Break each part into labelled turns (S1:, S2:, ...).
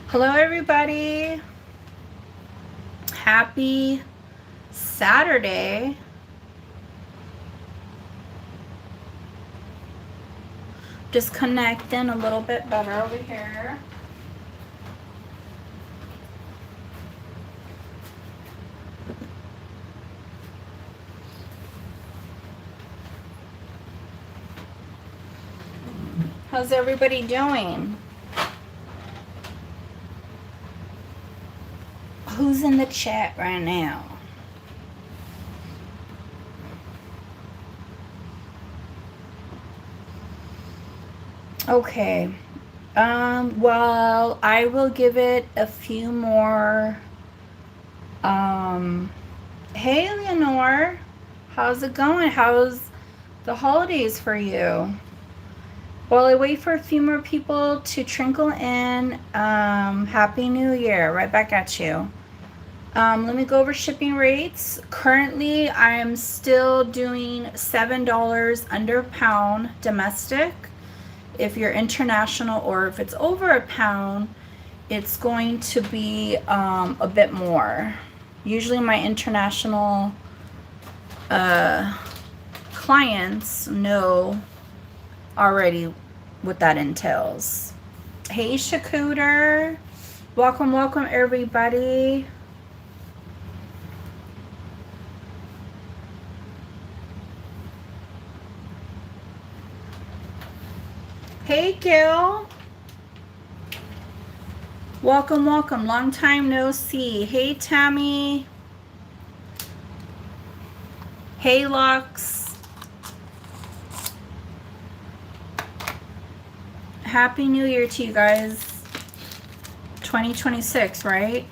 S1: Hello everybody. Happy Saturday. Just connecting a little bit better over here. How's everybody doing? Who's in the chat right now? Okay. Well, I will give it a few more. Hey, Leonore. How's it going? How's the holidays for you? While I wait for a few more people to trickle in, Happy New Year. Right back at you. Let me go over shipping rates. Currently, I am still doing $7 under a pound domestic. If you're international or if it's over a pound, it's going to be a bit more. Usually my international clients know already what that entails. Hey, Shakooter. Welcome, welcome, everybody. Hey, Gil. Welcome, welcome. Long time no see. Hey, Tammy. Hey, Lux. Happy New Year to you guys. 2026, right?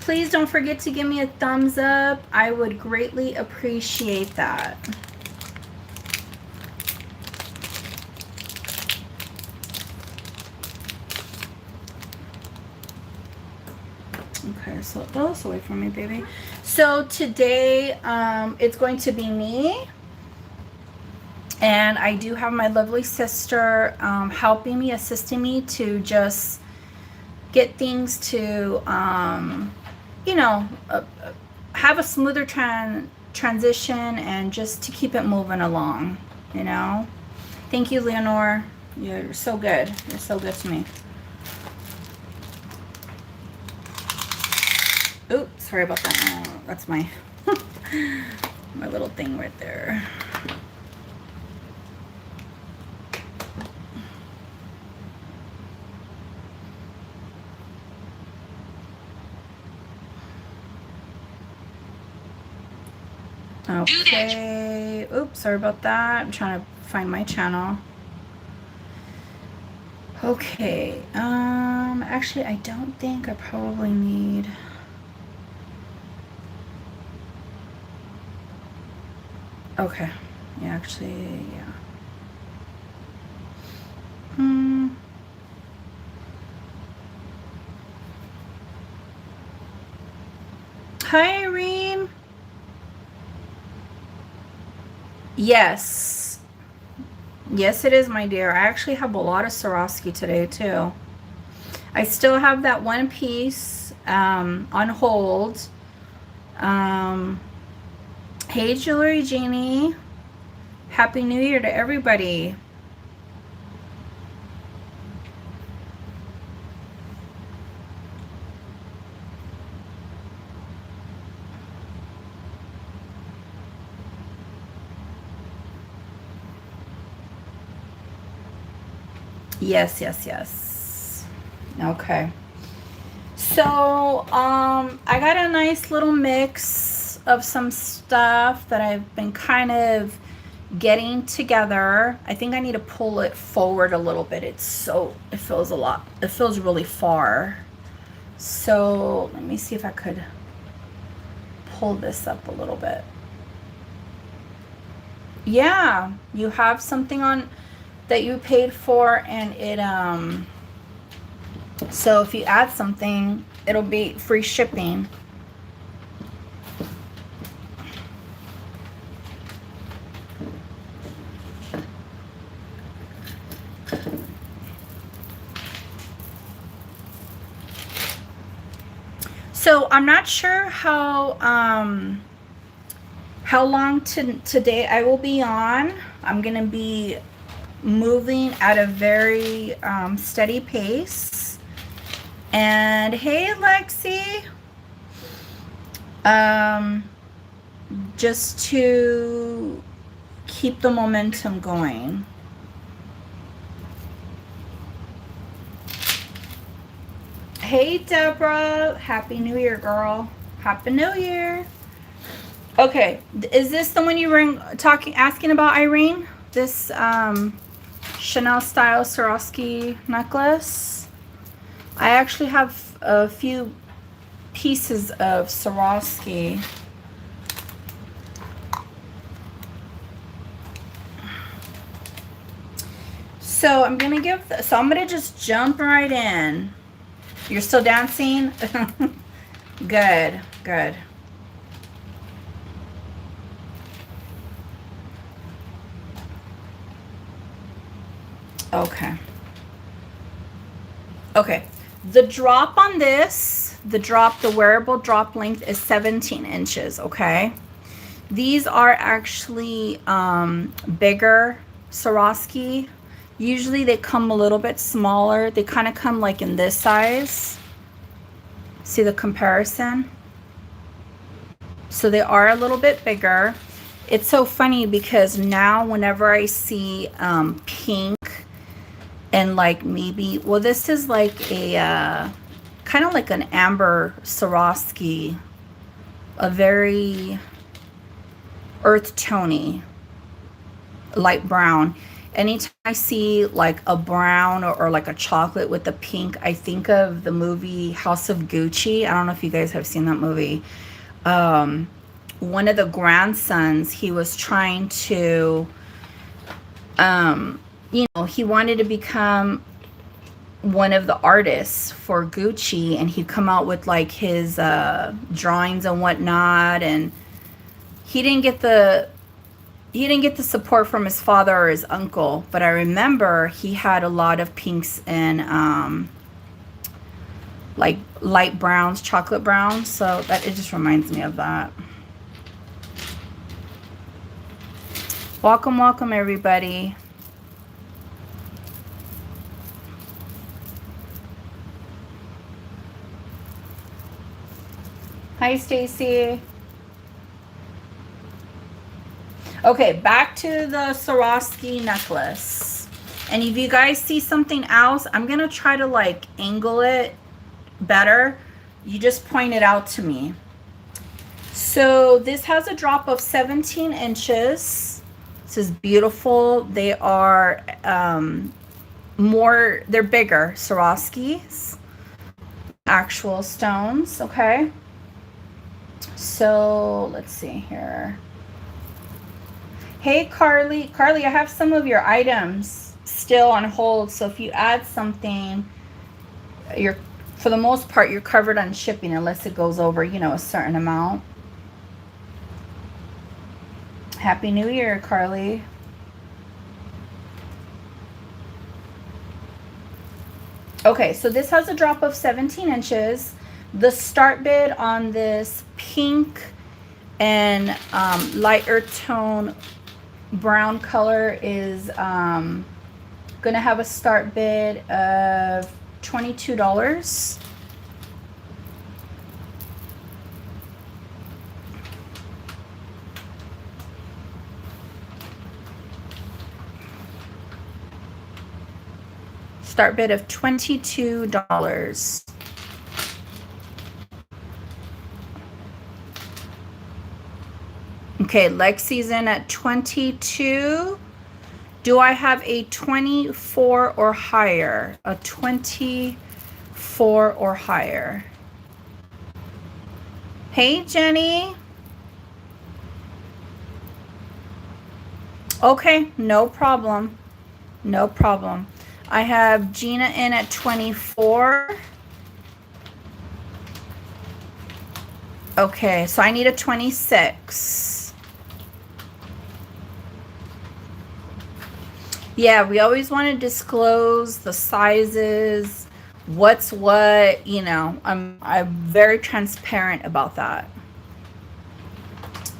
S1: Please don't forget to give me a thumbs up. I would greatly appreciate that. Okay, so go this away from me, baby. So today, it's going to be me. And I do have my lovely sister helping me, assisting me to just get things to, you know, have a smoother transition and just to keep it moving along, you know. Thank you, Leonore. You're so good. You're so good to me. Oops, sorry about that. Oh, that's my my little thing right there. Okay. Oops, sorry about that. I'm trying to find my channel. Okay. Actually, I don't think I probably need. Okay. Yeah, actually, yeah. Hi, Irene. Yes. Yes, it is, my dear. I actually have a lot of Swarovski today, too. I still have that one piece on hold. Hey, Jewelry Jeannie. Happy New Year to everybody. Yes, yes, yes. Okay. So, I got a nice little mix of some stuff that I've been kind of getting together. I think I need to pull it forward a little bit. It feels a lot. It feels really far. So, let me see if I could pull this up a little bit. Yeah, you have something on that you paid for, and it so if you add something, it'll be free shipping. So I'm not sure how long today I will be on. I'm gonna be moving at a very steady pace. And hey, Lexi, just to keep the momentum going. Hey, Deborah, Happy New Year, girl. Happy New Year. Okay, is this the one you were asking about, Irene? This Chanel style Swarovski necklace? I actually have a few pieces of Swarovski. So I'm gonna I'm gonna just jump right in. You're still dancing? Good, good. Okay. Okay. The drop on this, the wearable drop length is 17 inches, okay? These are actually bigger Swarovski. Usually they come a little bit smaller. They kind of come like in this size. See the comparison? So they are a little bit bigger. It's so funny because now whenever I see pink and like maybe, well, this is like a kind of like an amber Swarovski, a very earth tony, light brown. Anytime I see like a brown or like a chocolate with the pink, I think of the movie House of Gucci. I don't know if you guys have seen that movie. One of the grandsons, he was trying to, you know, he wanted to become one of the artists for Gucci, and he'd come out with like his drawings and whatnot, and he didn't get the support from his father or his uncle. But I remember he had a lot of pinks and like light browns, chocolate browns, so that it just reminds me of that. Welcome, welcome everybody. Hi, Stacy. Okay, back to the Swarovski necklace. And if you guys see something else, I'm gonna try to like angle it better. You just point it out to me. So this has a drop of 17 inches. This is beautiful. They are they're bigger Swarovskis, actual stones, okay? So let's see here. Hey, Carly. Carly, I have some of your items still on hold. So if you add something, for the most part, you're covered on shipping unless it goes over, you know, a certain amount. Happy New Year, Carly. Okay, so this has a drop of 17 inches. The start bid on this pink and lighter tone brown color is gonna have a start bid of $22. Start bid of $22. Okay, Lexi's in at 22. Do I have a 24 or higher? A 24 or higher. Hey, Jenny. Okay, no problem. No problem. I have Gina in at 24. Okay, so I need a 26. Yeah, we always want to disclose the sizes what's what, you know, I'm very transparent about that.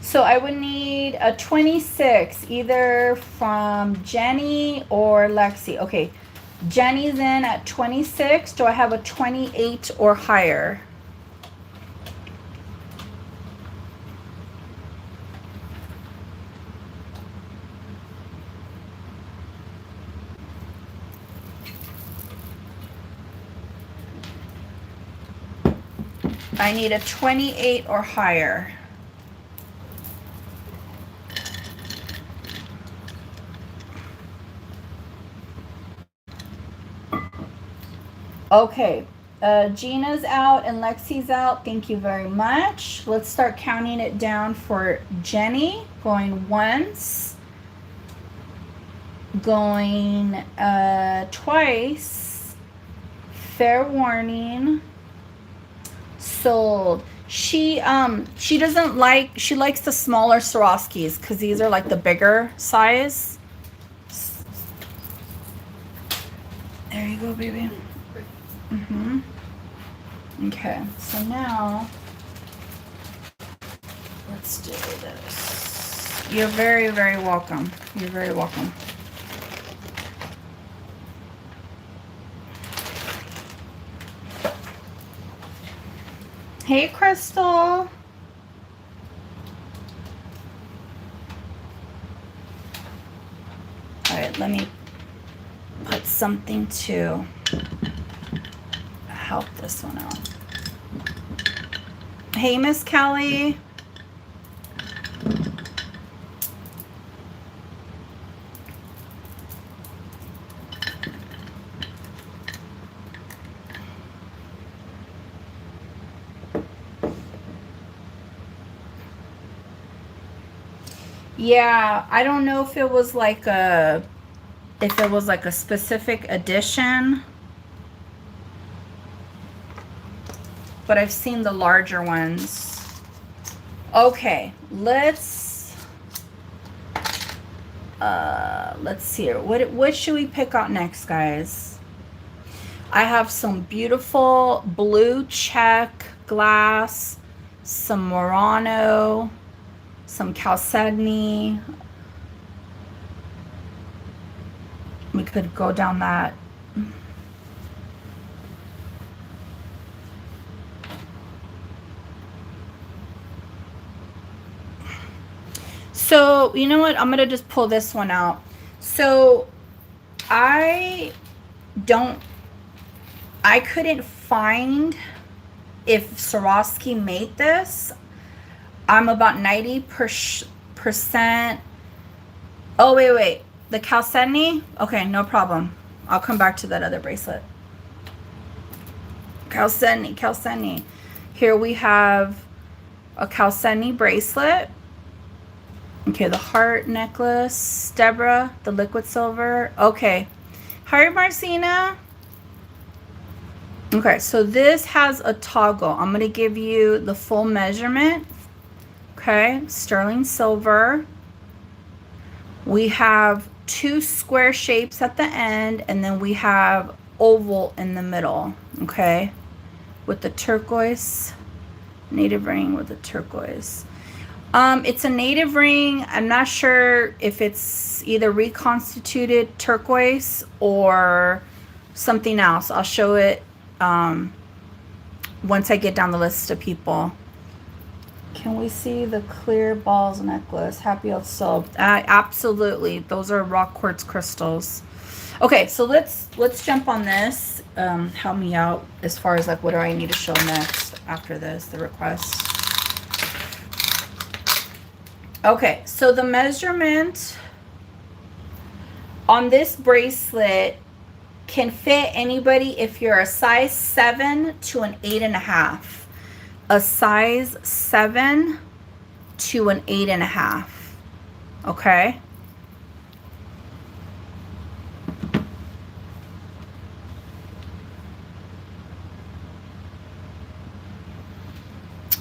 S1: So I would need a 26, either from Jenny or Lexi. Okay, Jenny's in at 26. Do I have a 28 or higher? I need a 28 or higher. Okay, Gina's out and Lexi's out. Thank you very much. Let's start counting it down for Jenny. Going once. Going twice. Fair warning. Sold. She doesn't like, she likes the smaller Swarovskis because these are like the bigger size. There you go, baby. Okay, so now let's do this. You're very, very welcome. You're very welcome. Hey, Crystal. All right, let me put something to help this one out. Hey, Miss Kelly. Yeah, I don't know if it was like a specific edition, but I've seen the larger ones. Okay, let's see here. What should we pick out next, guys? I have some beautiful blue check glass, some Murano, some Chalcedony. We could go down that. So, you know what? I'm going to just pull this one out. So, I couldn't find if Swarovski made this. I'm about 90%. Oh, wait. The Chalcedony? Okay, no problem. I'll come back to that other bracelet. Chalcedony. Here we have a Chalcedony bracelet. Okay, the heart necklace. Deborah, the liquid silver. Okay. Hi, Marcina. Okay, so this has a toggle. I'm going to give you the full measurement. Okay, sterling silver. We have two square shapes at the end, and then we have oval in the middle. Okay, with the turquoise. Native ring with the turquoise. It's a native ring. I'm not sure if it's either reconstituted turquoise or something else. I'll show it once I get down the list of people. Can we see the clear balls necklace? Happy old soul. Absolutely. Those are rock quartz crystals. Okay, so let's jump on this. Help me out as far as like what do I need to show next after this, the request. Okay, so the measurement on this bracelet can fit anybody if you're a size 7 to an 8.5. A size 7 to an 8.5. Okay?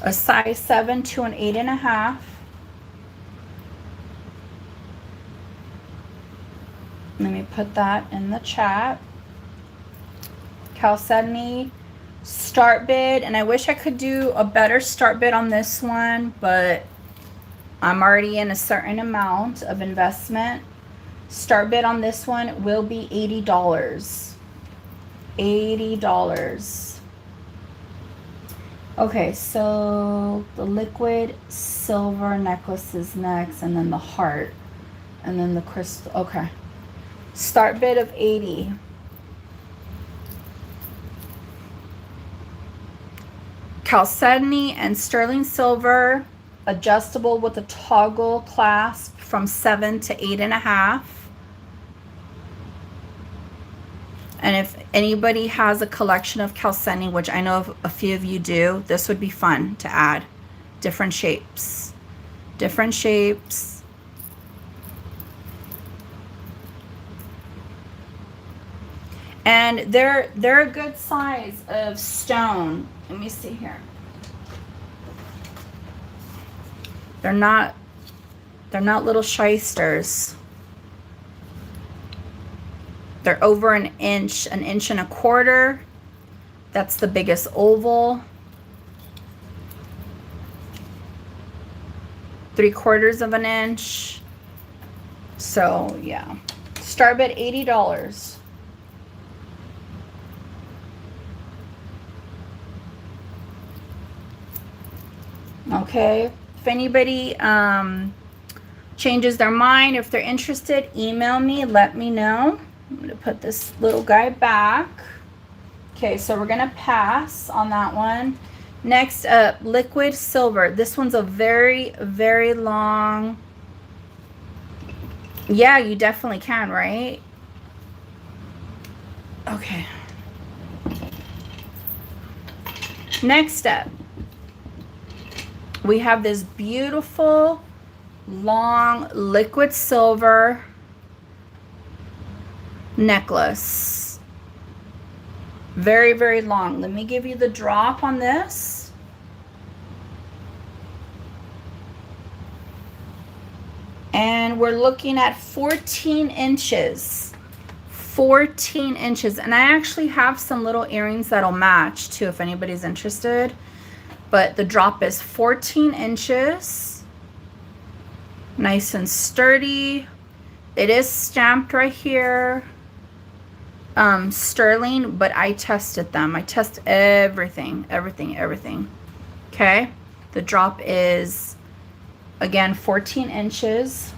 S1: A size 7 to an 8.5. Let me put that in the chat. Chalcedony start bid, and I wish I could do a better start bid on this one, but I'm already in a certain amount of investment. Start bid on this one will be $80. $80. Okay, so the liquid silver necklace is next, and then the heart, and then the crystal. Okay. Start bid of 80. Chalcedony and sterling silver, adjustable with a toggle clasp from 7 to 8.5. And if anybody has a collection of chalcedony, which I know a few of you do, this would be fun to add. Different shapes. Different shapes. And they're a good size of stone. Let me see here. They're not little shysters. They're over an inch and a quarter. That's the biggest oval. 3/4 of an inch. So yeah. Start bid $80. Okay. If anybody changes their mind, if they're interested, email me, let me know. I'm going to put this little guy back. Okay, so we're going to pass on that one. Next up, liquid silver. This one's a very, very long. Yeah, you definitely can, right? Okay. Next up, we have this beautiful, long, liquid silver necklace. Very, very long. Let me give you the drop on this. And we're looking at 14 inches. 14 inches. And I actually have some little earrings that'll match too if anybody's interested. But the drop is 14 inches. Nice and sturdy. It is stamped right here. Sterling, but I tested them. I test everything. Okay. The drop is, again, 14 inches.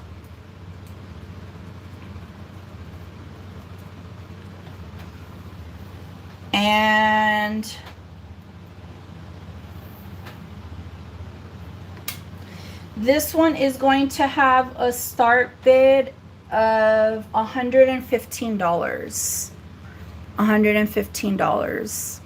S1: And this one is going to have a start bid of $115. $115.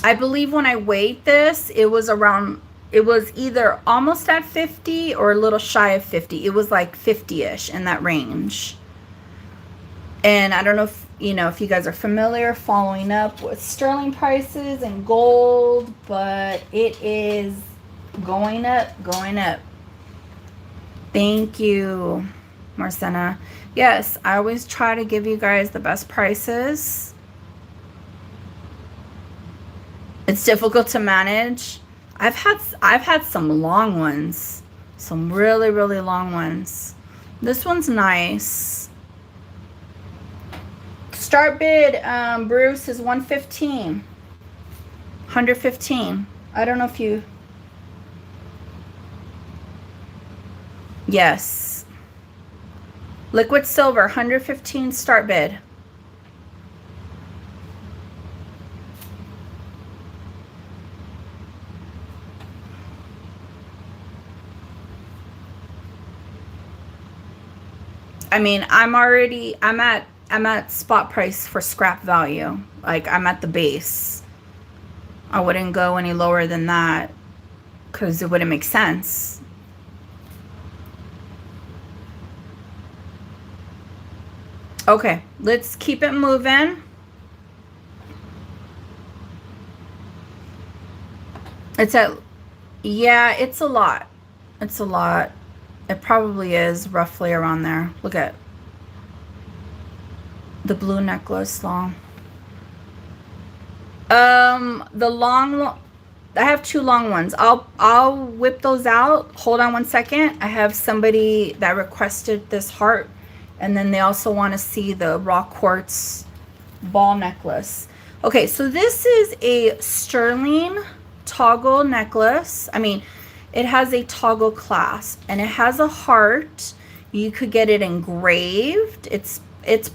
S1: I believe when I weighed this, it was either almost at 50 or a little shy of 50. It was like 50-ish in that range. And I don't know if if you guys are familiar following up with sterling prices and gold, but it is going up. Thank you, Marcena. Yes, I always try to give you guys the best prices. It's difficult to manage. I've had some long ones, some really, really long ones. This one's nice. Start bid, Bruce, is $115. $115. I don't know if you. Yes. Liquid silver, $115 start bid. I mean, I'm at spot price for scrap value. Like, I'm at the base. I wouldn't go any lower than that because it wouldn't make sense. Okay, let's keep it moving. Yeah, it's a lot. It's a lot. It probably is roughly around there. Look at the blue necklace long. The long, I have two long ones. I'll whip those out. Hold on one second. I have somebody that requested this heart, and then they also want to see the raw quartz ball necklace. Okay, so this is a sterling toggle necklace. I mean, it has a toggle clasp and it has a heart. You could get it engraved. It's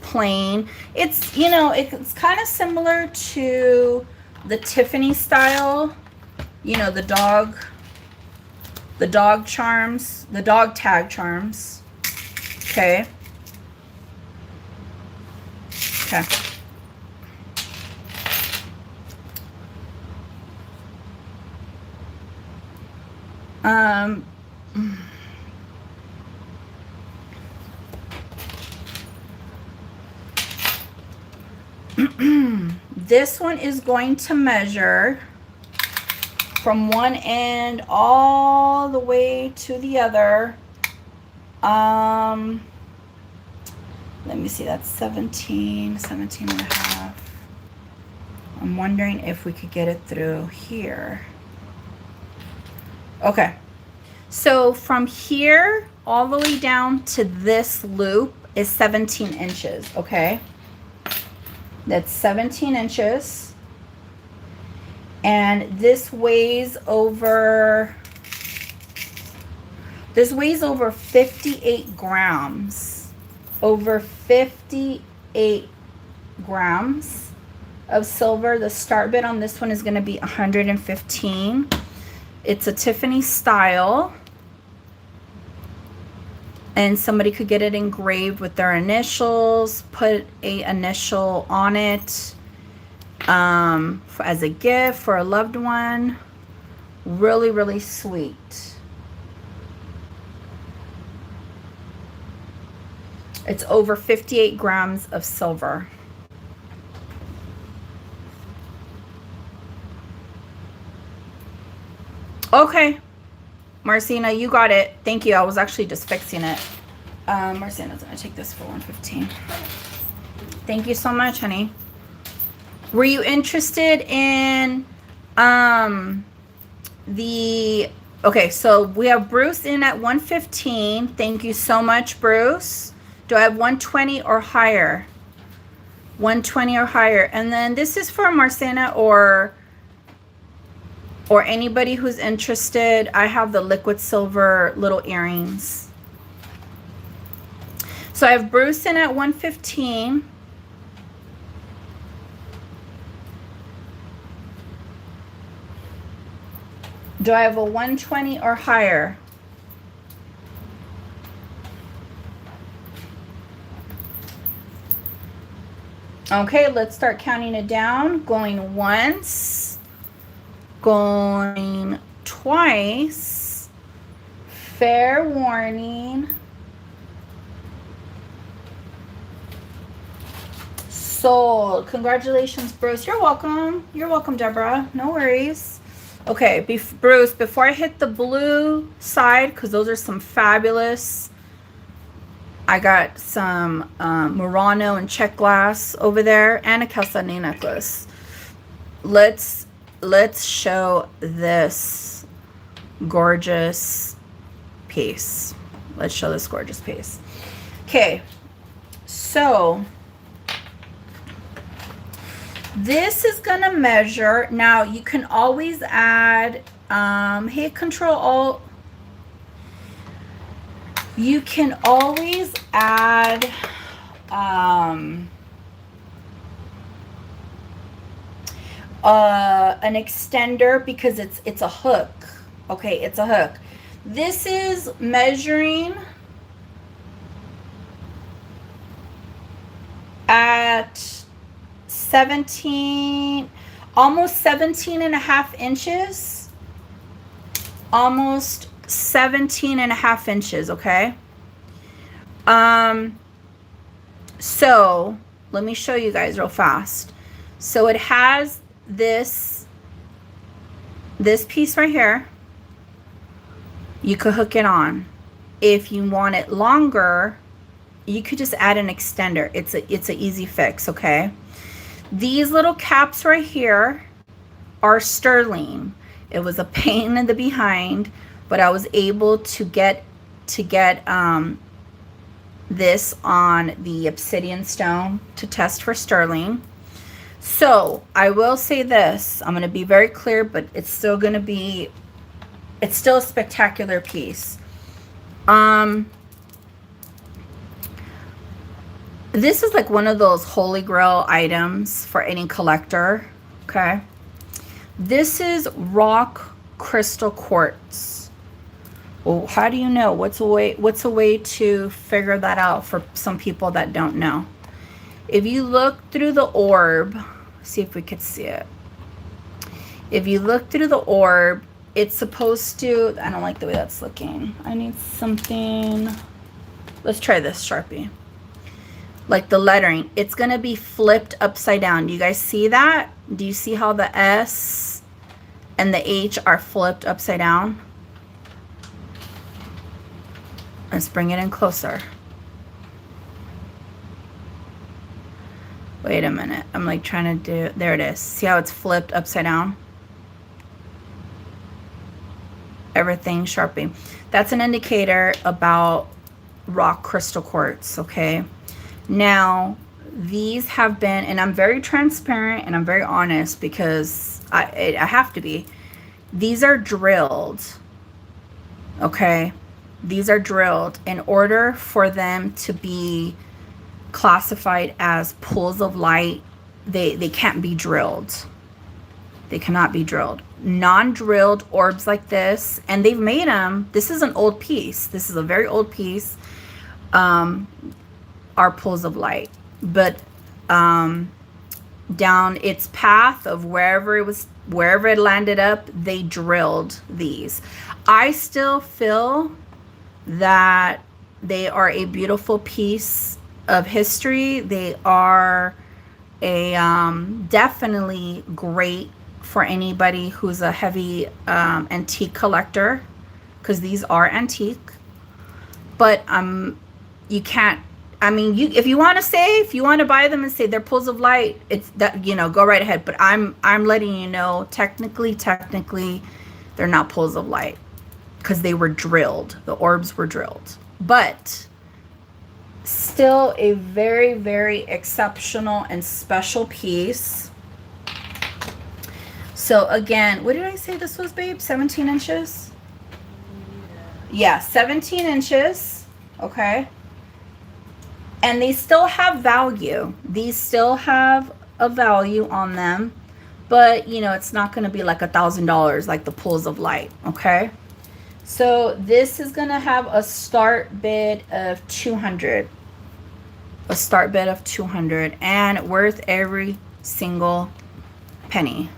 S1: plain. It's, you know, it's kind of similar to the Tiffany style, you know, the dog charms, the dog tag charms. Okay. Okay. This one is going to measure from one end all the way to the other. Let me see, that's 17 and a half. I'm wondering if we could get it through here. Okay, so from here all the way down to this loop is 17 inches, okay? That's 17 inches. And this weighs over 58 grams. Over 58 grams of silver. The start bid on this one is going to be 115. It's a Tiffany style. And somebody could get it engraved with their initials, put a initial on it as a gift for a loved one. Really, really sweet. It's over 58 grams of silver. Okay. Marcina, you got it. Thank you. I was actually just fixing it. Marcina's going to take this for 115. Thank you so much, honey. Were you interested in okay, so we have Bruce in at 115. Thank you so much, Bruce. Do I have 120 or higher? 120 or higher. And then this is for Marcina or anybody who's interested. I have the liquid silver little earrings. So I have Bruce in at 115. Do I have a 120 or higher? Okay, let's start counting it down. Going once. Going twice. Fair warning. Sold. Congratulations, Bruce. You're welcome. You're welcome, Deborah. No worries. Okay, Bruce, before I hit the blue side, because those are some fabulous. I got some Murano and check glass over there and a Calcani necklace. Let's show this gorgeous piece. Let's show this gorgeous piece. Okay, so this is gonna measure. Now you can always add hit Control Alt. You can always add an extender because it's a hook. Okay, it's a hook. This is measuring at 17, almost 17 and a half inches. Almost 17 and a half inches, okay? So let me show you guys real fast. So it has this piece right here. You could hook it on. If you want it longer, you could just add an extender. It's an easy fix, okay? These little caps right here are sterling. It was a pain in the behind, but I was able to get this on the obsidian stone to test for sterling. So I will say this, I'm going to be very clear, but it's still a spectacular piece. This is like one of those holy grail items for any collector, okay? This is rock crystal quartz. Well, how do you know? What's a way to figure that out for some people that don't know? If you look through the orb, see if we could see it. If you look through the orb, it's supposed to, I don't like the way that's looking. I need something. Let's try this Sharpie. Like the lettering, it's going to be flipped upside down. Do you guys see that? Do you see how the S and the H are flipped upside down? Let's bring it in closer. Wait a minute. I'm like trying to do, there it is. See how it's flipped upside down? Everything Sharpie. That's an indicator about rock crystal quartz, okay? Now, these have been, and I'm very transparent and I'm very honest because I have to be. These are drilled, okay? These are drilled in order for them to be classified as pools of light. They can't be drilled. They cannot be drilled. Non-drilled orbs like this, and they've made them. This is an old piece. This is a very old piece. Are pools of light, but down its path of wherever it landed up, they drilled these. I still feel that they are a beautiful piece of history. They are a definitely great for anybody who's a heavy antique collector, because these are antique. But you can't, I mean, if you want to buy them and say they're pools of light, it's that, you know, go right ahead. But I'm letting you know, technically, they're not pools of light because they were drilled. The orbs were drilled. But still a very, very exceptional and special piece. So again, what did I say this was, babe? 17 inches? Yeah, 17 inches. Okay. And they still have value. These still have a value on them. But, you know, it's not going to be like $1,000 like the pools of light. Okay. So this is going to have a start bid of 200. A start bid of 200. And worth every single penny.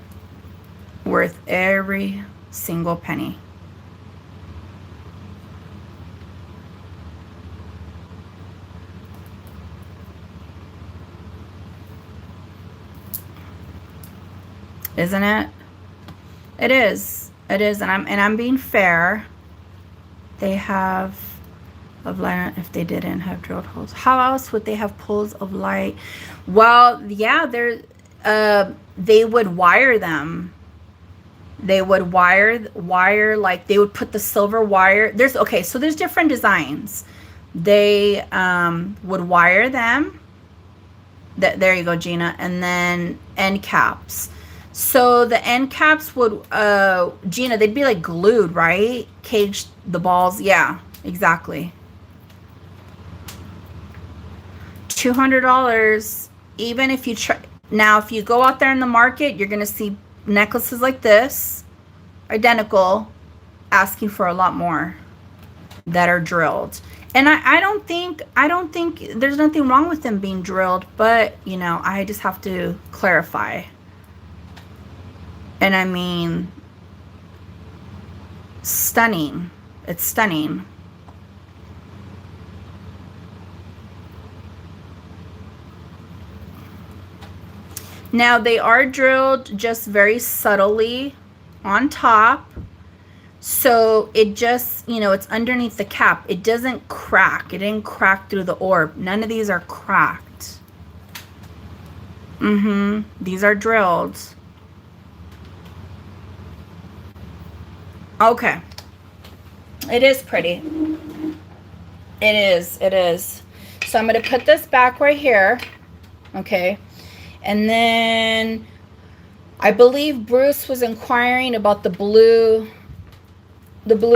S1: Worth every single penny. Isn't it? It is. It is. And I'm being fair. They have of light if they didn't have drilled holes. How else would they have pools of light? Well, yeah, they would wire them. They would wire like they would put the silver wire. So there's different designs. They would wire them. There you go, Gina. And then end caps. So the end caps would, Gina, they'd be like glued, right? Cage the balls. Yeah, exactly. $200. Even if you try. Now, if you go out there in the market, you're going to see necklaces like this, identical, asking for a lot more that are drilled. And I don't think there's nothing wrong with them being drilled, but, you know, I just have to clarify. And I mean, stunning. It's stunning. Now they are drilled just very subtly on top. So it just, you know, it's underneath the cap. It doesn't crack. It didn't crack through the orb. None of these are cracked. These are drilled. Okay. It is pretty. It is. It is. So I'm going to put this back right here. Okay. And then I believe Bruce was inquiring about the blue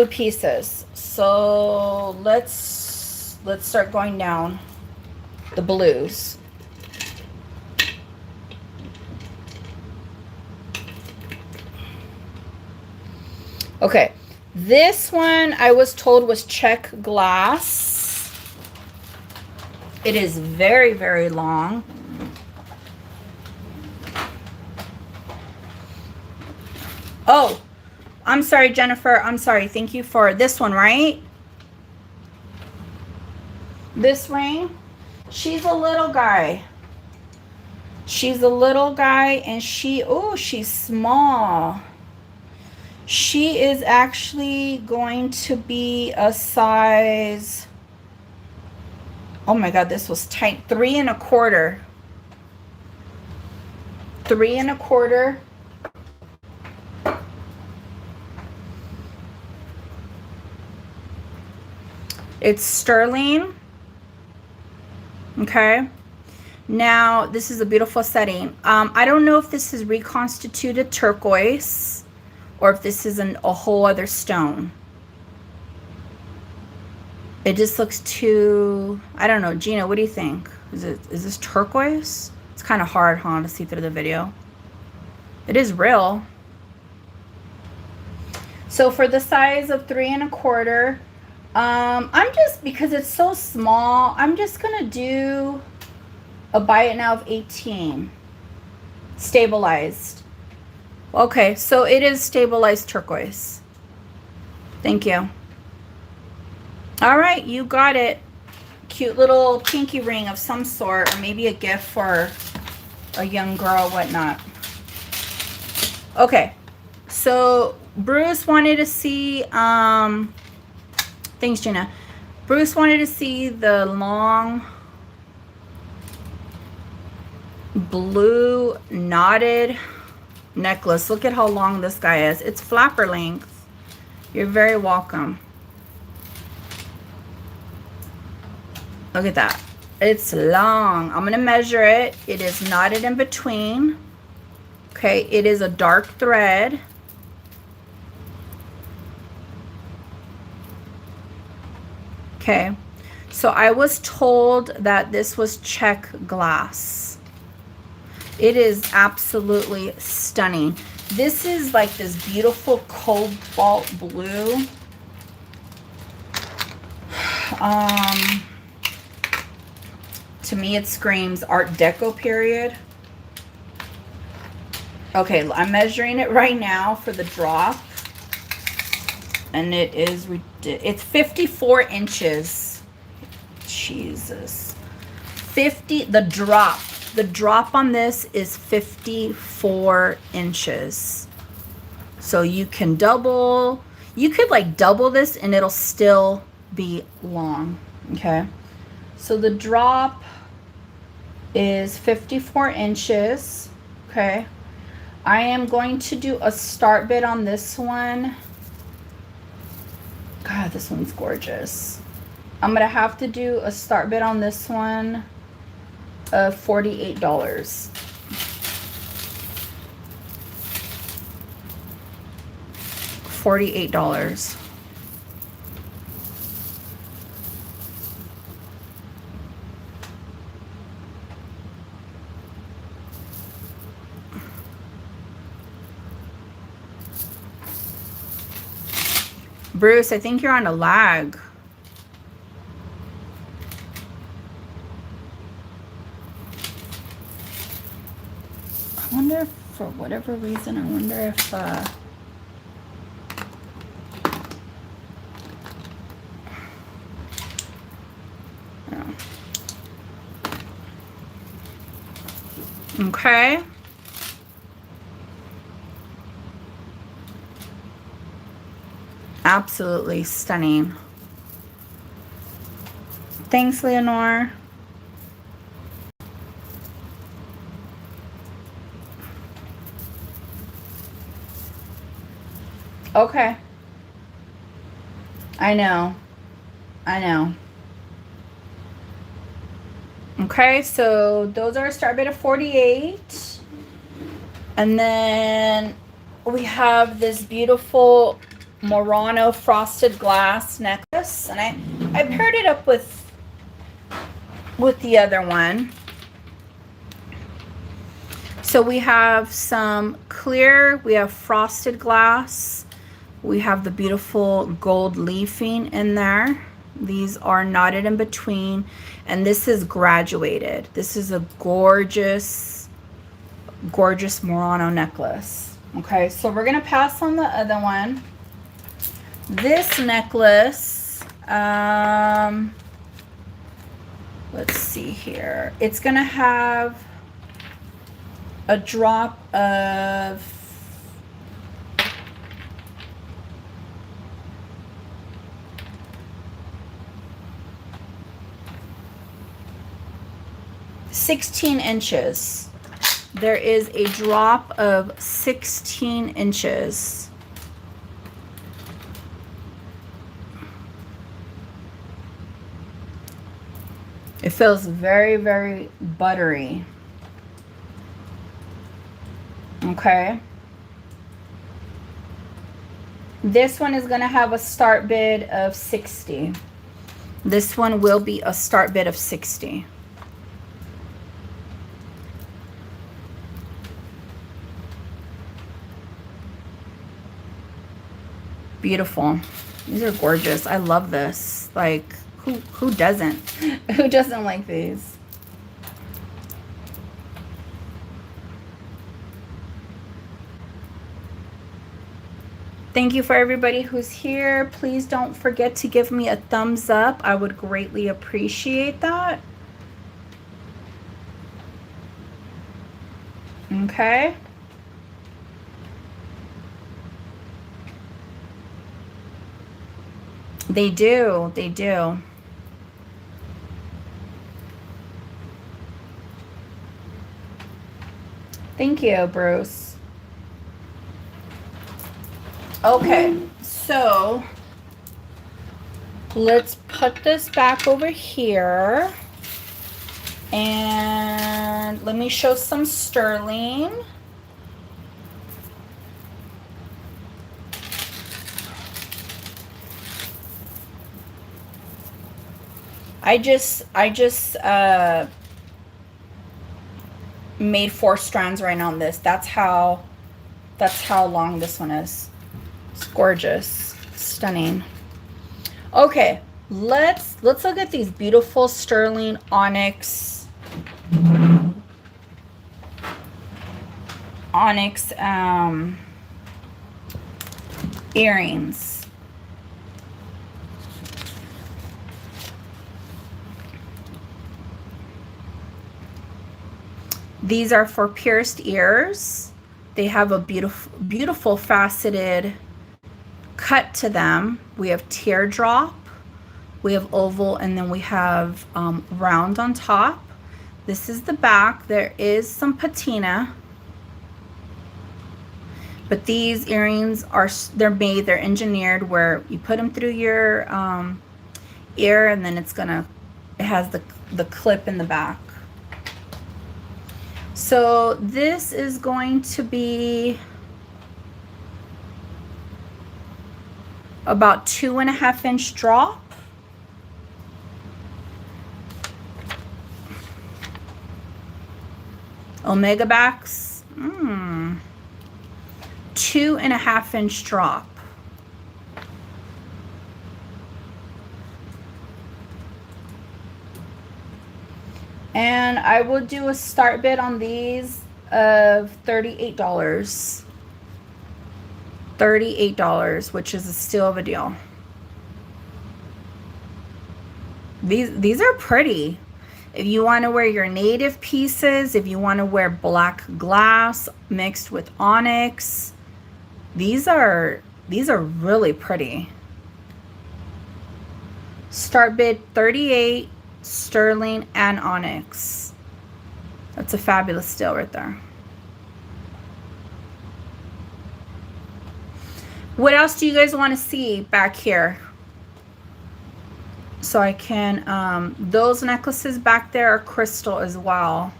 S1: pieces. So let's start going down the blues. Okay, this one I was told was check glass. It is very, very long. Oh, I'm sorry, Jennifer. I'm sorry. Thank you for this one, right? This ring. She's a little guy. She's a little guy, and she's small. She is actually going to be a size, oh my God, this was tight, 3 1/4. 3 1/4. It's sterling. Okay. Now, this is a beautiful setting. I don't know if this is reconstituted turquoise or if this is a whole other stone. It just looks too, I don't know. Gina, what do you think? Is this turquoise? It's kind of hard, huh, to see through the video. It is real. So for the size of 3 1/4, I'm just, because it's so small, I'm just gonna do a buy it now of 18. Stabilized. Okay, so it is stabilized turquoise. Thank you. All right, you got it. Cute little pinky ring of some sort, or maybe a gift for a young girl, whatnot. Okay, so Bruce wanted to see, thanks, Gina. Bruce wanted to see the long blue knotted necklace. Look at how long this guy is. It's flapper length. You're very welcome. Look at that. It's long. I'm going to measure it. It is knotted in between. Okay, it is a dark thread. Okay, so I was told that this was check glass. It is absolutely stunning. This is like this beautiful cobalt blue. To me, it screams Art Deco period. Okay, I'm measuring it right now for the drop. And it is, it's 54 inches. Jesus. The drop on this is 54 inches. So you can you could like double this and it'll still be long. Okay. So the drop is 54 inches. Okay. I am going to do a start bid on this one. God, this one's gorgeous. I'm going to have to do a start bid on this one of $48. $48. Bruce, I think you're on a lag. I wonder if, for whatever reason, I wonder if, okay. Absolutely stunning. Thanks, Leonore. Okay. I know. I know. Okay, so those are a start bid of 48. And then we have this beautiful Murano frosted glass necklace. And I paired it up with the other one. So we have some clear, we have frosted glass. We have the beautiful gold leafing in there. These are knotted in between, and this is graduated. This is a gorgeous, gorgeous Murano necklace. Okay, so we're gonna pass on the other one. This necklace, let's see here. It's gonna have a drop of $16 inches. There is a drop of 16 inches. It feels very, very buttery. Okay. This one is going to have a start bid of 60. This one will be a start bid of 60. Beautiful. These are gorgeous. I love this. Like, who doesn't? Who doesn't like these? Thank you for everybody who's here. Please don't forget to give me a thumbs up. I would greatly appreciate that. Okay. They do. They do. Thank you, Bruce. Okay, so let's put this back over here. And let me show some sterling. I just made 4 strands right on this. That's how long this one is. It's gorgeous, stunning. Okay, let's look at these beautiful sterling onyx earrings. These are for pierced ears. They have a beautiful faceted cut to them. We have teardrop, we have oval, and then we have round on top. This is the back. There is some patina, but these earrings they're engineered where you put them through your ear, and then it has the clip in the back. So this is going to be about 2.5 inch drop. Omega backs, 2.5 inch drop. And I will do a start bid on these of $38. $38, which is still of a deal. These are pretty. If you want to wear your native pieces, if you want to wear black glass mixed with onyx, these are really pretty. Start bid 38, sterling and onyx. That's a fabulous deal right there. What else do you guys want to see back here? So I can, those necklaces back there are crystal as well.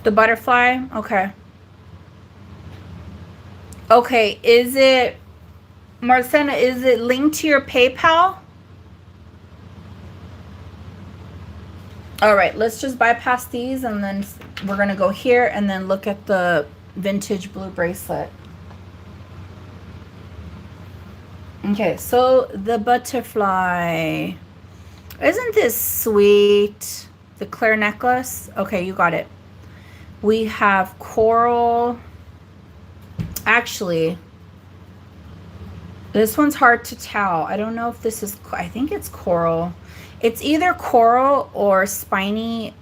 S1: The butterfly, okay. Okay, is it, Marcena, is it linked to your PayPal? All right, let's just bypass these and then we're gonna go here and then look at the vintage blue bracelet. Okay, so the butterfly. Isn't this sweet? The clear necklace. Okay, you got it. We have coral. Actually, this one's hard to tell. I don't know if this is, I think it's coral. It's either coral or spiny.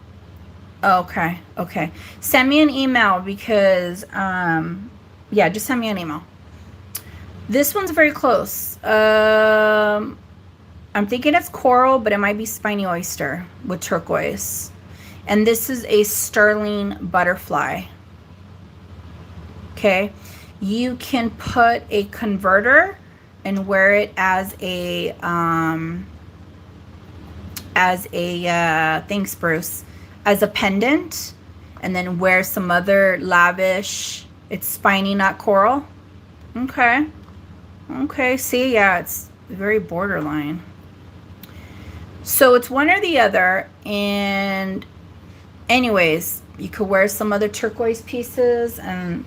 S1: Okay, okay. Send me an email because, yeah, just send me an email. This one's very close. I'm thinking it's coral, but it might be spiny oyster with turquoise. And this is a sterling butterfly. Okay. You can put a converter and wear it as a, thanks Bruce, as a pendant, and then wear some other lavish, it's spiny, not coral. Okay. Okay, see, yeah, it's very borderline. So it's one or the other, and anyways, you could wear some other turquoise pieces, and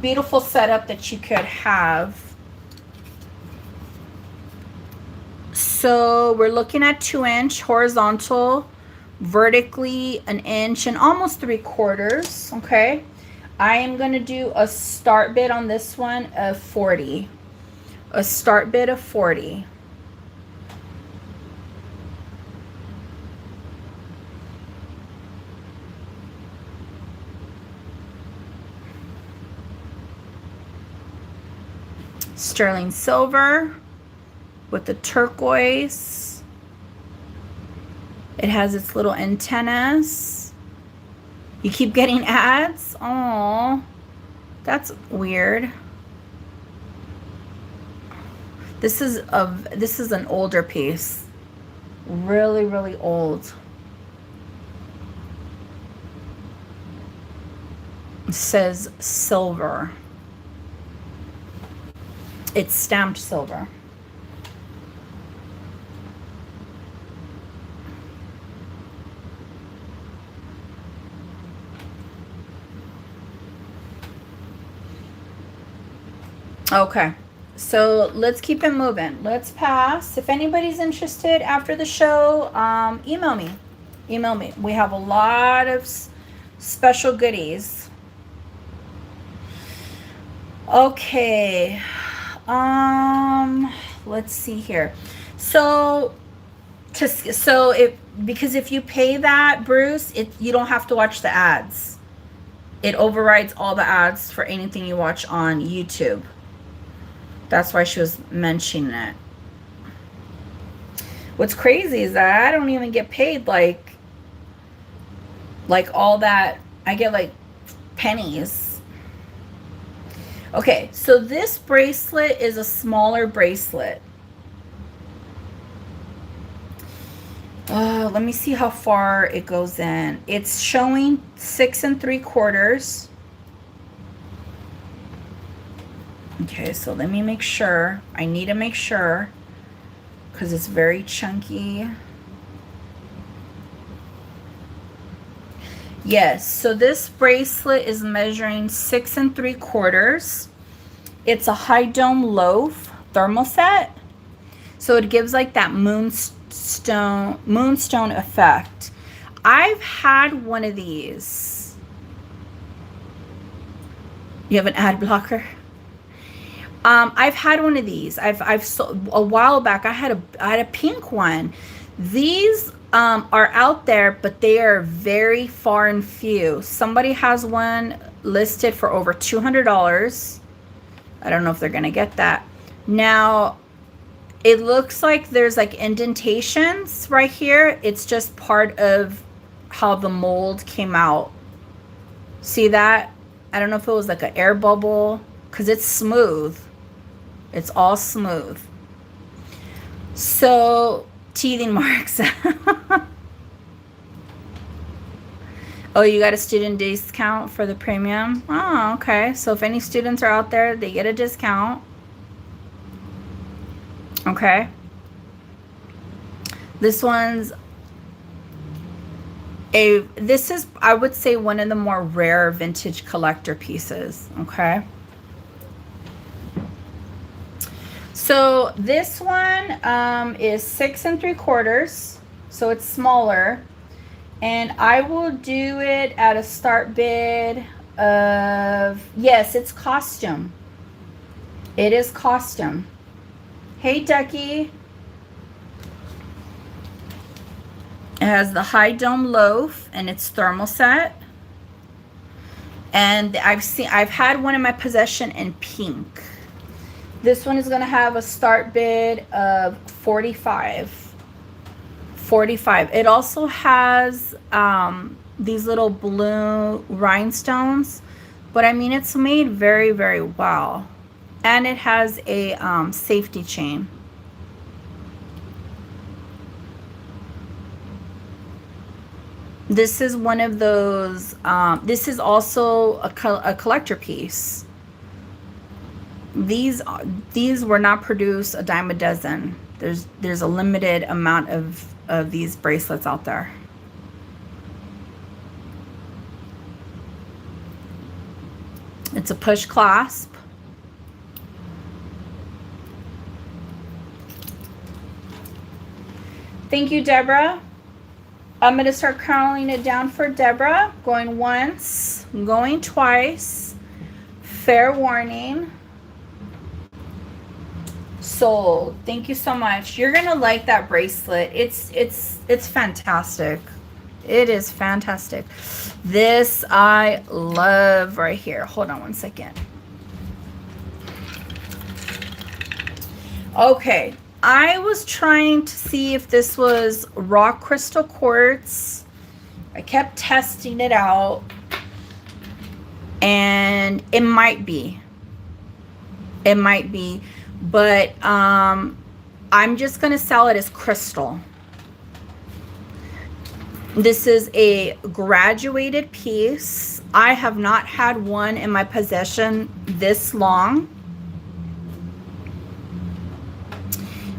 S1: beautiful setup that you could have. So we're looking at 2-inch horizontal, vertically 1 inch and almost 3/4. Okay, I am going to do a start bid on this one of 40. A start bid of 40. Sterling silver with the turquoise. It has its little antennas. You keep getting ads? Oh, that's weird. This is an older piece. Really, really old. It says silver. It's stamped silver. Okay, so let's keep it moving. Let's pass. If anybody's interested after the show, email me. Email me. We have a lot of special goodies. Okay. Let's see here. Because if you pay that, Bruce, you don't have to watch the ads. It overrides all the ads for anything you watch on YouTube. That's why she was mentioning it. What's crazy is that I don't even get paid like all that. I get like pennies. Okay, so this bracelet is a smaller bracelet. Let me see how far it goes in. It's showing 6 3/4. Okay, so let me make sure. I need to make sure because it's very chunky. Yes, so this bracelet is measuring 6 3/4. It's a high dome loaf thermoset. So it gives like that moonstone effect. I've had one of these. You have an ad blocker? I've had one of these. A while back I had a pink one. These are out there, but they are very far and few. Somebody has one listed for over $200. I don't know if they're gonna get that. Now, it looks like there's like indentations right here. It's just part of how the mold came out. See that? I don't know if it was like an air bubble, because it's smooth. It's all smooth. So, teething marks. Oh, you got a student discount for the premium? Oh, okay. So if any students are out there, they get a discount. Okay. This one's this is, I would say, one of the more rare vintage collector pieces. Okay. So this one is 6 3/4, so it's smaller. And I will do it at a start bid of, yes, it's costume. It is costume. Hey, Ducky. It has the high dome loaf and it's thermoset. And I've had one in my possession in pink. This one is going to have a start bid of $45. It also has these little blue rhinestones, but I mean, it's made very, very well. And it has a safety chain. This is one of those, this is also a collector piece. These were not produced a dime a dozen. There's a limited amount of these bracelets out there. It's a push clasp. Thank you, Deborah. I'm going to start counting it down for Deborah. Going once, going twice. Fair warning. Sold. Thank you so much. You're gonna like that bracelet. It's fantastic. It is fantastic. This I love right here. Hold on one second. Okay, I was trying to see if this was rock crystal quartz. I kept testing it out, and it might be. It might be. But I'm just going to sell it as crystal. This is a graduated piece. I have not had one in my possession this long.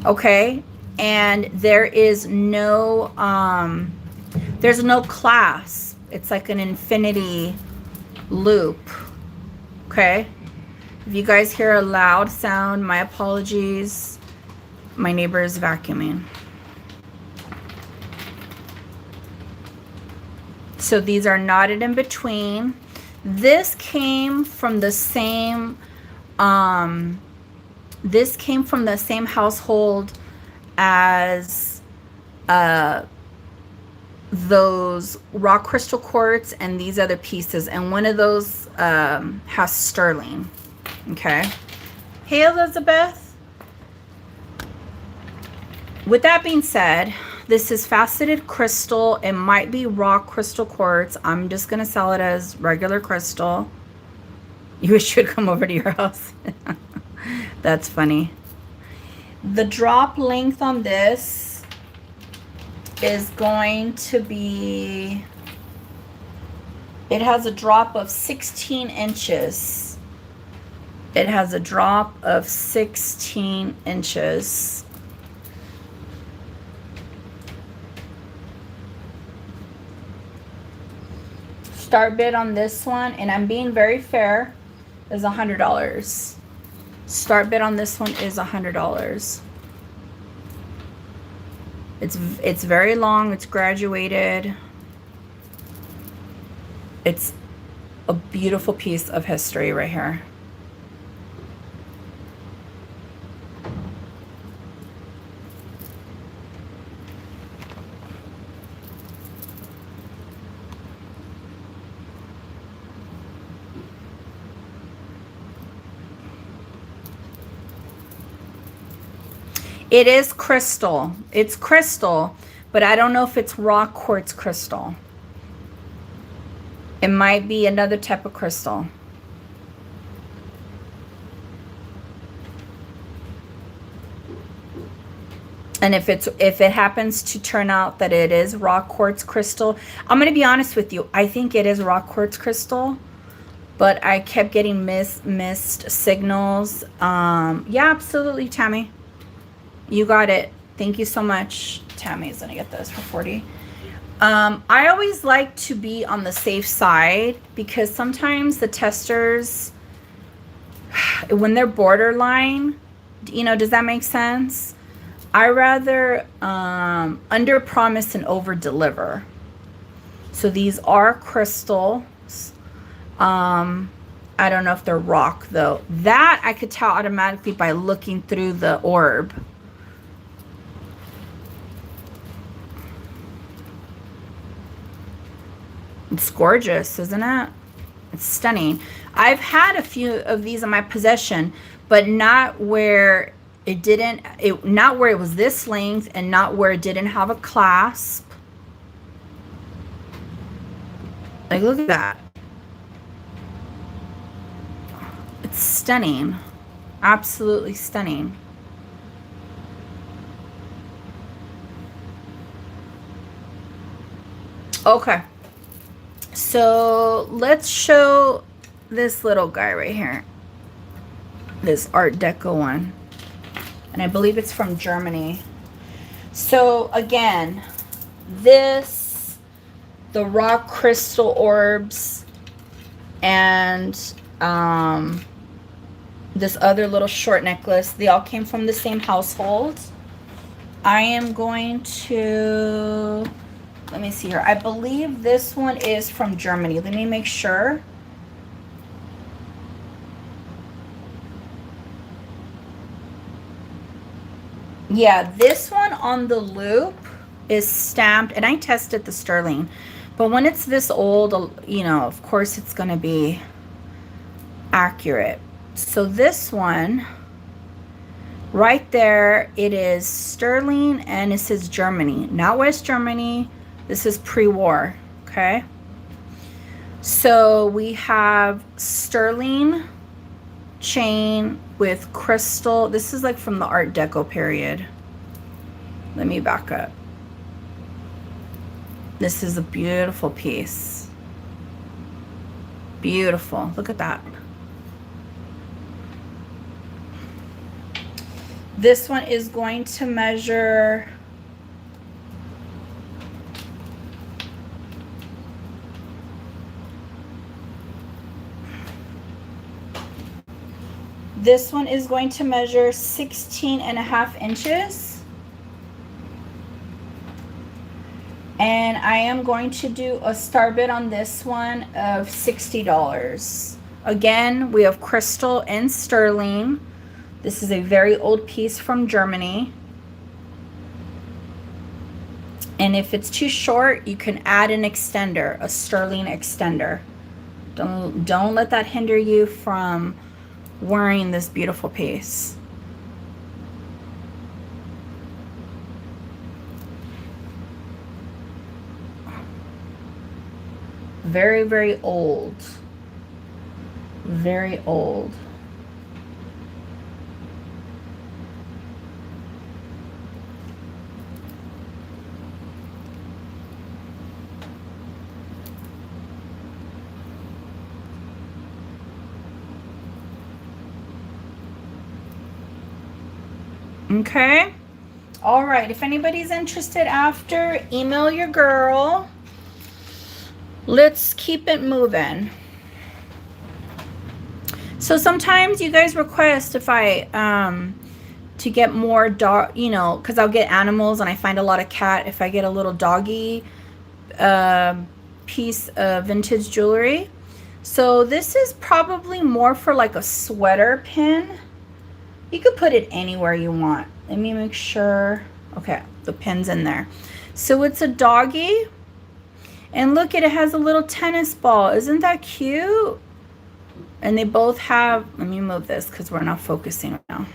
S1: Okay. And there is no, there's no clasp. It's like an infinity loop. Okay. If you guys hear a loud sound, my apologies. My neighbor is vacuuming. So these are knotted in between. This came from the same household as those rock crystal quartz and these other pieces, and one of those has sterling. Okay. Hey, Elizabeth. With that being said, this is faceted crystal. It might be rock crystal quartz. I'm just going to sell it as regular crystal. You should come over to your house. That's funny. The drop length on this is going to be, it has a drop of 16 inches. It has a drop of 16 inches. Start bid on this one, and I'm being very fair, is $100. Start bid on this one is $100. It's very long. It's graduated. It's a beautiful piece of history right here. It is crystal. It's crystal, but I don't know if it's rock quartz crystal. It might be another type of crystal. And if it happens to turn out that it is rock quartz crystal, I'm going to be honest with you. I think it is rock quartz crystal, but I kept getting missed signals. Yeah, absolutely, Tammy. You got it. Thank you so much. Tammy's going to get this for 40. I always like to be on the safe side because sometimes the testers, when they're borderline, you know, does that make sense? I rather under promise and over deliver. So these are crystals. I don't know if they're rock though. That I could tell automatically by looking through the orb. It's gorgeous, isn't it? It's stunning. I've had a few of these in my possession, but not where not where it was this length and not where it didn't have a clasp. Like, look at that. It's stunning. Absolutely stunning. Okay. So let's show this little guy right here. This Art Deco one. And I believe it's from Germany. So again, the rock crystal orbs and this other little short necklace, they all came from the same household. I am going to, let me see here. I believe this one is from Germany. Let me make sure. Yeah, this one on the loop is stamped, and I tested the sterling, but when it's this old, you know, of course it's going to be accurate. So this one right there, it is sterling, and it says Germany, not West Germany. This is pre-war. Okay, so we have sterling chain with crystal. This is like from the Art Deco period. Let me back up. This is a beautiful piece. Beautiful. Look at that. This one is going to measure This one is going to measure 16.5 inches. And I am going to do a star bid on this one of $60. Again, we have crystal and sterling. This is a very old piece from Germany. And if it's too short, you can add an extender, a sterling extender. Don't let that hinder you from wearing this beautiful piece. Very, very old. Very old. Okay. All right. If anybody's interested after, email your girl. Let's keep it moving. So sometimes you guys request if I to get more dog, you know, because I'll get animals and I find a lot of cat. If I get a little doggy piece of vintage jewelry. So this is probably more for like a sweater pin. You could put it anywhere you want. Let me make sure. Okay, the pin's in there. So it's a doggy. And look, it has a little tennis ball. Isn't that cute? And they both have, let me move this because we're not focusing right now.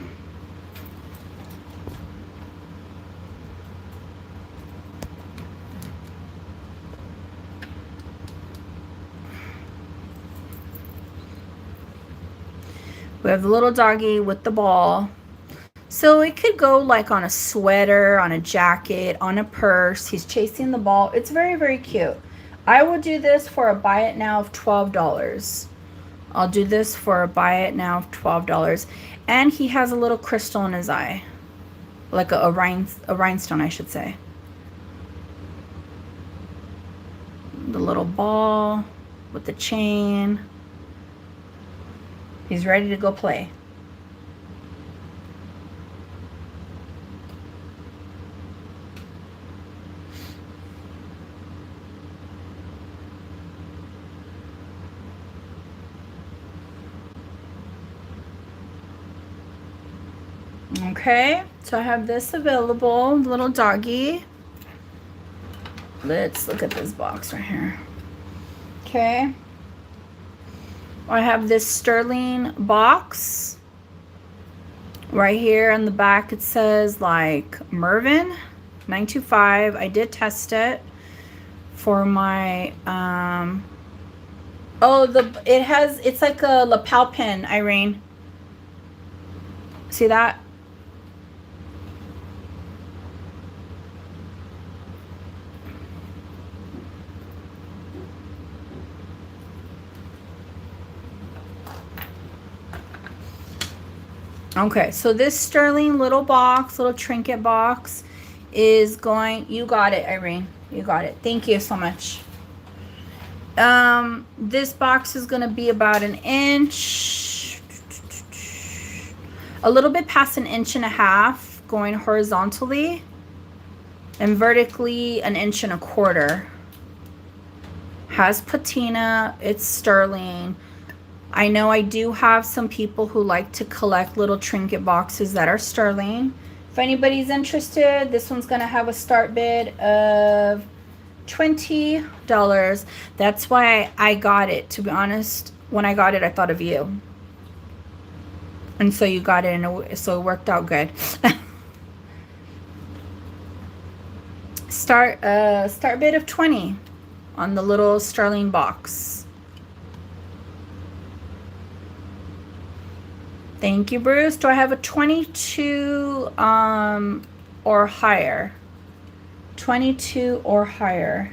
S1: We have the little doggy with the ball. So it could go like on a sweater, on a jacket, on a purse. He's chasing the ball. It's very, very cute. I will do this for a buy it now of $12. I'll do this for a buy it now of $12. And he has a little crystal in his eye. Like a rhinestone, I should say. The little ball with the chain. He's ready to go play. Okay, so I have this available, little doggy. Let's look at this box right here. Okay. I have this sterling box. Right here on the back it says like Mervin 925. I did test it for my it's like a lapel pin, Irene. See that? Okay, so this sterling little box, little trinket box is going, you got it, Irene. You got it. Thank you so much. This box is going to be about an inch, a little bit past an inch and a half, going horizontally, and vertically an inch and a quarter. Has patina. It's sterling. I know I do have some people who like to collect little trinket boxes that are sterling. If anybody's interested, this one's going to have a start bid of $20. That's why I got it. To be honest, when I got it, I thought of you. And so you got it, and so it worked out good. Start bid of 20 on the little sterling box. Thank you, Bruce. Do I have a 22 or higher? 22 or higher.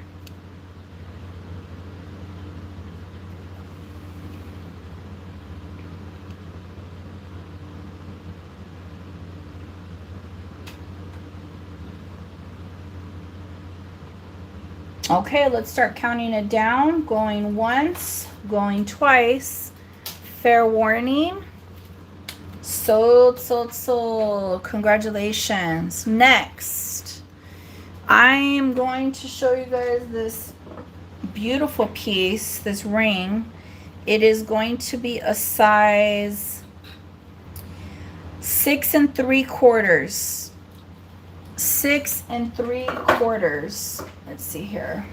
S1: Okay, let's start counting it down. Going once, going twice. Fair warning. Sold. Congratulations. Next, I am going to show you guys this beautiful piece, this ring. It is going to be a size 6 3/4. 6 3/4. Let's see here.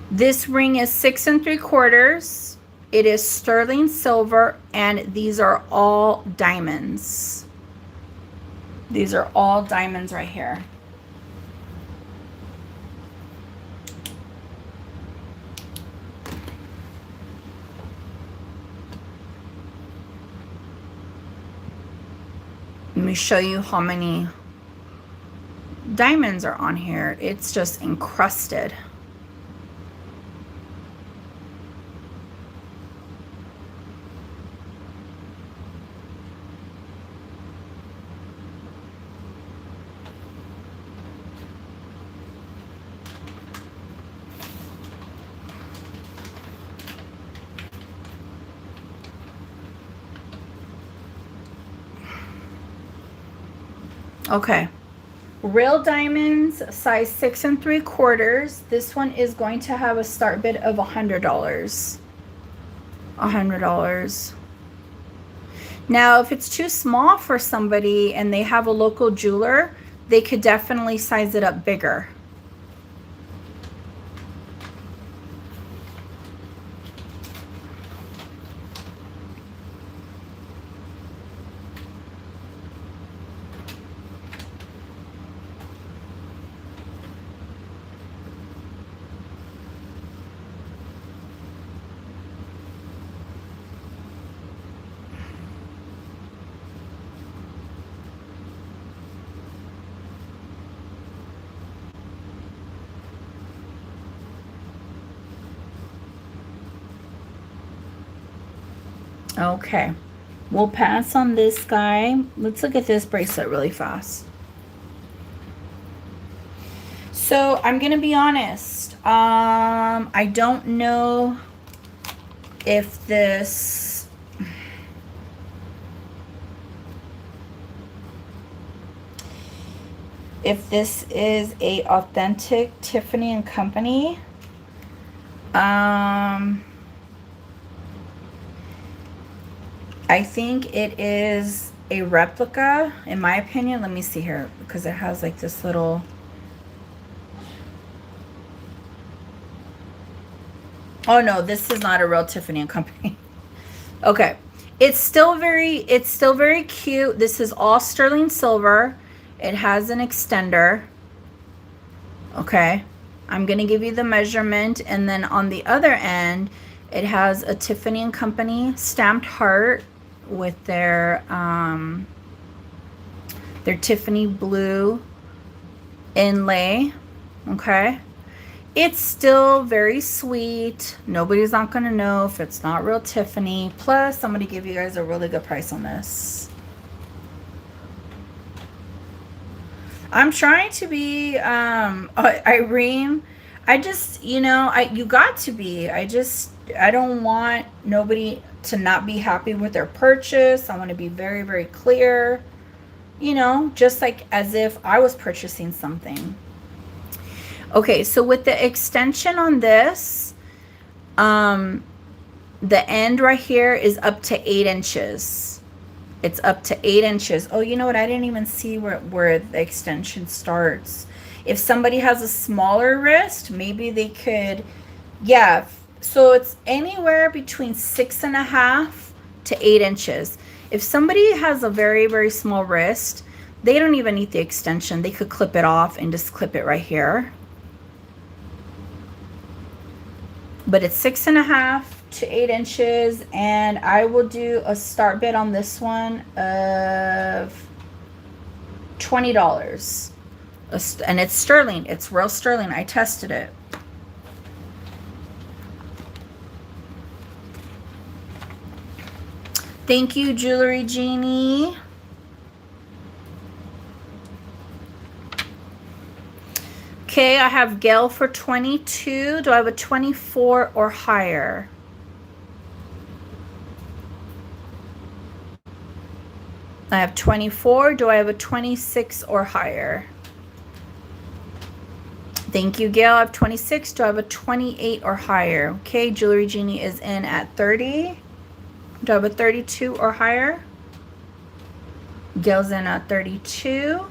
S1: This ring is 6 3/4. It is sterling silver, and these are all diamonds. These are all diamonds right here. Let me show you how many diamonds are on here. It's just encrusted. Okay, real diamonds, size 6 3/4. This one is going to have a start bid of $100. $100. Now, if it's too small for somebody and they have a local jeweler, they could definitely size it up bigger. Okay. We'll pass on this guy. Let's look at this bracelet really fast. So I'm going to be honest. I don't know if this... if this is a authentic Tiffany and Company. I think it is a replica, in my opinion. Let me see here, because it has like this little... oh no, this is not a real Tiffany and Company. Okay. It's still very cute. This is all sterling silver. It has an extender. Okay. I'm going to give you the measurement, and then on the other end, it has a Tiffany and Company stamped heart with their Tiffany blue inlay. Okay. It's still very sweet. Nobody's not going to know if it's not real Tiffany. Plus, I'm going to give you guys a really good price on this. I'm trying to be, Irene, I just, you know, you got to be. I don't want nobody to not be happy with their purchase. I want to be very, very clear, you know, just like as if I was purchasing something. Okay, so with the extension on this, the end right here is up to 8 inches. It's up to 8 inches. Oh, you know what? I didn't even see where the extension starts. If somebody has a smaller wrist, maybe they could, yeah. So it's anywhere between 6.5 to 8 inches. If somebody has a very, very small wrist, they don't even need the extension. They could clip it off and just clip it right here. But it's 6.5 to 8 inches, and I will do a start bid on this one of $20. And it's sterling. It's real sterling. I tested it. Thank you, Jewelry Genie. Okay, I have Gail for 22. Do I have a 24 or higher? I have 24. Do I have a 26 or higher? Thank you, Gail. I have 26. Do I have a 28 or higher? Okay, Jewelry Genie is in at 30. Do I have a 32 or higher? Gail's in at 32.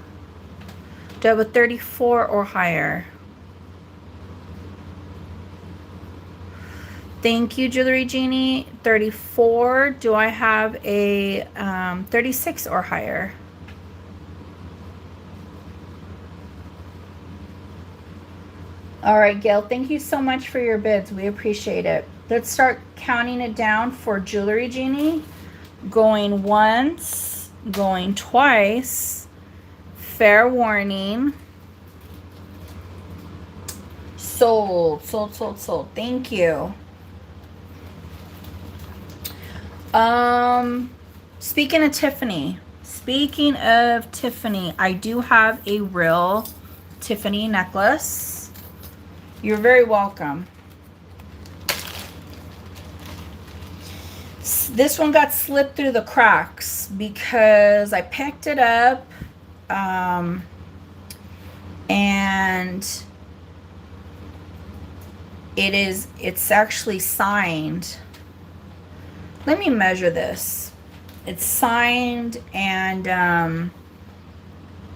S1: Do I have a 34 or higher? Thank you, Jewelry Genie. 34. Do I have a 36 or higher? All right, Gail, thank you so much for your bids. We appreciate it. Let's start counting it down for Jewelry Genie. Going once, going twice. Fair warning. Sold, sold, sold, sold. Thank you. Speaking of Tiffany, I do have a real Tiffany necklace. You're very welcome. This one got slipped through the cracks because I picked it up, and it's actually signed. Let me measure this. It's signed, and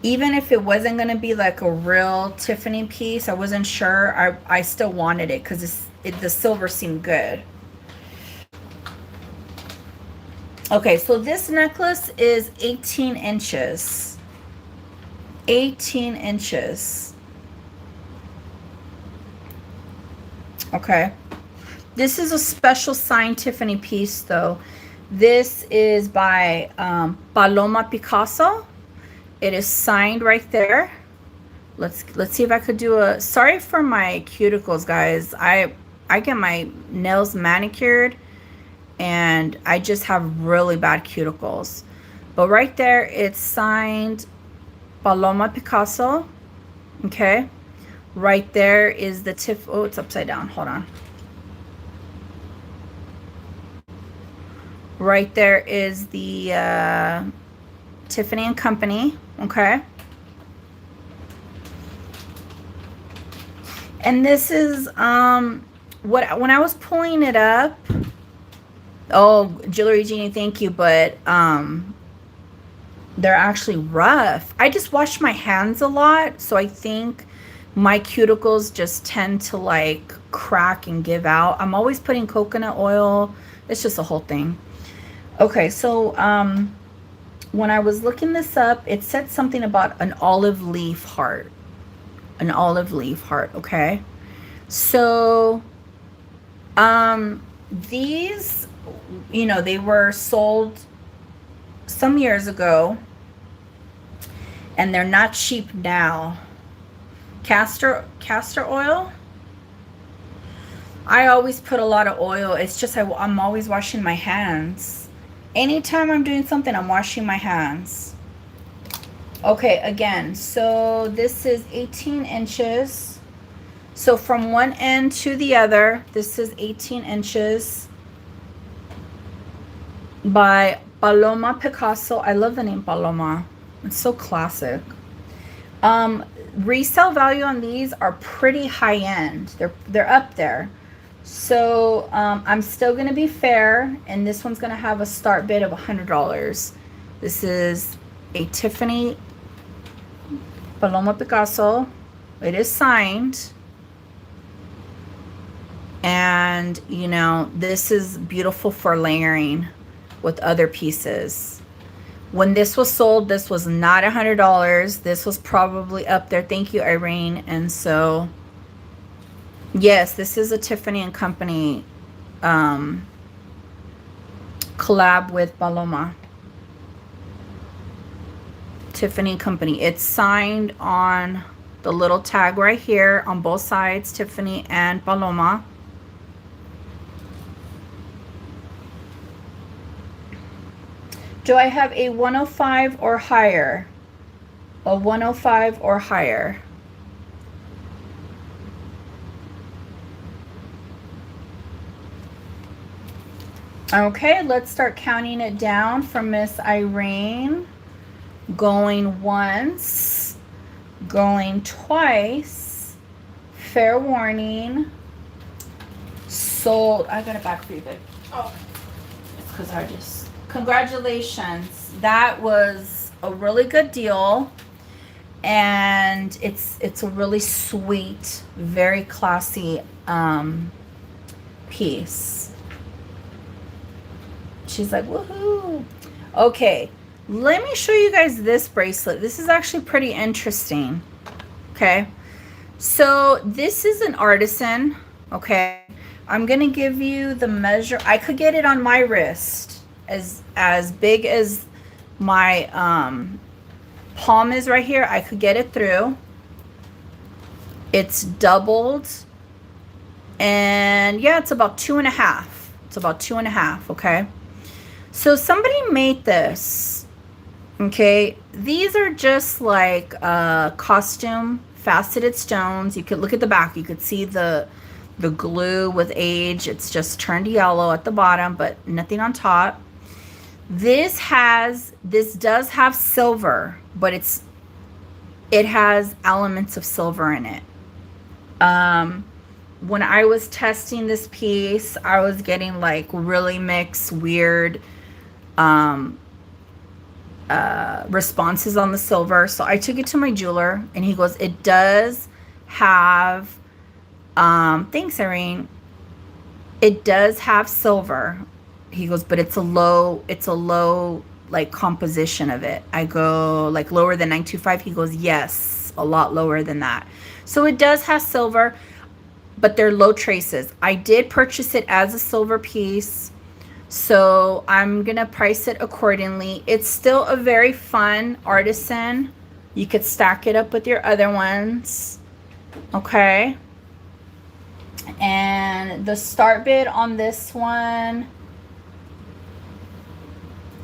S1: even if it wasn't going to be like a real Tiffany piece, I wasn't sure. I still wanted it because the silver seemed good. Okay, so this necklace is 18 inches. 18 inches. Okay. This is a special signed Tiffany piece, though. This is by Paloma Picasso. It is signed right there. Let's see if I could do a... Sorry for my cuticles, guys. I get my nails manicured, and I just have really bad cuticles. But right there, it's signed Paloma Picasso. Okay. Right there is the oh, it's upside down. Hold on. Right there is the Tiffany and Company. Okay. And this is when I was pulling it up. Oh, Jewelry Genie, thank you, but they're actually rough. I just wash my hands a lot, so I think my cuticles just tend to like crack and give out. I'm always putting coconut oil. It's just a whole thing. Okay, so when I was looking this up, it said something about an olive leaf heart. An olive leaf heart, okay? So these, you know, they were sold some years ago, and they're not cheap now. Castor oil. I always put a lot of oil. It's just I'm always washing my hands. Anytime I'm doing something, I'm washing my hands. Okay, again, so this is 18 inches. So from one end to the other, this is 18 inches by Paloma Picasso. I love the name Paloma. It's so classic. Resale value on these are pretty high end. They're up there. So I'm still gonna be fair, and this one's gonna have a start bid of $100. This is a Tiffany Paloma Picasso. It is signed, and you know, this is beautiful for layering with other pieces. When this was sold, this was not $100. This was probably up there. Thank you, Irene. And so, yes, this is a Tiffany and Company collab with Paloma. Tiffany and Company. It's signed on the little tag right here on both sides, Tiffany and Paloma. Do I have a 105 or higher? A 105 or higher? Okay, let's start counting it down from Miss Irene. Going once, going twice, fair warning, sold. I got it back for you, babe. Oh, it's because I just... Congratulations. That was a really good deal, and it's a really sweet, very classy piece. She's like, woohoo. Okay, let me show you guys this bracelet. This is actually pretty interesting. Okay, so this is an artisan. Okay, I'm gonna give you the measure. I could get it on my wrist as big as my palm is right here. I could get it through. It's doubled, and yeah, it's about 2.5. It's about 2.5. Okay, so somebody made this. Okay, these are just like costume faceted stones. You could look at the back. You could see the glue with age. It's just turned yellow at the bottom, but nothing on top. This does have silver, but it has elements of silver in it. When I was testing this piece, I was getting like really mixed, weird responses on the silver. So I took it to my jeweler, and he goes, it does have thanks, Irene. It does have silver. He goes, but it's a low like composition of it. I go, like lower than 925. He goes, yes, a lot lower than that. So it does have silver, but they're low traces. I did purchase it as a silver piece, so I'm gonna price it accordingly. It's still a very fun artisan. You could stack it up with your other ones. Okay. And the start bid on this one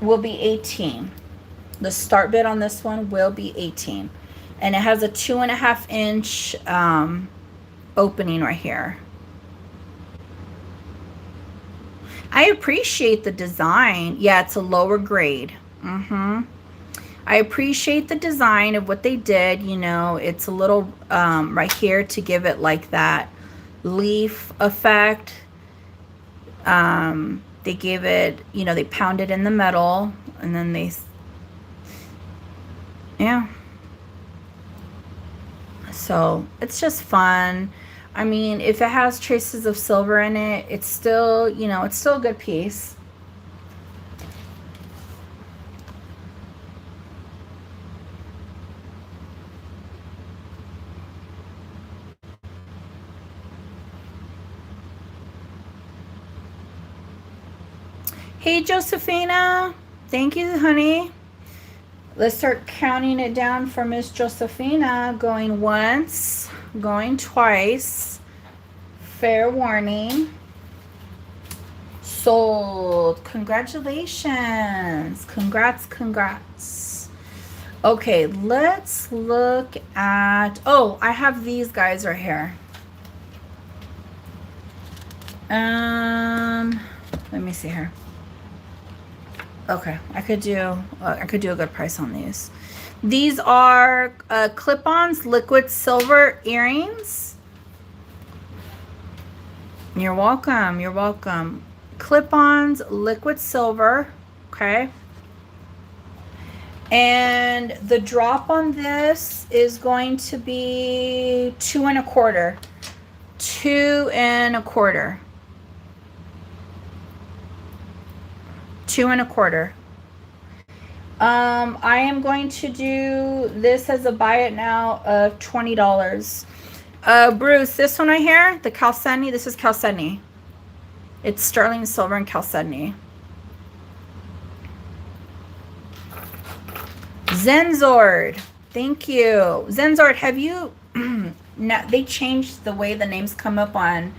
S1: will be 18. The start bid on this one will be 18. And it has a 2.5 inch opening right here. I appreciate the design. Yeah, it's a lower grade. I appreciate the design of what they did. You know, it's a little right here to give it like that leaf effect. They gave it, you know, they pounded in the metal, and then they, yeah. So it's just fun. I mean, if it has traces of silver in it, it's still, you know, it's still a good piece. Hey, Josephina. Thank you, honey. Let's start counting it down for Miss Josephina. Going once, going twice. Fair warning. Sold. Congratulations. Congrats. Okay, let's look at, oh, I have these guys right here. Let me see here. Okay, I could do a good price on these. These are clip-ons, liquid silver earrings. You're welcome. Clip-ons, liquid silver. Okay. And the drop on this is going to be 2 1/4. 2 1/4. 2 1/4. I am going to do this as a buy it now of $20. Bruce, this one right here, the chalcedony, this is chalcedony. It's sterling silver and chalcedony. Zenzord, thank you. Zenzord, have you, they changed the way the names come up on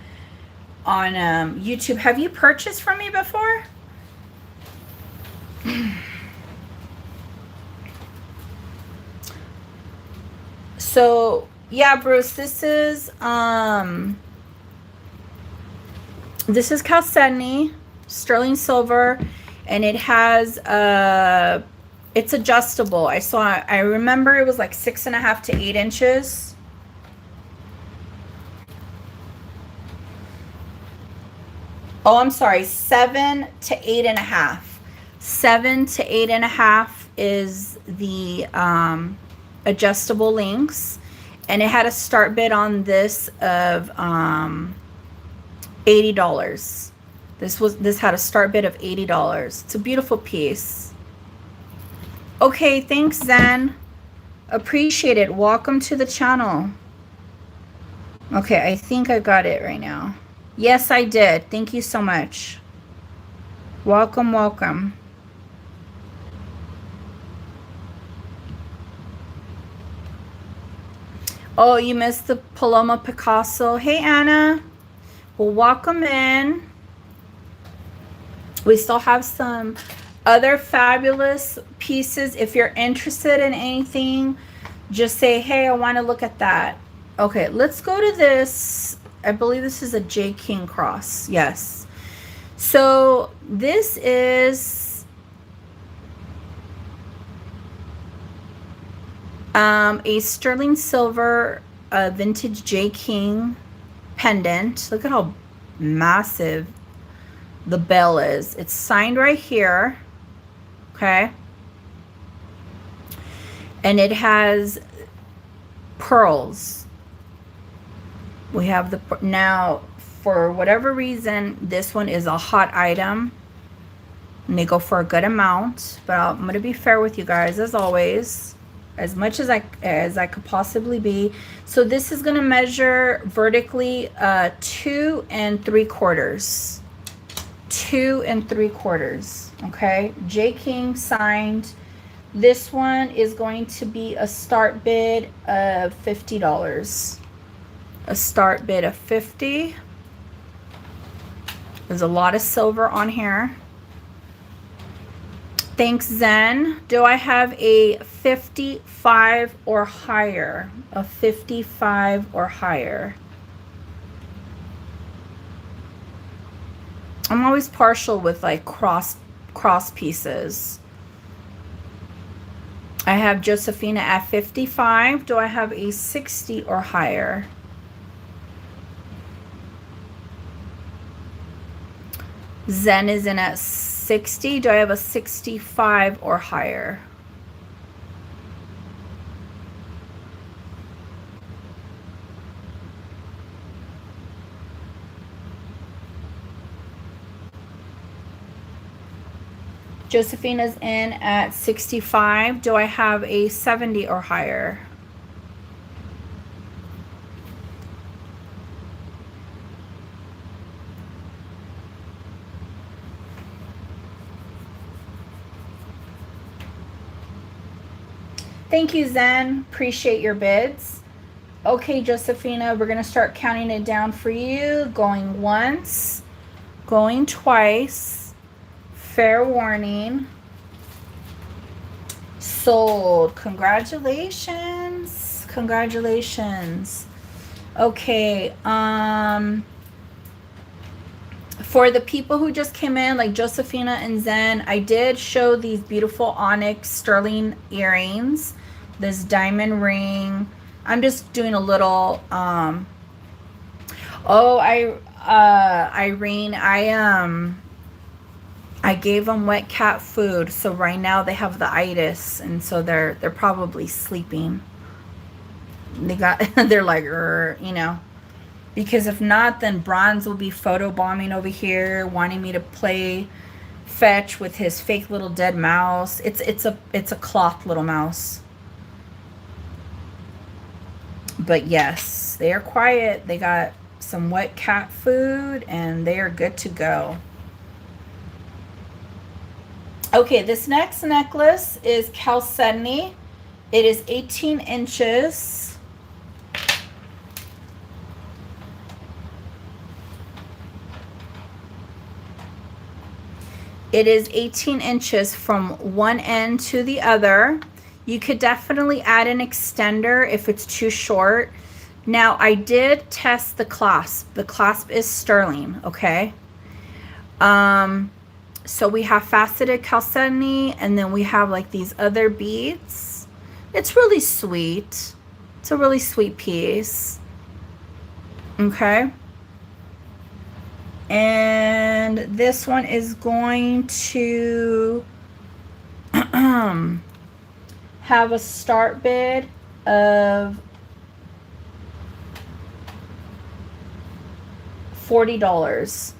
S1: YouTube. Have you purchased from me before? So yeah, Bruce, this is chalcedony, sterling silver, and it has it's adjustable. I remember it was like 6.5 to 8 inches. Oh, I'm sorry, 7 to 8.5. 7 to 8.5 is the adjustable links, and it had a start bid on this of $80. This had a start bid of $80. It's a beautiful piece. Okay, thanks, Zen. Appreciate it. Welcome to the channel. Okay, I think I got it right now. Yes, I did. Thank you so much. Welcome. Oh, you missed the Paloma Picasso. Hey, Anna. Well, welcome in. We still have some other fabulous pieces. If you're interested in anything, just say, hey, I want to look at that. Okay, let's go to this. I believe this is a J. King cross. Yes. So this is a sterling silver vintage J. King pendant. Look at how massive the bell is. It's signed right here. Okay. And it has pearls. We have the, now for whatever reason, this one is a hot item and they go for a good amount, but I'm going to be fair with you guys as always, as much as I could possibly be. So this is going to measure vertically 2 3/4. 2 3/4. Okay, J. King signed. This one is going to be a start bid of $50. A start bid of $50. There's a lot of silver on here. Thanks, Zen. Do I have a 55 or higher? A 55 or higher. I'm always partial with like cross pieces. I have Josephina at 55. Do I have a 60 or higher? Zen is in at 60. Do I have a 65 or higher? Josephina's in at 65. Do I have a 70 or higher? Thank you, Zen. Appreciate your bids. Okay, Josephina, we're going to start counting it down for you. Going once, going twice. Fair warning. Sold. Congratulations. Congratulations. Okay, for the people who just came in, like Josephina and Zen, I did show these beautiful onyx sterling earrings, this diamond ring. I'm just doing a little, Irene, I gave them wet cat food, so right now they have the itis, and so they're probably sleeping. They're like, you know, because if not, then Bronze will be photobombing over here, wanting me to play fetch with his fake little dead mouse. It's a cloth little mouse. But yes, they are quiet. They got some wet cat food, and they are good to go. Okay, this next necklace is chalcedony. It is 18 inches. It is 18 inches from one end to the other. You could definitely add an extender if it's too short. Now, I did test the clasp. The clasp is sterling, okay? So we have faceted chalcedony, and then we have like these other beads. It's really sweet. It's a really sweet piece. Okay. And this one is going to have a start bid of $40.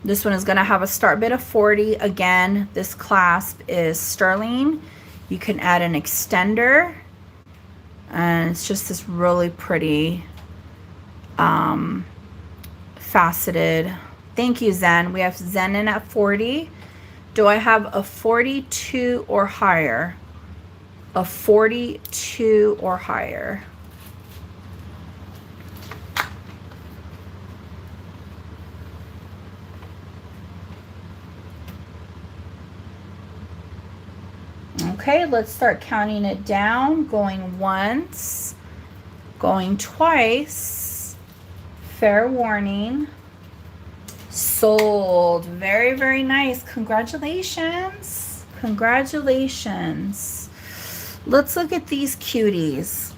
S1: This one is going to have a start bid of 40. Again, this clasp is sterling. You can add an extender, and it's just this really pretty faceted. Thank you, Zen. We have Zen in at 40. Do I have a 42 or higher? A 42 or higher. Okay, let's start counting it down. Going once, going twice. Fair warning. Sold. Very, very nice. Congratulations. Congratulations. Let's look at these cuties.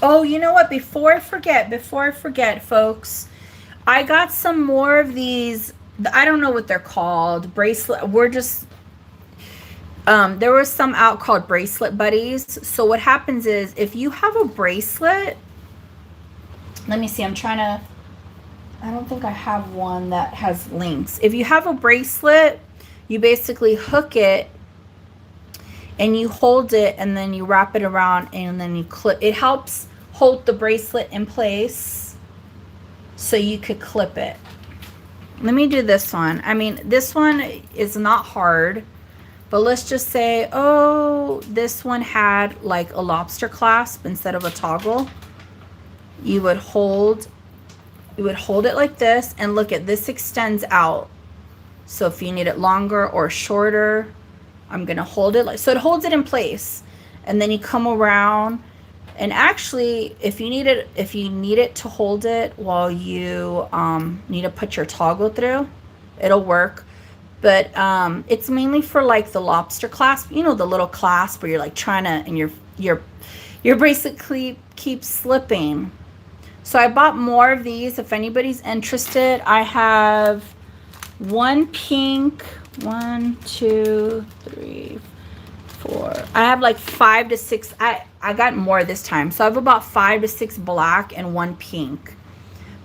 S1: Oh, you know what? Before I forget, folks, I got some more of these. I don't know what they're called. Bracelet. We're just, there was some out called bracelet buddies. So what happens is if you have a bracelet, let me see. I don't think I have one that has links. If you have a bracelet, you basically hook it and you hold it, and then you wrap it around, and then you clip. It helps hold the bracelet in place so you could clip it. Let me do this one. I mean, this one is not hard, but let's just say, oh, this one had like a lobster clasp instead of a toggle. You would hold it like this, and look at this extends out. So if you need it longer or shorter, I'm gonna hold it like, so it holds it in place. And then you come around, and actually if you need it to hold it while you need to put your toggle through, it'll work. But it's mainly for like the lobster clasp, you know, the little clasp where you're like trying to, and you're basically keep slipping. So I bought more of these. If anybody's interested, I have one pink, 1, 2, 3, 4. I have like 5 to 6. I got more this time. So I have about 5 to 6 black and 1 pink.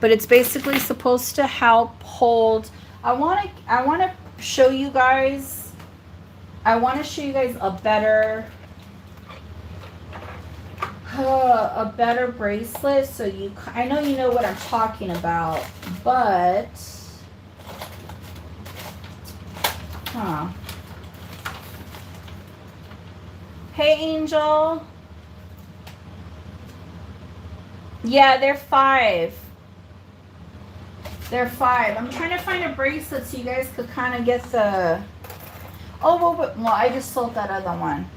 S1: But it's basically supposed to help hold. I want to show you guys. I want to show you guys a better bracelet, so I know you know what I'm talking about, but hey Angel. Yeah, they're 5. I'm trying to find a bracelet so you guys could kind of get the, oh well, I just sold that other one.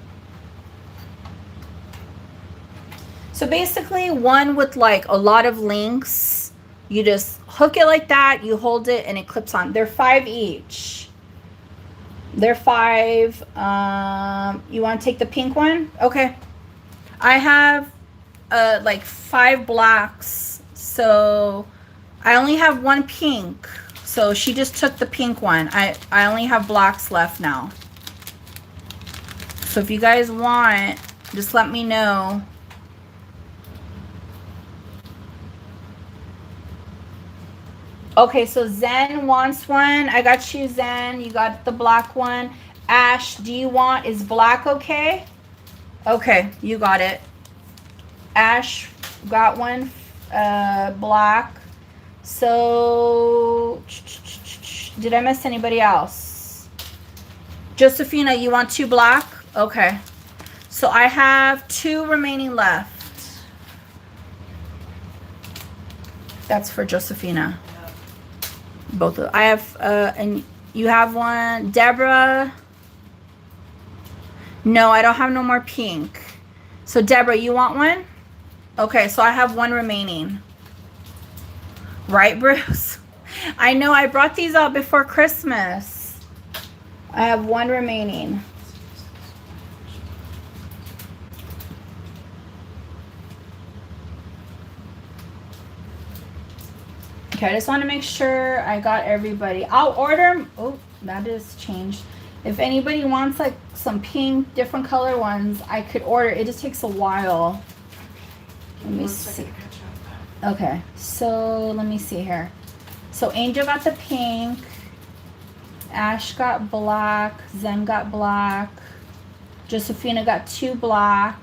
S1: So basically one with like a lot of links, you just hook it like that, you hold it, and it clips on. They're 5 each. They're 5. You want to take the pink one? Okay. I have like 5 blacks, so I only have 1 pink. So she just took the pink one. I only have blacks left now. So if you guys want, just let me know. Okay, so Zen wants one. I got you, Zen. You got the black one. Ash, do you want, is black okay? Okay, you got it. Ash got one, black. So, did I miss anybody else? Josephina, you want 2 black? Okay. So I have 2 remaining left. That's for Josephina. Both of, I have, and you have one. Deborah. No, I don't have no more pink. So Deborah, you want one? Okay, so I have 1 remaining. Right, Bruce? I know, I brought these out before Christmas. I have 1 remaining. Okay, I just want to make sure I got everybody. I'll order. Oh, that is changed. If anybody wants like some pink, different color ones, I could order. It just takes a while. Let me see. Okay, so let me see here. So Angel got the pink. Ash got black. Zen got black. Josephina got 2 black.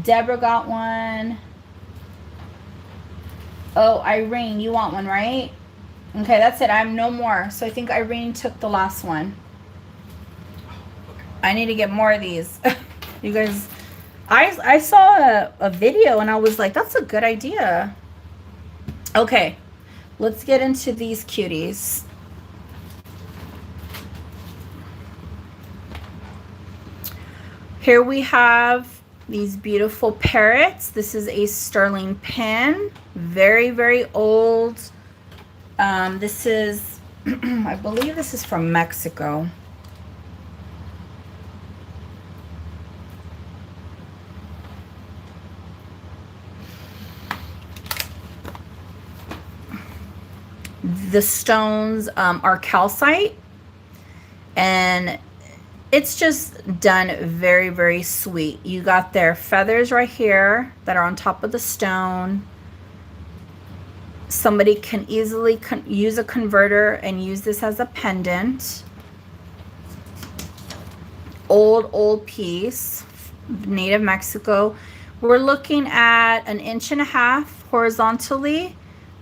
S1: Deborah got 1. Oh, Irene, you want one, right? Okay, that's it. I have no more. So I think Irene took the last one. I need to get more of these. You guys, I saw a video and I was like, that's a good idea. Okay, let's get into these cuties. Here we have these beautiful parrots. This is a sterling pin. Very, very old. This is, I believe this is from Mexico. The stones are calcite, and it's just done very, very sweet. You got their feathers right here that are on top of the stone. Somebody can easily use a converter and use this as a pendant. Old piece, native Mexico. We're looking at 1.5 inches horizontally,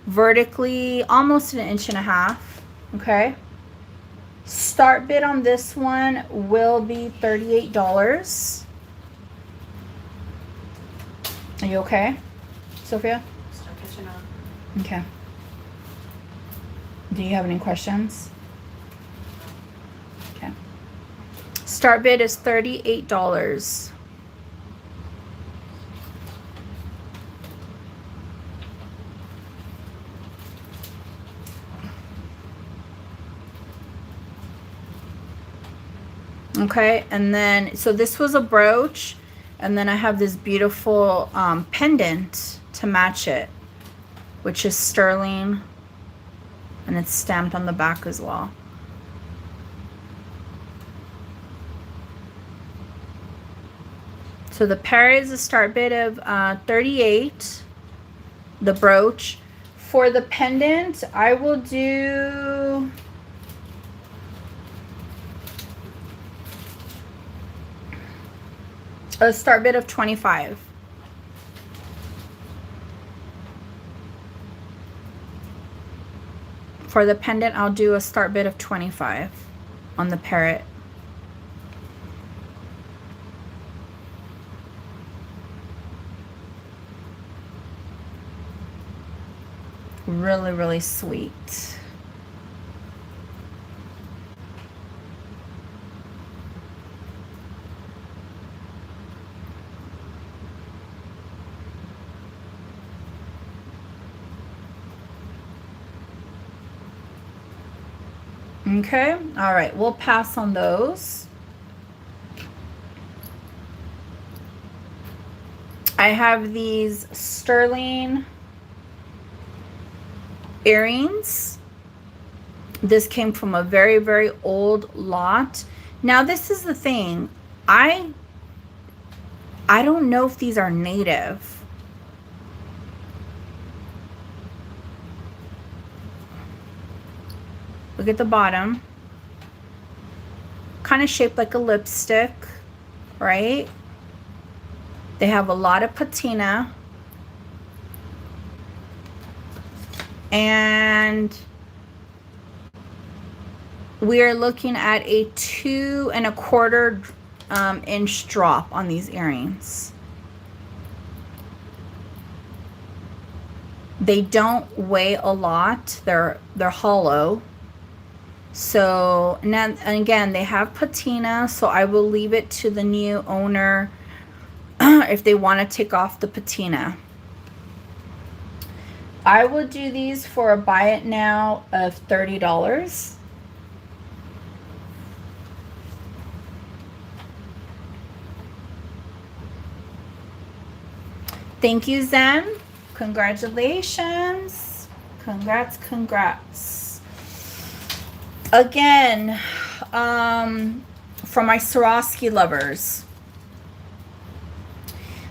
S1: vertically almost 1.5 inches. Okay. Start bid on this one will be $38. Are you okay, Sophia?
S2: Start catching on.
S1: Okay. Do you have any questions? Start bid is $38. Okay, and then, so this was a brooch, and then I have this beautiful pendant to match it, which is sterling, and it's stamped on the back as well. So the parrot is a start bid of $38, the brooch. For the pendant, I will do a start bid of $25. For the pendant, I'll do a start bid of $25 on the parrot. Really, really sweet. Okay, all right, we'll pass on those. I have these sterling earrings. This came from a very, very old lot. Now, this is the thing. I don't know if these are native. Look at the bottom. Kind of shaped like a lipstick, right? They have a lot of patina. And we are looking at a 2 1/4 inch drop on these earrings. They don't weigh a lot. They're hollow. So, and again, they have patina, so I will leave it to the new owner if they want to take off the patina. I will do these for a buy it now of $30. Thank you, Zen. Congratulations. Congrats, congrats. Again, for my Swarovski lovers,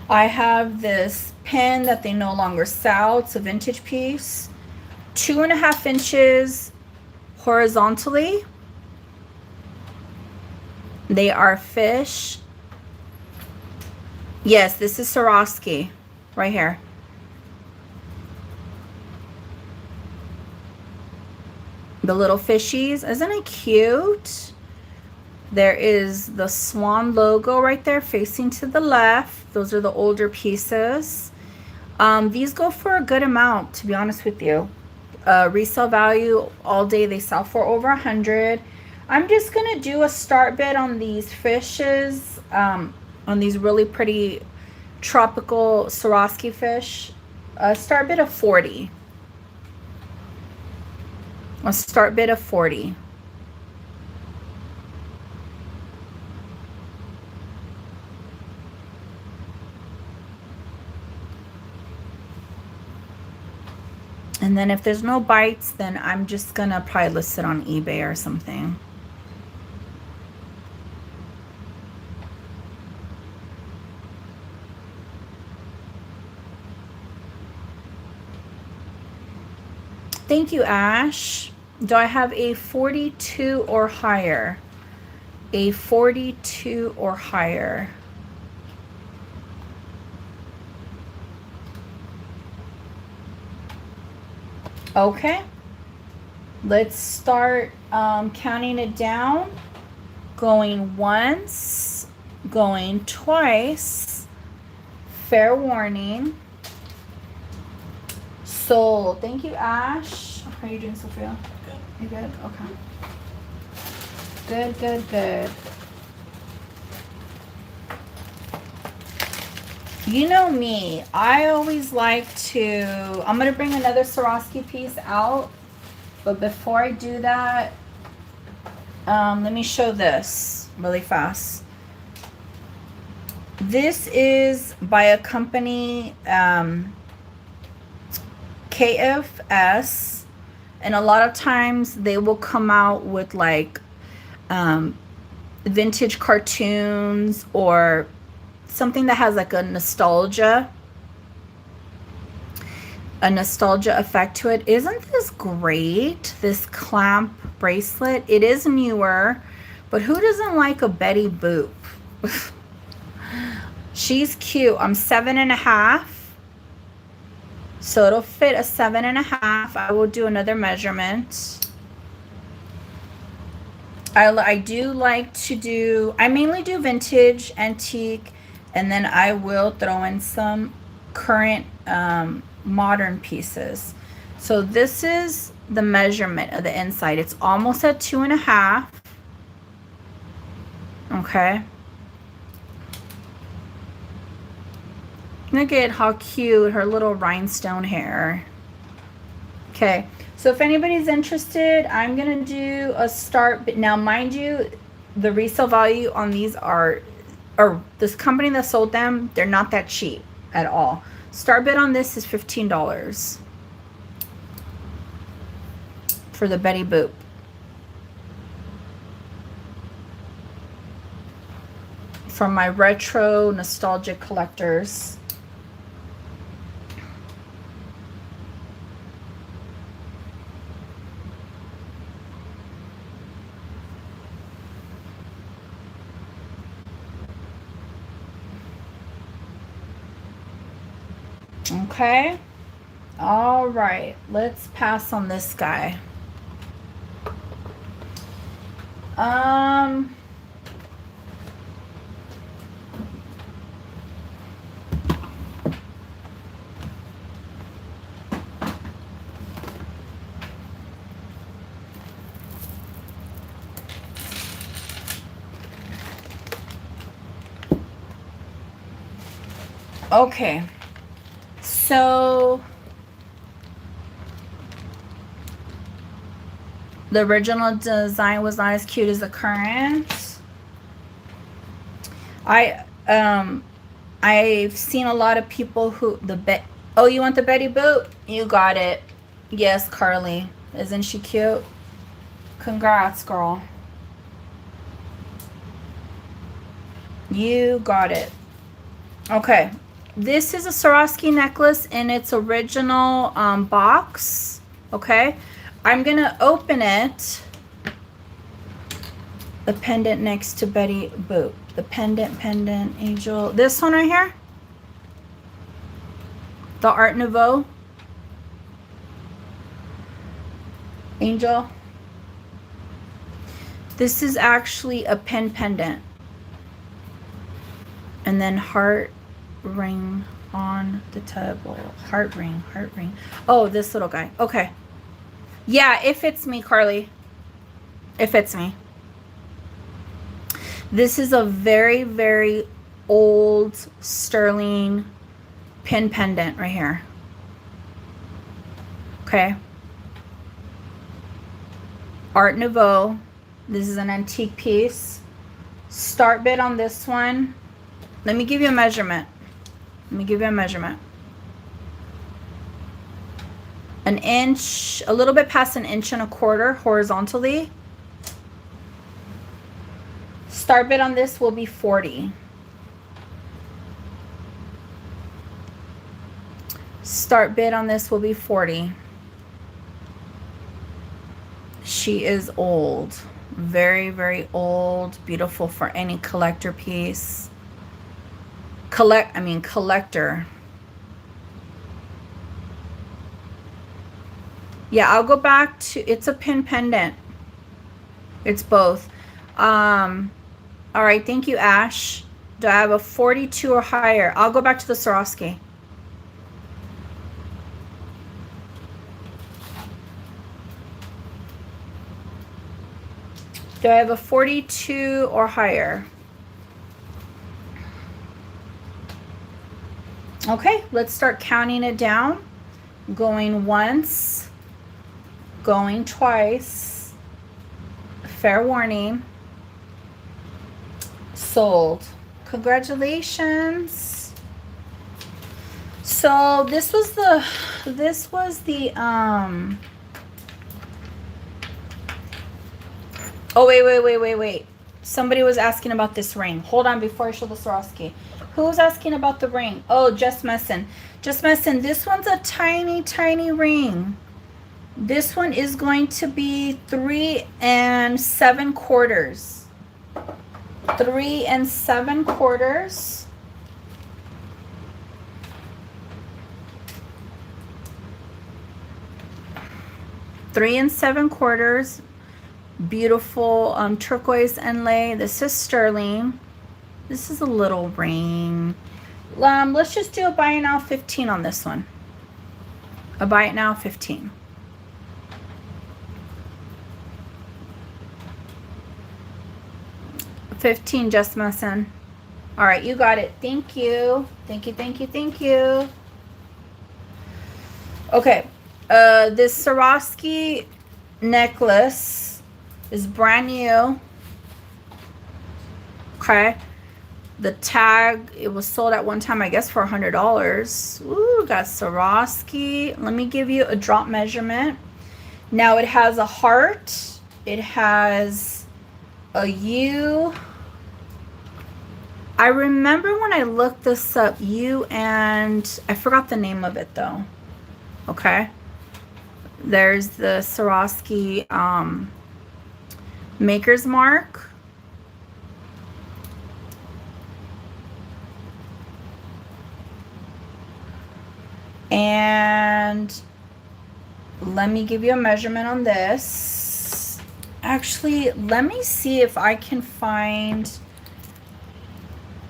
S1: I have this pin that they no longer sell. It's a vintage piece, 2.5 inches horizontally. They are fish. Yes, this is Swarovski right here. The little fishies, isn't it cute? There is the swan logo right there facing to the left. Those are the older pieces. These go for a good amount, to be honest with you. Resale value all day, they sell for over 100. I'm just gonna do a start bid on these fishes, on these really pretty tropical Swarovski fish. A start bid of 40. A start bid of 40. And then if there's no bites, then I'm just gonna probably list it on eBay or something. Thank you, Ash. Do I have a 42 or higher? A 42 or higher. Okay. Let's start counting it down. Going once, going twice. Fair warning. Sold. Thank you, Ash. How are you doing, Sophia? You good? Okay. Good, good, good. You know me, I always like to, I'm going to bring another Swarovski piece out, but before I do that, let me show this really fast. This is by a company, KFS, and a lot of times they will come out with like vintage cartoons or something that has like a nostalgia effect to it. Isn't this great? This clamp bracelet. It is newer, but who doesn't like a Betty Boop? She's cute. I'm 7.5, so it'll fit a 7.5. I will do another measurement. I do like to do, I mainly do vintage, antique, and then I will throw in some current modern pieces. So this is the measurement of the inside. It's almost at 2.5. Okay. Look at how cute her little rhinestone hair. Okay. So if anybody's interested, I'm going to do a start. But now, mind you, the resale value on these are, or this company that sold them, they're not that cheap at all. Start bid on this is $15 for the Betty Boop. From my retro nostalgic collectors. Okay. All right. Let's pass on this guy. Okay. So the original design was not as cute as the current. I've seen a lot of people who oh, you want the Betty Boop? You got it. Yes, Carly. Isn't she cute? Congrats, girl. You got it. Okay. This is a Swarovski necklace in its original box. Okay. I'm going to open it. The pendant next to Betty Boop. The pendant, angel. This one right here. The Art Nouveau. Angel. This is actually a pin pendant. And then heart ring on the table. Heart ring. Oh, this little guy. Okay. Yeah, it fits me, Carly. It fits me. This is a very, very old sterling pin pendant right here. Okay. Art Nouveau. This is an antique piece. Start bid on this one. Let me give you a measurement. An inch, a little bit past an inch and a quarter horizontally. Start bid on this will be 40. Start bid on this will be 40. She is old. Very, very old. Beautiful for any collector piece. Collector. Yeah, I'll go back to, it's a pin pendant. It's both. All right, thank you, Ash. Do I have a 42 or higher? I'll go back to the Swarovski. Do I have a 42 or higher? Okay, let's start counting it down. Going once, going twice. Fair warning. Sold. Congratulations. So this was the oh, wait. Somebody was asking about this ring. Hold on before I show the Swarovski. Who was asking about the ring? Oh, Just Messin. Just Messin, this one's a tiny, tiny ring. This one is going to be 3 7/4. 3 7/4. Three and 7/4. Beautiful turquoise inlay. This is sterling. This is a little ring. Let's just do a buy it now 15 on this one. A buy it now 15. $15, Just Messin. All right, you got it. Thank you. Thank you. Okay, this Swarovski necklace is brand new. Okay, the tag, it was sold at one time, I guess, for $100. Ooh, got Swarovski. Let me give you a drop measurement. Now it has a heart. It has a U. I remember when I looked this up, U, and I forgot the name of it though. Okay. There's the Swarovski maker's mark. And let me give you a measurement on this. Actually, let me see if I can find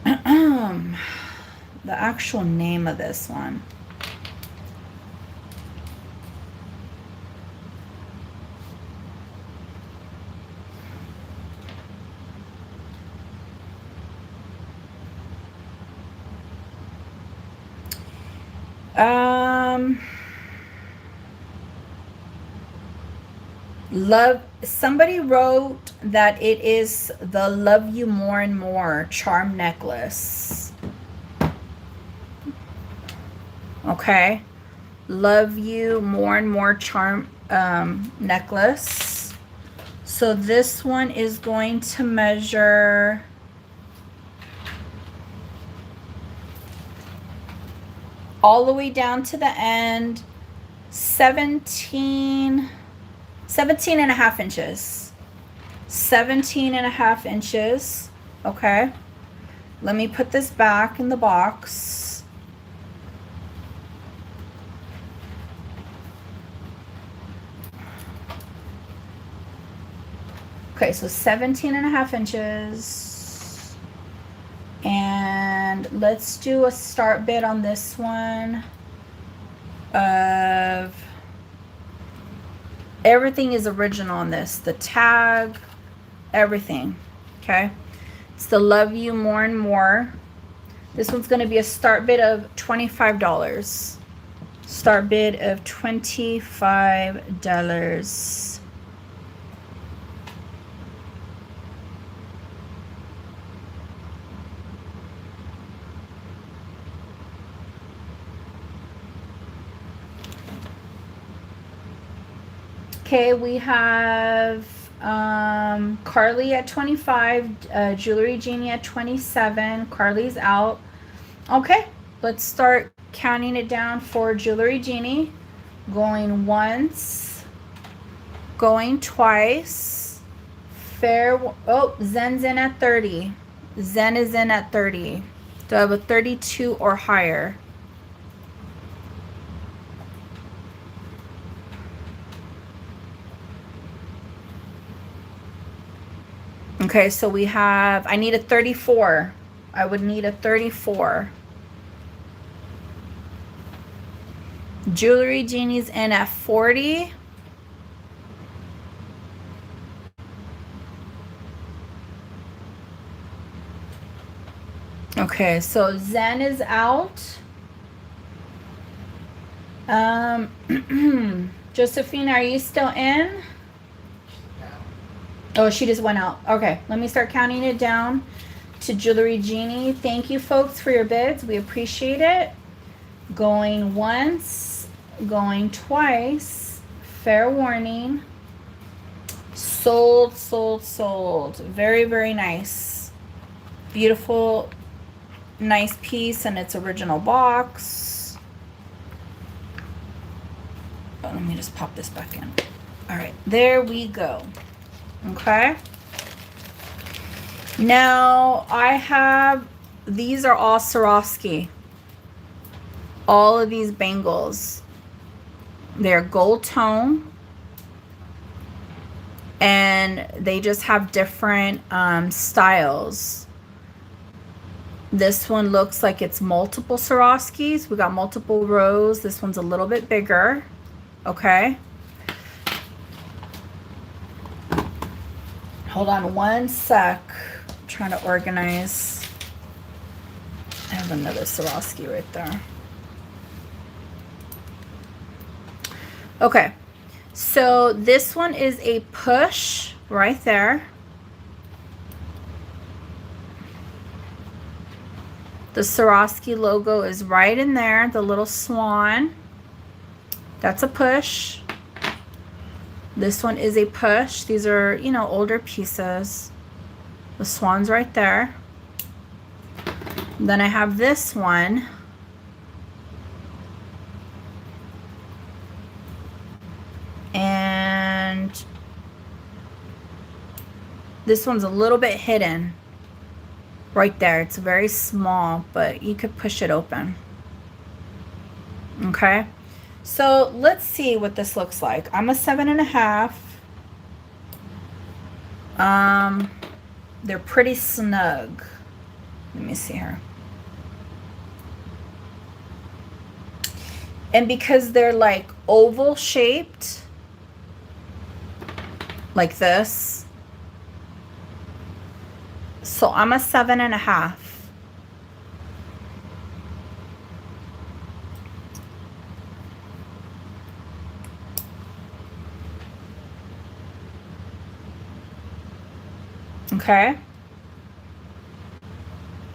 S1: the actual name of this one. Somebody wrote that it is the Love You More and More charm necklace. Okay, Love You More and More charm necklace. So this one is going to measure all the way down to the end, 17 and a half inches. 17 and a half inches. Okay. Let me put this back in the box. Okay, so 17 and a half inches. And let's do a start bid on this one of everything is original on this. The tag, everything. Okay. It's the Love You More and More. This one's going to be a start bid of $25. Start bid of $25. Okay, we have Carly at 25, Jewelry Genie at 27. Carly's out. Okay, let's start counting it down for Jewelry Genie. Going once, going twice. Oh, Zen's in at 30. Zen is in at 30. So I have a 32 or higher. Okay, so we have, I need a 34. I would need a 34. Jewelry Genie's in at 40. Okay, so Zen is out. Josephine, are you still in? Oh, she just went out. Okay, let me start counting it down to Jewelry Genie. Thank you, folks, for your bids. We appreciate it. Going once, going twice. Fair warning. Sold, sold, sold. Very, very nice. Beautiful, nice piece in its original box. Oh, let me just pop this back in. All right, there we go. Okay. Now I have, these are all Swarovski. All of these bangles. They're gold tone. And they just have different styles. This one looks like it's multiple Swarovskis. We got multiple rows. This one's a little bit bigger. Okay. Hold on one sec. I'm trying to organize. I have another Swarovski right there. Okay. So this one is a push right there. The Swarovski logo is right in there, the little swan. That's a push. This one is a push. These are, you know, older pieces. The swan's right there. Then I have this one. And this one's a little bit hidden right there. It's very small, but you could push it open. Okay. So let's see what this looks like. I'm a 7.5. They're pretty snug. Let me see here. And because they're like oval shaped, like this. So I'm a 7.5. Okay.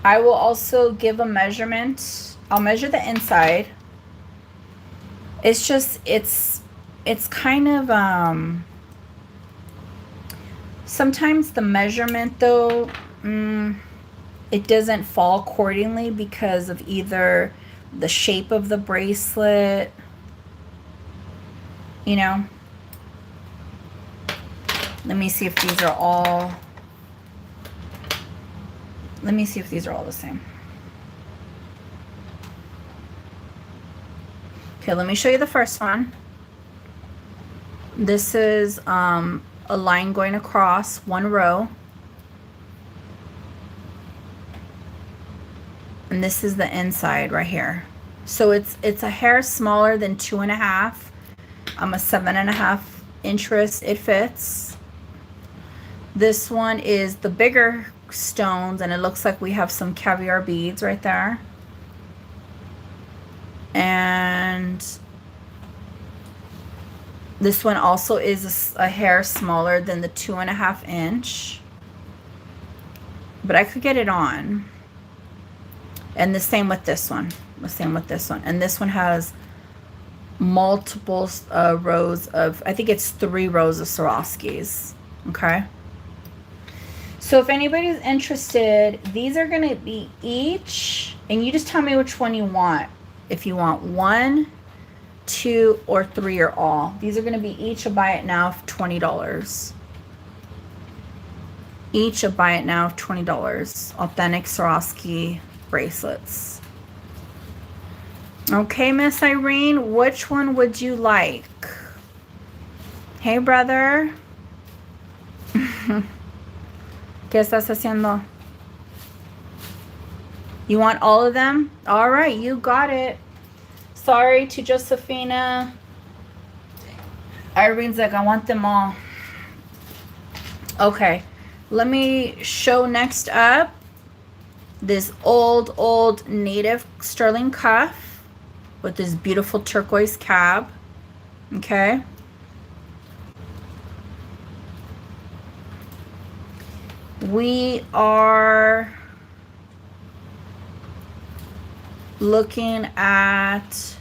S1: I will also give a measurement. I'll measure the inside. It's just, it's kind of, sometimes the measurement though, it doesn't fall accordingly because of either the shape of the bracelet, you know. Let me see if these are all, let me see if these are all the same. Okay, let me show you the first one. This is a line going across one row. And this is the inside right here. So it's a hair smaller than 2.5. I'm a 7.5 inch wrist. It fits. This one is the bigger stones, and it looks like we have some caviar beads right there. And this one also is a hair smaller than the 2.5 inch. But I could get it on. And the same with this one. The same with this one. And this one has multiple rows of, I think it's 3 rows of Swarovskis. Okay. So if anybody's interested, these are going to be each, and you just tell me which one you want. If you want 1, 2, or 3, or all. These are going to be each a buy it now of $20. Each a buy it now of $20. Authentic Swarovski bracelets. Okay, Miss Irene, which one would you like? Hey, brother. ¿Qué estás haciendo? You want all of them? All right, you got it. Sorry to Josephina. Irene's like, I want them all. Okay, let me show next up this old native sterling cuff. with this beautiful turquoise cab. Okay. We are looking at,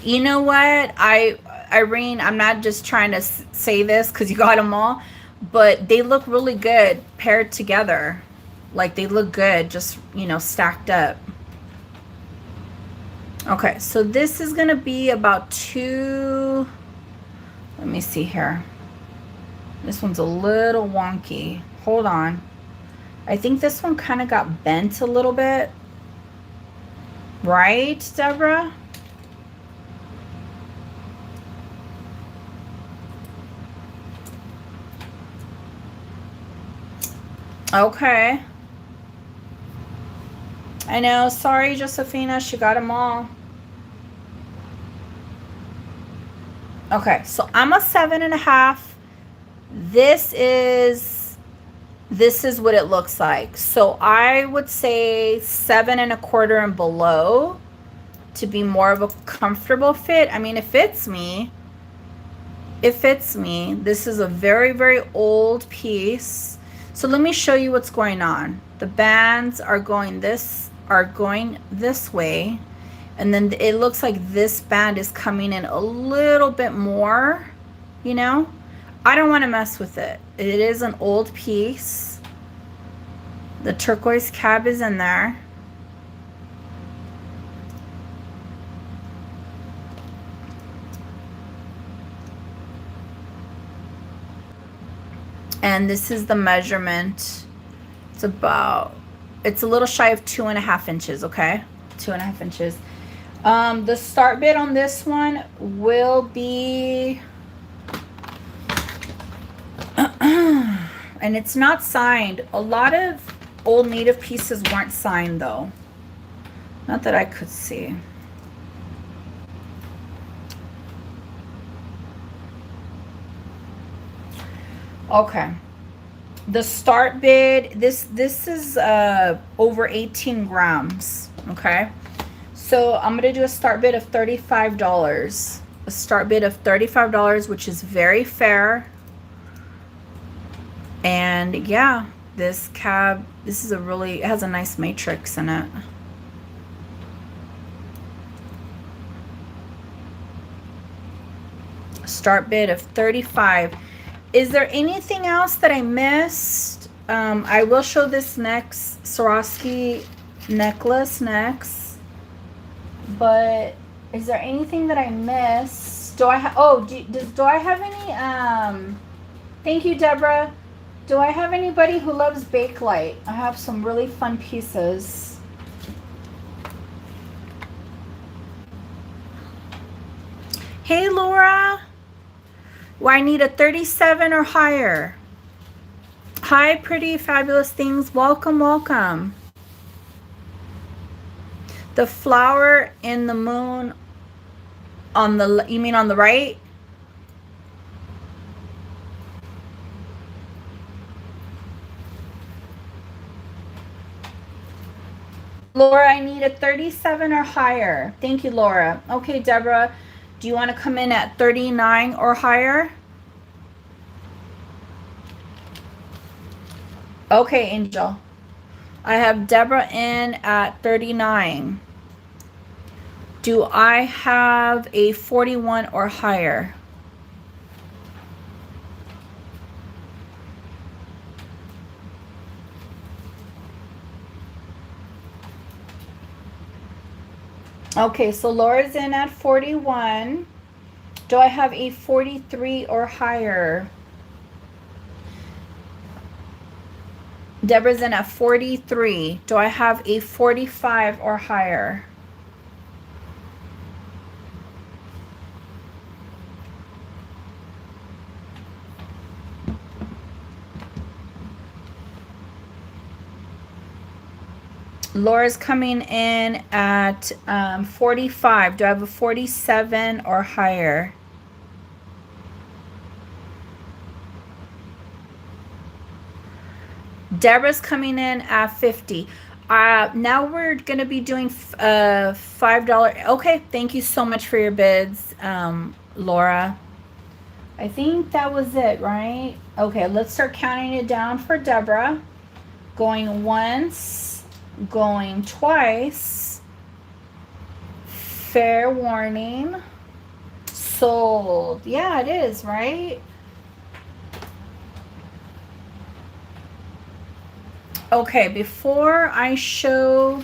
S1: you know what, Irene, I'm not just trying to say this because you got them all, but they look really good paired together. Like they look good, just, you know, stacked up. Okay, so this is gonna be about two, let me see here. This one's a little wonky. Hold on. I think this one kind of got bent a little bit. Right, Deborah? Okay. I know. Sorry, Josephina. She got them all. Okay, so I'm a 7.5. This is what it looks like. So I would say 7.25 and below to be more of a comfortable fit. I mean, it fits me. It fits me. This is a very, very old piece. So let me show you what's going on. The bands are going this way. And then it looks like this band is coming in a little bit more, you know? I don't want to mess with it. It is an old piece. The turquoise cab is in there. And this is the measurement. It's a little shy of 2.5 inches, okay? 2.5 inches. The start bid on this one will be, and it's not signed. A lot of old native pieces weren't signed though. Not that I could see. Okay. The start bid, this is over 18 grams, okay? So I'm going to do a start bid of $35. A start bid of $35, which is very fair. And yeah, this cab, this is it has a nice matrix in it. Start bid of $35. Is there anything else that I missed? I will show this next Swarovski necklace next. But is there anything that I missed? Do I have, do I have any, thank you, Deborah. Do I have anybody who loves Bakelite? I have some really fun pieces. Hey, Laura. Well, I need a 37 or higher. Hi, pretty fabulous things. Welcome, welcome. The flower in the moon on the, you mean on the right? Laura, I need a 37 or higher. Thank you, Laura. Okay, Deborah, do you want to come in at 39 or higher? Okay, Angel. I have Deborah in at 39. Do I have a 41 or higher? Okay, so Laura's in at 41. Do I have a 43 or higher? Deborah's in at 43. Do I have a 45 or higher? Laura's coming in at 45. Do I have a 47 or higher? Deborah's coming in at 50. Now we're gonna be doing $5. Okay, thank you so much for your bids, Laura. I think that was it, right? Okay, let's start counting it down for Deborah. Going once, going twice. Fair warning. Sold. Yeah, it is, right? Okay, before I show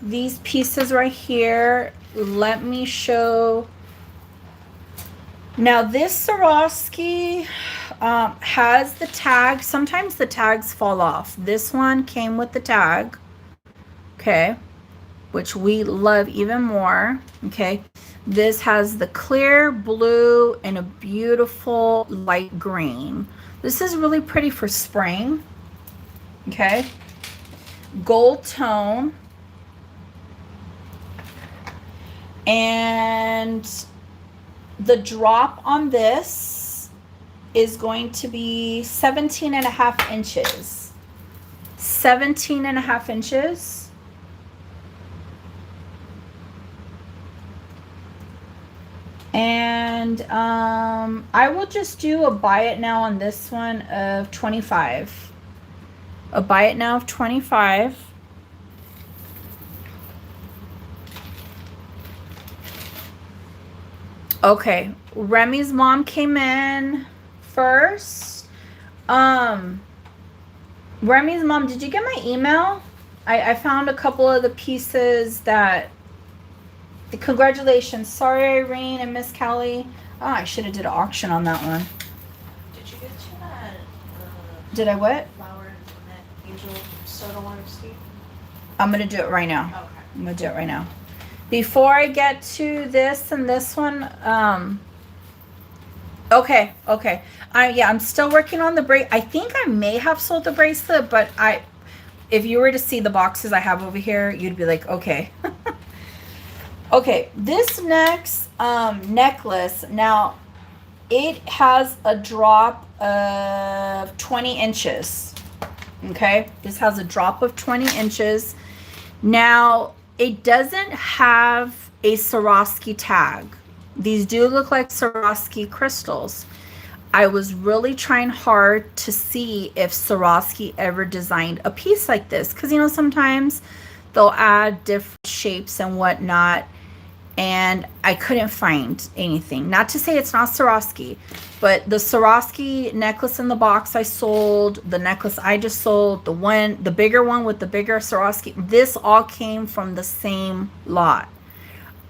S1: these pieces right here, let me show. Now this Swarovski has the tag. Sometimes the tags fall off. This one came with the tag, okay, which we love even more, okay. This has the clear blue and a beautiful light green. This is really pretty for spring, okay. Gold tone. And the drop on this is going to be 17.5 inches. 17.5 inches. And I will just do a buy it now on this one of 25. A buy it now of 25. Okay, Remy's mom came in first. Remy's mom, did you get my email? I found a couple of the pieces that. Congratulations. Sorry, Irene and Miss Kelly. Oh, I should have did an auction on that one.
S2: Did you get to that?
S1: Did I what?
S2: Flower and that angel soda water, Steve?
S1: I'm gonna do it right now.
S2: Okay.
S1: I'm gonna do it right now. Before I get to this and this one, okay. Yeah, I'm still working on the bracelet. I think I may have sold the bracelet, but if you were to see the boxes I have over here, you'd be like, okay. Okay, this next necklace, now it has a drop of 20 inches. Okay, this has a drop of 20 inches. Now, it doesn't have a Swarovski tag. These do look like Swarovski crystals. I was really trying hard to see if Swarovski ever designed a piece like this, because you know sometimes they'll add different shapes and whatnot, and I couldn't find anything. Not to say it's not Swarovski, but the Swarovski necklace in the box I sold, the necklace I just sold, the bigger one with the bigger Swarovski, this all came from the same lot.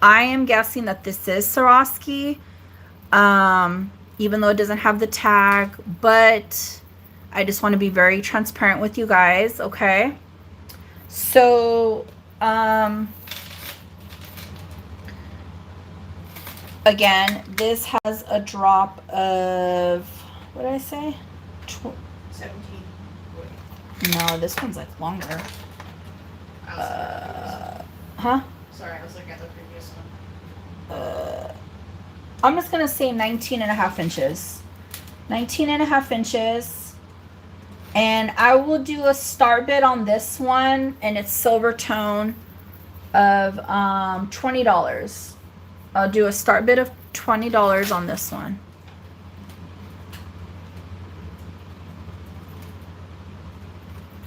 S1: I am guessing that this is Swarovski, even though it doesn't have the tag, but I just want to be very transparent with you guys, okay? So, again, this has a drop of, what did I say?
S2: 17.
S1: No, this one's like longer. Huh?
S2: Sorry, I was looking at the previous one.
S1: I'm just going to say 19.5 inches. 19.5 inches. And I will do a start bid on this one, and it's silver tone of $20. I'll do a start bid of $20 on this one.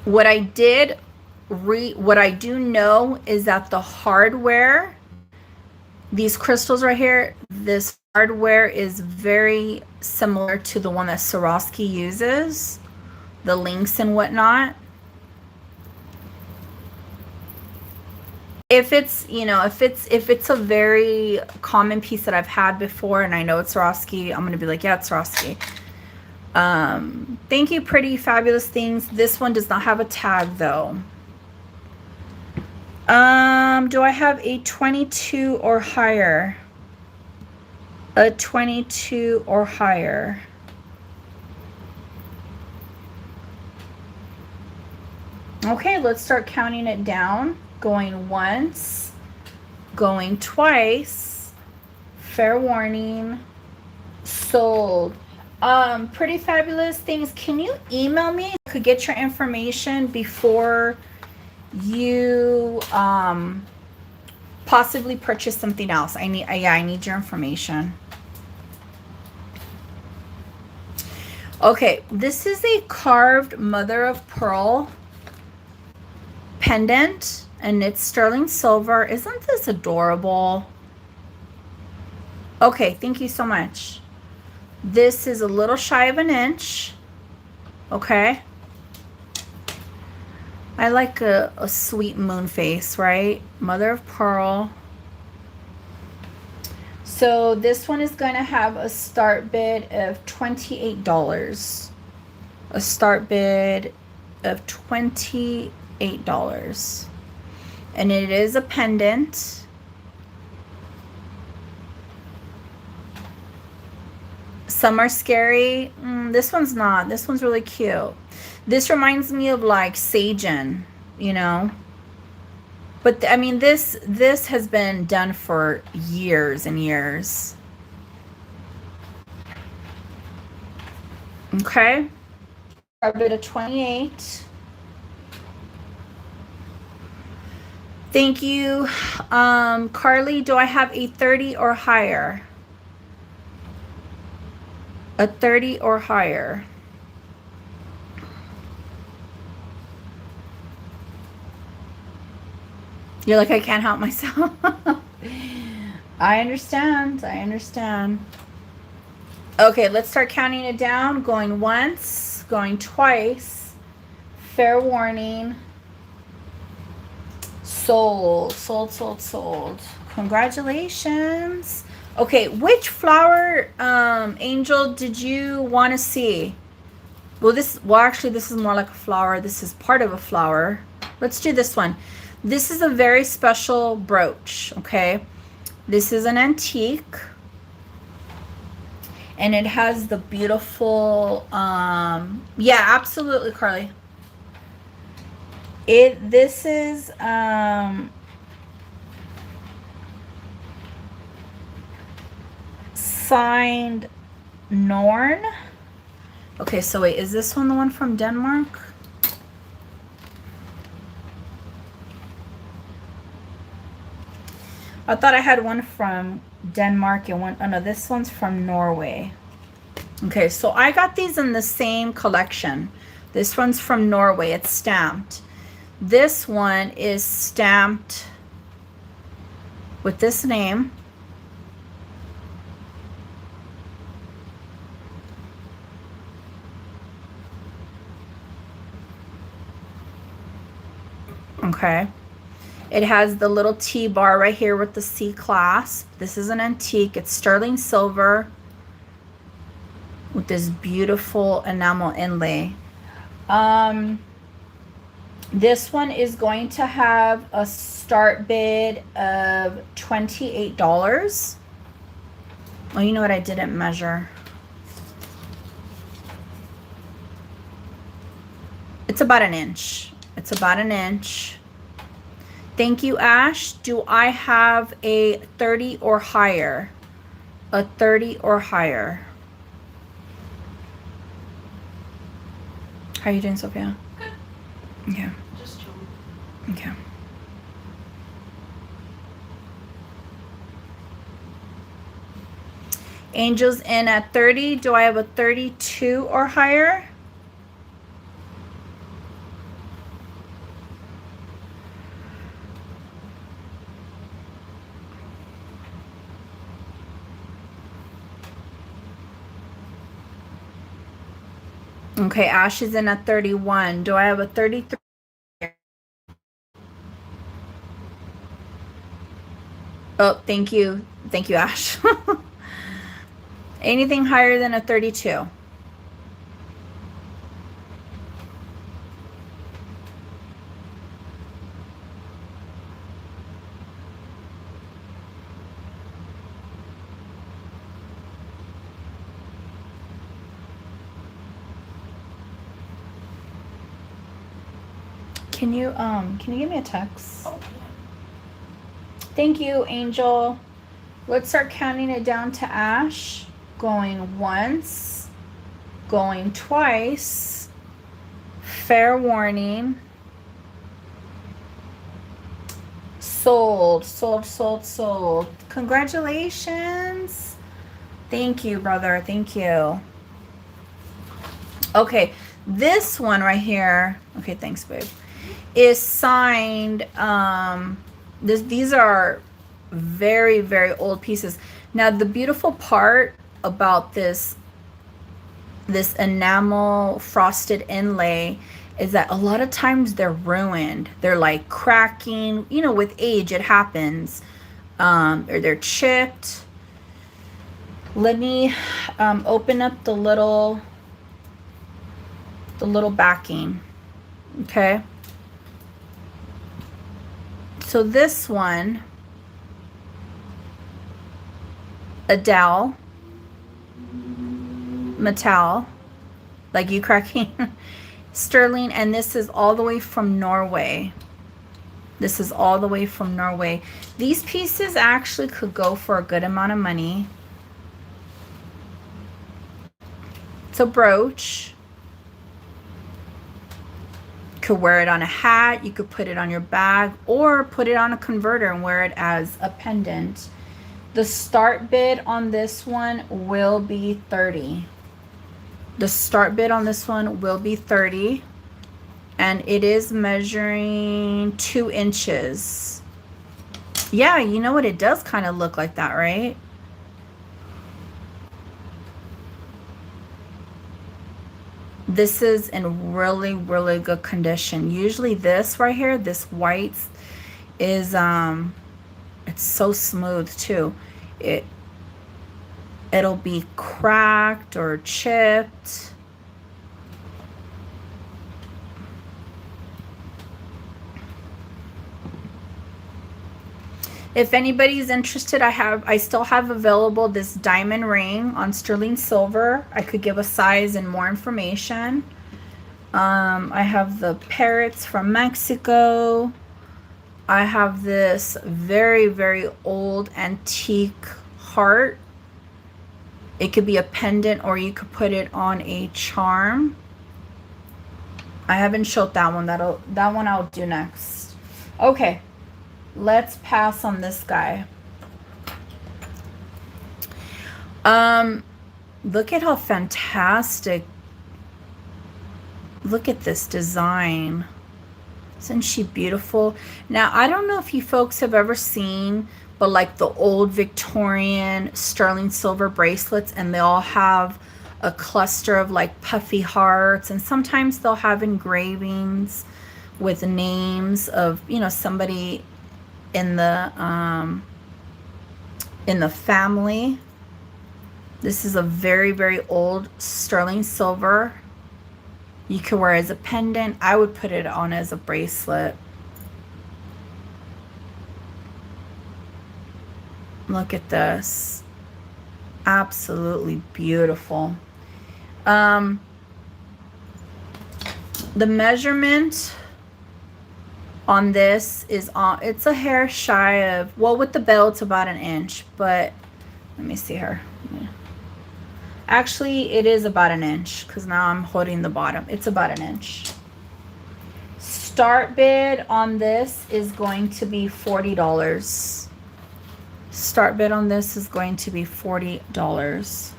S1: What I do know is that the hardware, these crystals right here, this hardware is very similar to the one that Swarovski uses, the links and whatnot. If it's, you know, if it's a very common piece that I've had before and I know it's Swarovski, I'm gonna be like, yeah, it's Swarovski. Thank you, Pretty Fabulous Things. This one does not have a tag though. Do I have a 22 or higher? A 22 or higher. Okay, let's start counting it down. Going once, going twice, fair warning, sold. Pretty Fabulous Things, can you email me? I could get your information before you possibly purchase something else. I need your information. Okay, this is a carved mother of pearl pendant, and it's sterling silver. Isn't this adorable? Okay, thank you so much. This is a little shy of an inch. Okay. I like a sweet moon face, right? Mother of pearl. So this one is going to have a start bid of $28. A start bid of $28. And it is a pendant. Some are scary. This one's not. This one's really cute. This reminds me of like Sagen, you know. But I mean, this has been done for years and years. Okay. A bit of 28. Thank you. Carly, do I have a 30 or higher? A 30 or higher. You're like, I can't help myself. I understand. I understand. Okay, let's start counting it down. Going once, going twice. Fair warning. Sold, sold, sold, sold. Congratulations. Okay, which flower, Angel, did you want to see? Well, actually, this is more like a flower. This is part of a flower. Let's do this one. This is a very special brooch, okay? This is an antique. And it has the beautiful, yeah, absolutely, Carly. This is, signed Norn. Okay, so wait, is this one the one from Denmark? I thought I had one from Denmark and one, oh no, this one's from Norway. Okay, so I got these in the same collection. This one's from Norway, it's stamped. This one is stamped with this name. Okay. It has the little T bar right here with the C clasp. This is an antique. It's sterling silver with this beautiful enamel inlay. This one is going to have a start bid of $28. Oh, you know what? I didn't measure. It's about an inch. It's about an inch. Thank you, Ash. Do I have a 30 or higher? A 30 or higher. How are you doing, Sophia?
S2: Good.
S1: Okay.
S2: Just chilling.
S1: Okay. Angels in at 30. Do I have a 32 or higher? Okay, Ash is in at 31. Do I have a 33? Oh, thank you. Thank you, Ash. Anything higher than a 32? Can you give me a text?
S2: Oh,
S1: Thank you, Angel. Let's start counting it down to Ash. Going once, going twice. Fair warning. Sold, sold, sold, sold. Congratulations. Thank you, brother. Thank you. Okay, this one right here. Okay, thanks, babe. Is signed. These are very, very old pieces. Now, the beautiful part about this enamel frosted inlay is that a lot of times they're ruined. They're like cracking, you know, with age it happens. Or they're chipped. Let me open up the little backing. Okay. So this one, Adele, Metal, like you cracking, sterling, and this is all the way from Norway. This is all the way from Norway. These pieces actually could go for a good amount of money. It's a brooch. You could wear it on a hat. You could put it on your bag or put it on a converter and wear it as a pendant. The start bid on this one will be $30. The start bid on this one will be $30. And it is measuring 2 inches. Yeah, you know what? It does kind of look like that, right? This is in really, really good condition. Usually this right here, this white is, it's so smooth too. It'll be cracked or chipped. If anybody's interested, I still have available this diamond ring on sterling silver. I could give a size and more information. I have the parrots from Mexico. I have this very, very old antique heart. It could be a pendant or you could put it on a charm. I haven't showed that one. That one I'll do next. Okay. Let's pass on this guy. Look at how fantastic. Look at this design. Isn't she beautiful? Now, I don't know if you folks have ever seen, but like the old Victorian sterling silver bracelets, and they all have a cluster of like puffy hearts, and sometimes they'll have engravings with names of, you know, somebody in the family. This is a very, very old sterling silver. You can wear it as a pendant. I would put it on as a bracelet. Look at this. Absolutely beautiful. The measurement on this is it's a hair shy of, well, with the belt it's about 1 inch, but let me see her. Actually, it is about 1 inch because now I'm holding the bottom. It's about 1 inch. Start bid on this is going to be $40. Start bid on this is going to be $40.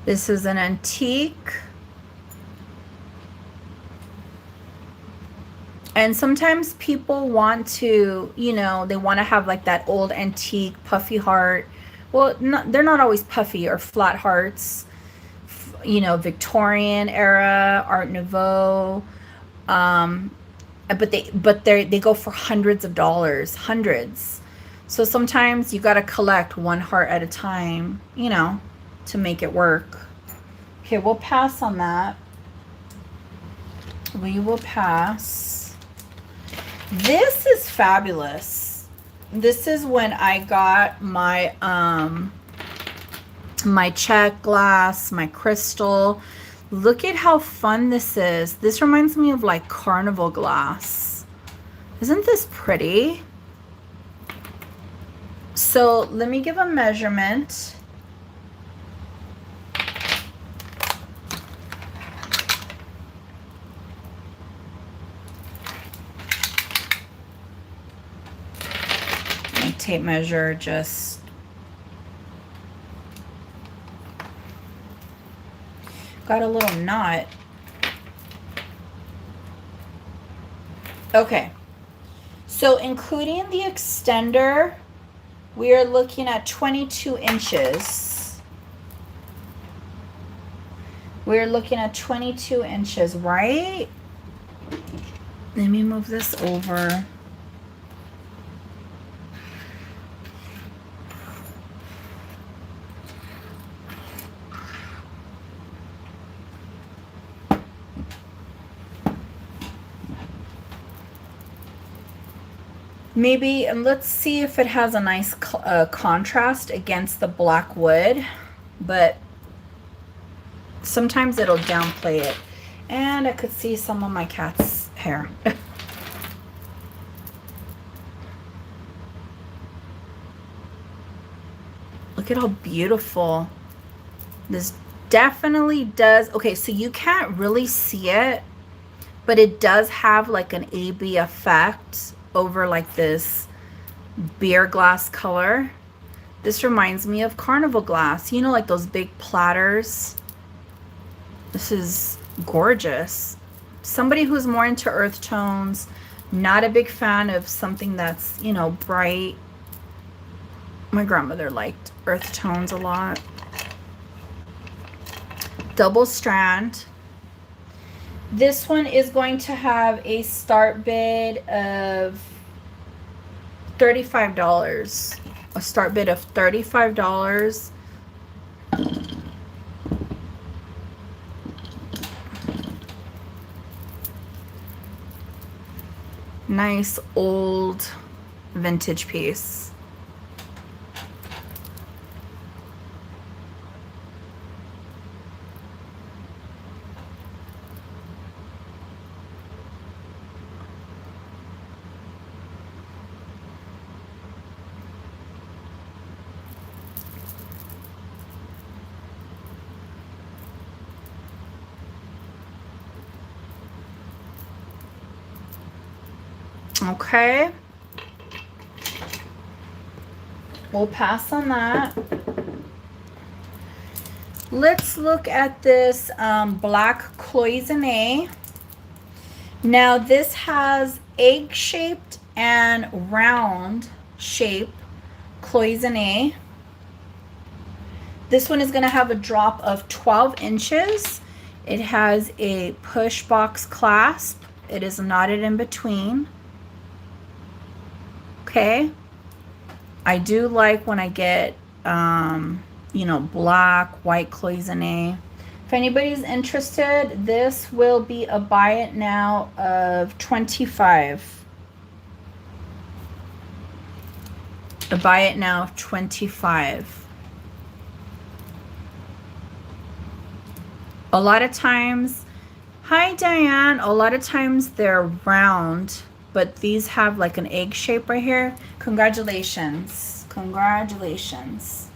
S1: This is an antique. And sometimes people want to, you know, they want to have like that old antique puffy heart. Well, they're not always puffy or flat hearts. You know, Victorian era, Art Nouveau. But they go for hundreds of dollars, hundreds. So sometimes you got to collect one heart at a time, you know, to make it work. Okay, we'll pass on that. We will pass. This is fabulous. This is when I got my my check glass, my crystal. Look at how fun this is. This reminds me of like carnival glass. Isn't this pretty? So let me give a measurement. My tape measure just got a little knot. Okay, so including the extender, we are looking at 22 inches. We're looking at 22 inches, right? Let me move this over. Maybe, and let's see if it has a nice contrast against the black wood, but sometimes it'll downplay it. And I could see some of my cat's hair. Look at how beautiful. This definitely does. Okay, so you can't really see it, but it does have like an AB effect over like this beer glass color. This reminds me of carnival glass, you know, like those big platters. This is gorgeous. Somebody who's more into earth tones, not a big fan of something that's, you know, bright. My grandmother liked earth tones a lot. Double strand. This one is going to have a start bid of $35. A start bid of $35. Nice old vintage piece. Okay, we'll pass on that. Let's look at this black cloisonne. Now this has egg-shaped and round shape cloisonne. This one is going to have a drop of 12 inches. It has a push box clasp. It is knotted in between. Okay, I do like when I get, you know, black, white cloisonne. If anybody's interested, this will be a buy it now of $25. A buy it now of $25. A lot of times, hi Diane, a lot of times they're round, but these have like an egg shape right here. Congratulations. Congratulations.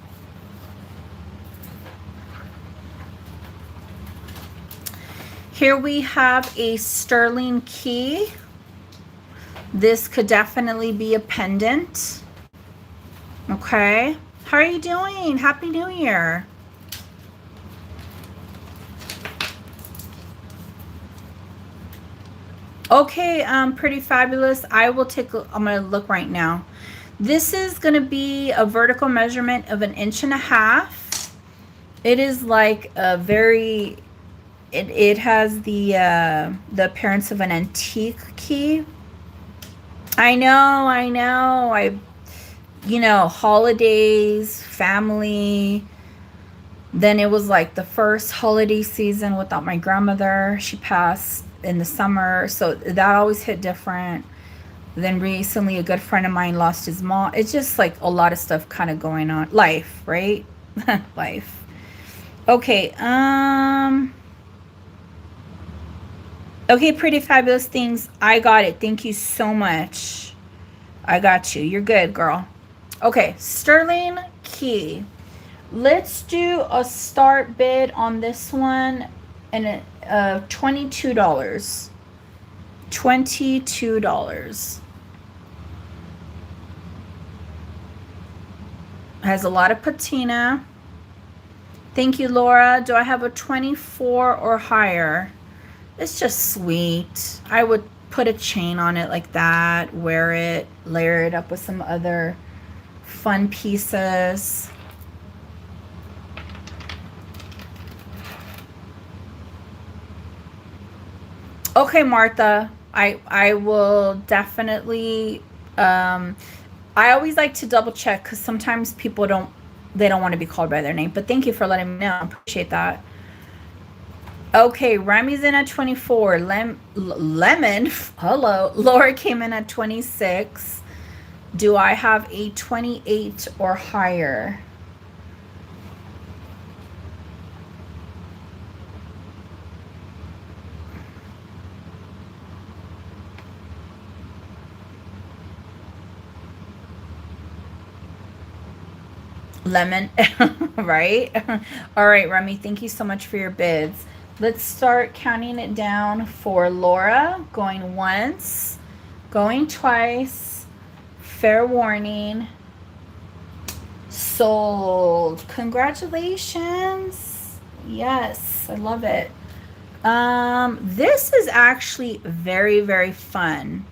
S1: Here we have a sterling key. This could definitely be a pendant. Okay. How are you doing? Happy New Year. Okay, pretty fabulous. I will take a, I'm gonna look right now. This is gonna be a vertical measurement of 1.5 inches. It is like a very, it has the appearance of an antique key. I know, you know, holidays, family. Then it was like the first holiday season without my grandmother. She passed in the summer, so that always hit different. Then recently a good friend of mine lost his mom. It's just like a lot of stuff kind of going on. Life, right? Life. Okay, Okay, pretty fabulous things. I got it. Thank you so much. I got you. You're good, girl. Okay, sterling key. Let's do a start bid on this one and $22. $22. Has a lot of patina. Thank you, Laura. Do I have a 24 or higher? It's just sweet. I would put a chain on it like that, wear it, layer it up with some other fun pieces. Okay, Martha. I will definitely I always like to double check because sometimes people don't want to be called by their name. But thank you for letting me know. I appreciate that. Okay, Remy's in at 24. Lemon, hello. Laura came in at 26. Do I have a 28 or higher? Lemon, right? All right, Remy, thank you so much for your bids. Let's start counting it down for Laura. Going once, going twice, fair warning, sold. Congratulations. Yes, I love it. This is actually very, very fun.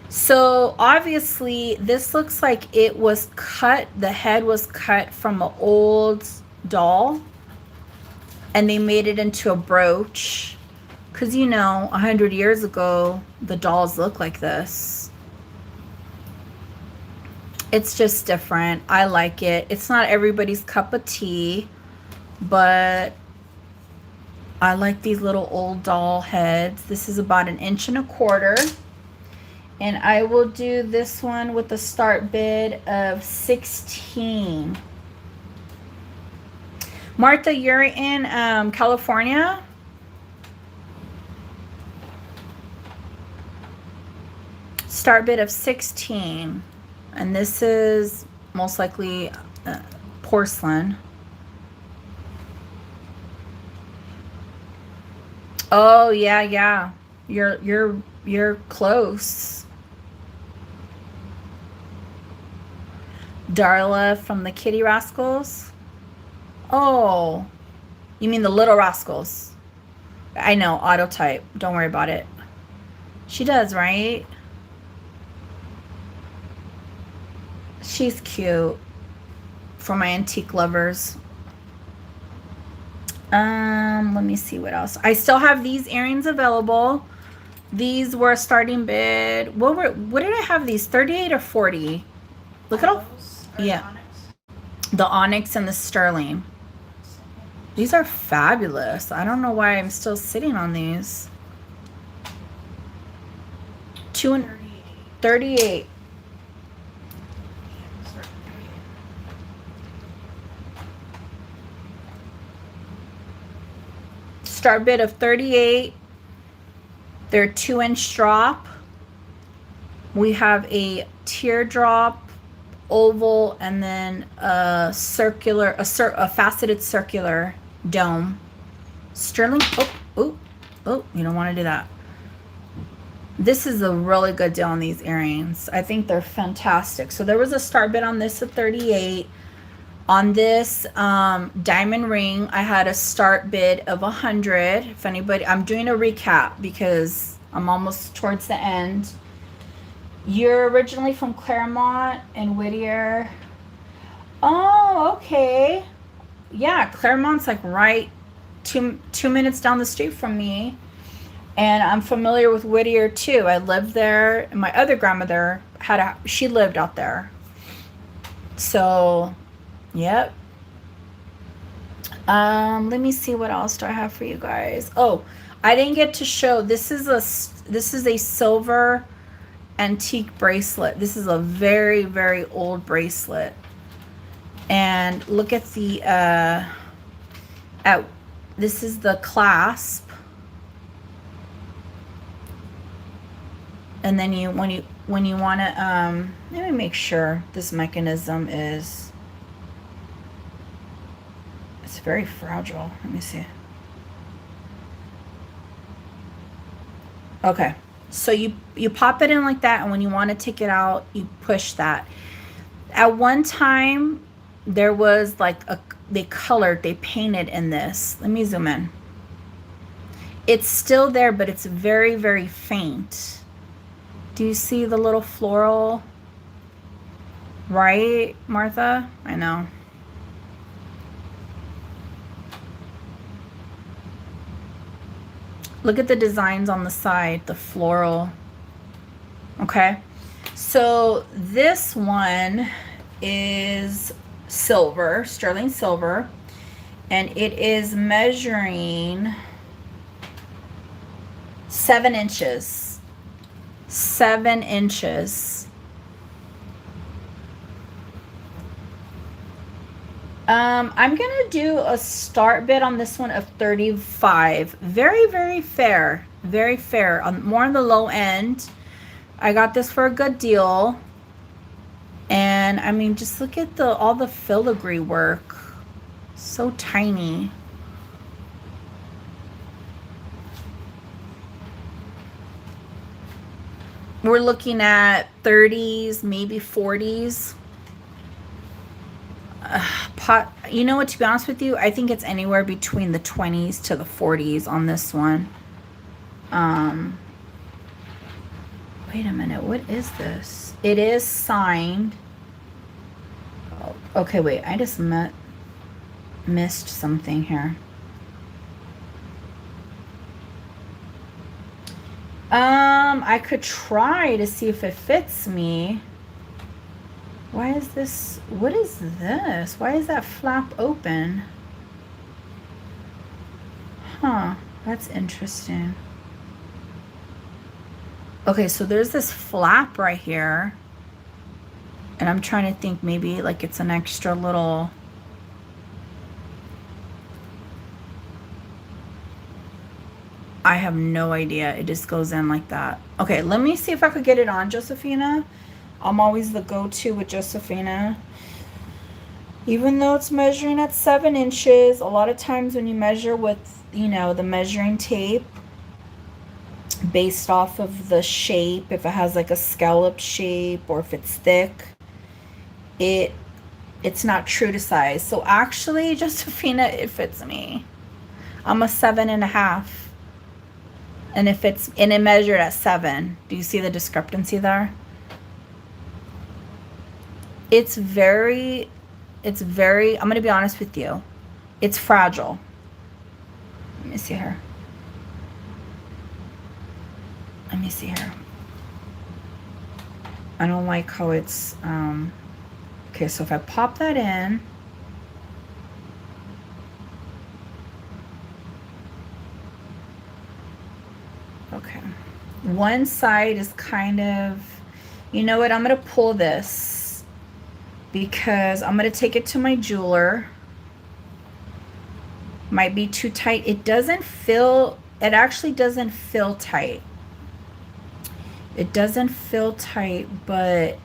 S1: So obviously this looks like it was cut, the head was cut from an old doll and they made it into a brooch because, you know, 100 years ago the dolls look like this. It's just different. I like it. It's not everybody's cup of tea, but I like these little old doll heads. This is about 1.25 inches. And I will do this one with a start bid of 16. Martha, you're in California? Start bid of 16. And this is most likely porcelain. Oh, yeah. You're close. Darla from the Kitty Rascals. Oh, you mean the Little Rascals? I know, auto type. Don't worry about it. She does, right? She's cute. For my antique lovers. Let me see what else. I still have these earrings available. These were a starting bid. What did I have these? 38 or 40? Look at all. Yeah. The onyx and the sterling. These are fabulous. I don't know why I'm still sitting on these. 38. Start bid of 38. They're 2-inch drop. We have a teardrop, oval, and then a circular, a faceted circular dome. Sterling. Oh, you don't want to do that. This is a really good deal on these earrings. I think they're fantastic. So there was a start bid on this at 38. On this diamond ring, I had a start bid of 100. If anybody, I'm doing a recap because I'm almost towards the end. You're originally from Claremont and Whittier. Oh, okay. Yeah, Claremont's like right two minutes down the street from me. And I'm familiar with Whittier too. I lived there. And my other grandmother she lived out there. So, yep. Let me see what else do I have for you guys. Oh, I didn't get to show. This is a silver antique bracelet. This is a very, very old bracelet. And look at the this is the clasp. And then when you want to, let me make sure this mechanism is, it's very fragile. Let me see. Okay. So you pop it in like that, and when you want to take it out, you push that. At one time, there was like they painted in this. Let me zoom in. It's still there, but it's very, very faint. Do you see the little floral? Right, Martha? I know. Look at the designs on the side, the floral. Okay. So this one is silver, sterling silver, and it is measuring 7 inches. 7 inches. I'm gonna do a start bid on this one of 35. Very, very fair. Very fair. More on the low end. I got this for a good deal. And I mean, just look at all the filigree work. So tiny. We're looking at 30s, maybe 40s. You know what, to be honest with you, I think it's anywhere between the 20s to the 40s on this one. Wait a minute, what is this? It is signed. Oh, okay, wait, I just missed something here. I could try to see if it fits me. Why is this? What is this? Why is that flap open? Huh, that's interesting. Okay, so there's this flap right here. And I'm trying to think maybe like it's an extra little... I have no idea. It just goes in like that. Okay, let me see if I could get it on, Josephina. I'm always the go-to with Josephina. Even though it's measuring at 7 inches, a lot of times when you measure with, you know, the measuring tape, based off of the shape, if it has like a scallop shape or if it's thick, it's not true to size. So actually, Josephina, it fits me. I'm a 7.5. And it measured at 7. Do you see the discrepancy there? It's very, I'm going to be honest with you. It's fragile. Let me see here. Let me see here. I don't like how it's, okay, so if I pop that in, okay, one side is kind of, you know what, I'm going to pull this because I'm going to take it to my jeweler. Might be too tight. It doesn't feel, it actually doesn't feel tight. It doesn't feel tight, but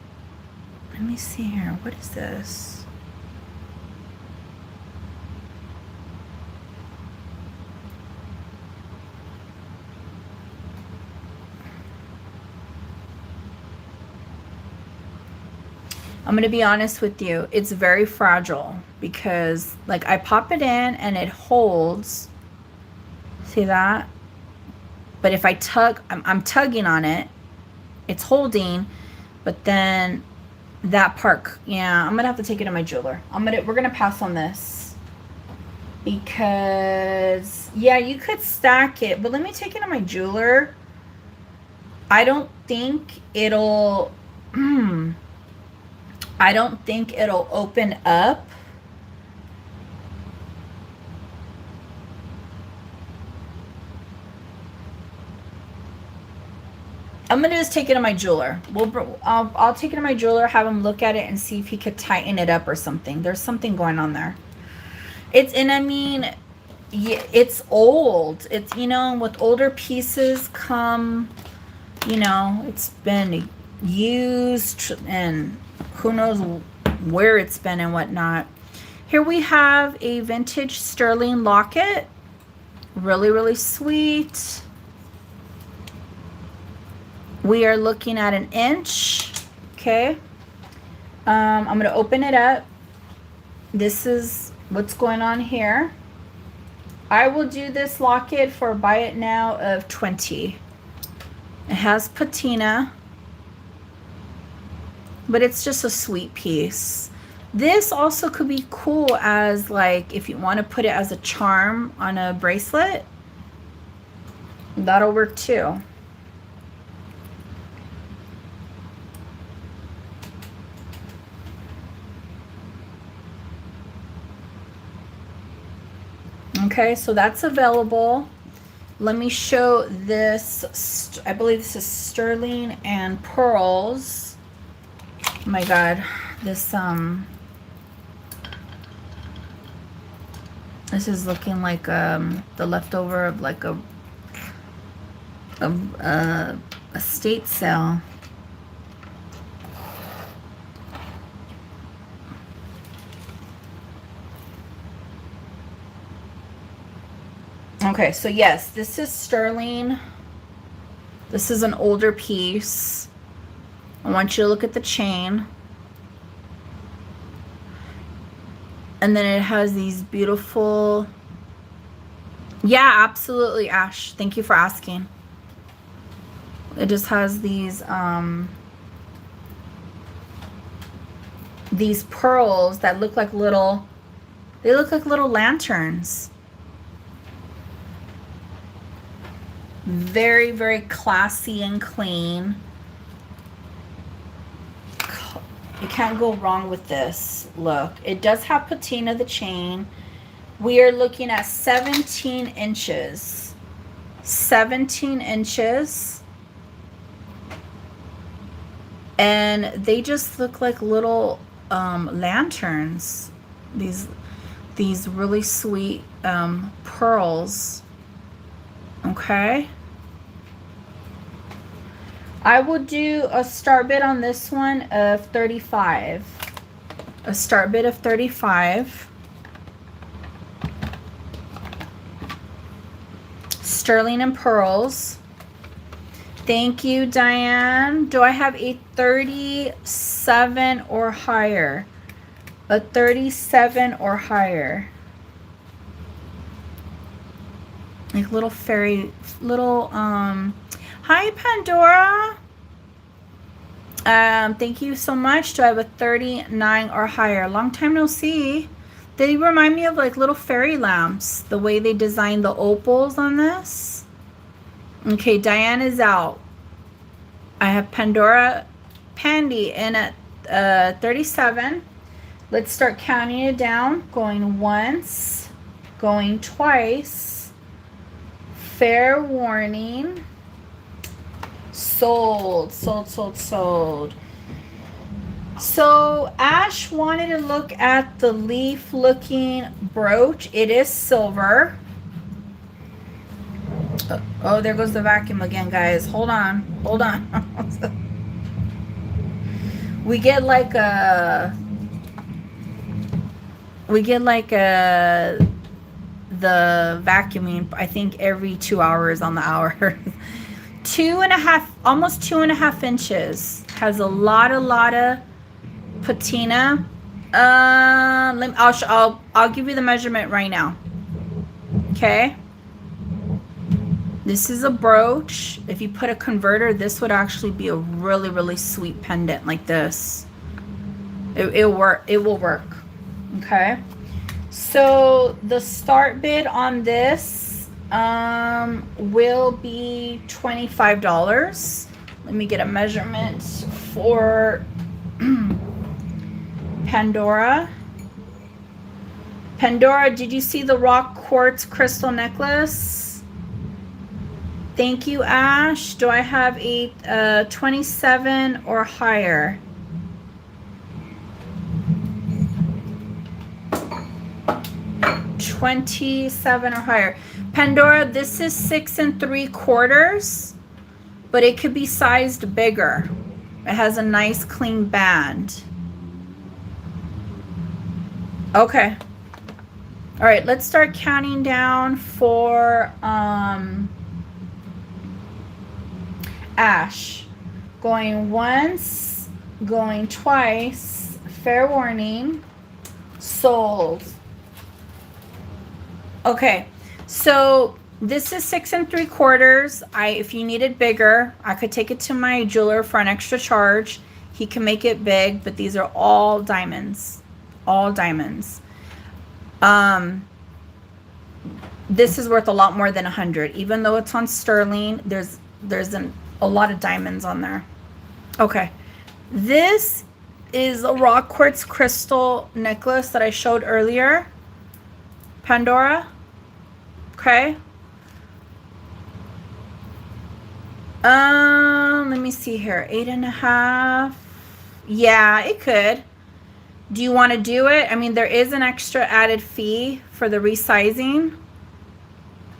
S1: let me see here. What is this? I'm going to be honest with you. It's very fragile because like I pop it in and it holds. See that? But if I tug, I'm tugging on it. It's holding, but then that part, yeah, I'm going to have to take it to my jeweler. We're going to pass on this because, yeah, you could stack it, but let me take it to my jeweler. I don't think it'll, I don't think it'll open up. I'm gonna just take it to my jeweler. I'll take it to my jeweler, have him look at it and see if he could tighten it up or something. There's something going on there. And I mean, yeah, it's old. It's, you know, with older pieces come you know, it's been used and who knows where it's been and whatnot. Here we have a vintage sterling locket. Really, really sweet. We are looking at 1 inch. Okay. I'm going to open it up. This is what's going on here. I will do this locket for buy it now of $20. It has patina, but it's just a sweet piece. This also could be cool as like if you want to put it as a charm on a bracelet. That'll work too. Okay, so that's available. Let me show this. I believe this is sterling and pearls. Oh my God, this is looking like the leftover of like a estate sale. Okay, so yes, this is sterling. This is an older piece. I want you to look at the chain. And then it has these beautiful... Yeah, absolutely, Ash. Thank you for asking. It just has these pearls that look like little... They look like little lanterns. Very, very classy and clean. You can't go wrong with this. Look, it does have patina, the chain. We are looking at 17 inches. 17 inches. And they just look like little lanterns. These really sweet pearls. Okay. I will do a start bid on this one of $35. A start bid of $35. Sterling and pearls. Thank you, Diane. Do I have a 37 or higher? A 37 or higher. Like little fairy, little, hi Pandora. Thank you so much. Do I have a 39 or higher? Long time no see. They remind me of like little fairy lamps, the way they designed the opals on this. Okay, Diane is out. I have Pandora, Pandy in at 37. Let's start counting it down. Going once, going twice. Fair warning. Sold, sold, sold, sold. So Ash wanted to look at the leaf looking brooch. It is silver. Oh, there goes the vacuum again, guys. Hold on, hold on. we get like a the vacuuming, I think every 2 hours on the hour. 2.5, almost 2.5 inches. Has a lot of patina. I'll give you the measurement right now. Okay. This is a brooch. If you put a converter, this would actually be a really, really sweet pendant like this. It'll work. It will work. Okay. So the start bid on this will be $25. Let me get a measurement for Pandora. Pandora, did you see the rock quartz crystal necklace? Thank you, Ash. Do I have a 27 or higher? $27 or higher. Pandora, this is 6 3/4. but it could be sized bigger. It has a nice clean band. Okay. All right, let's start counting down for Ash. Going once, going twice, fair warning, sold. Okay, so this is 6 3/4. If you need it bigger, I could take it to my jeweler for an extra charge. He can make it big, but these are all diamonds. All diamonds. This is worth a lot more than 100. Even though it's on sterling, there's a lot of diamonds on there. Okay, this is a rock quartz crystal necklace that I showed earlier. Pandora. Okay. Let me see here. 8.5. Yeah, it could. Do you want to do it? I mean, there is an extra added fee for the resizing.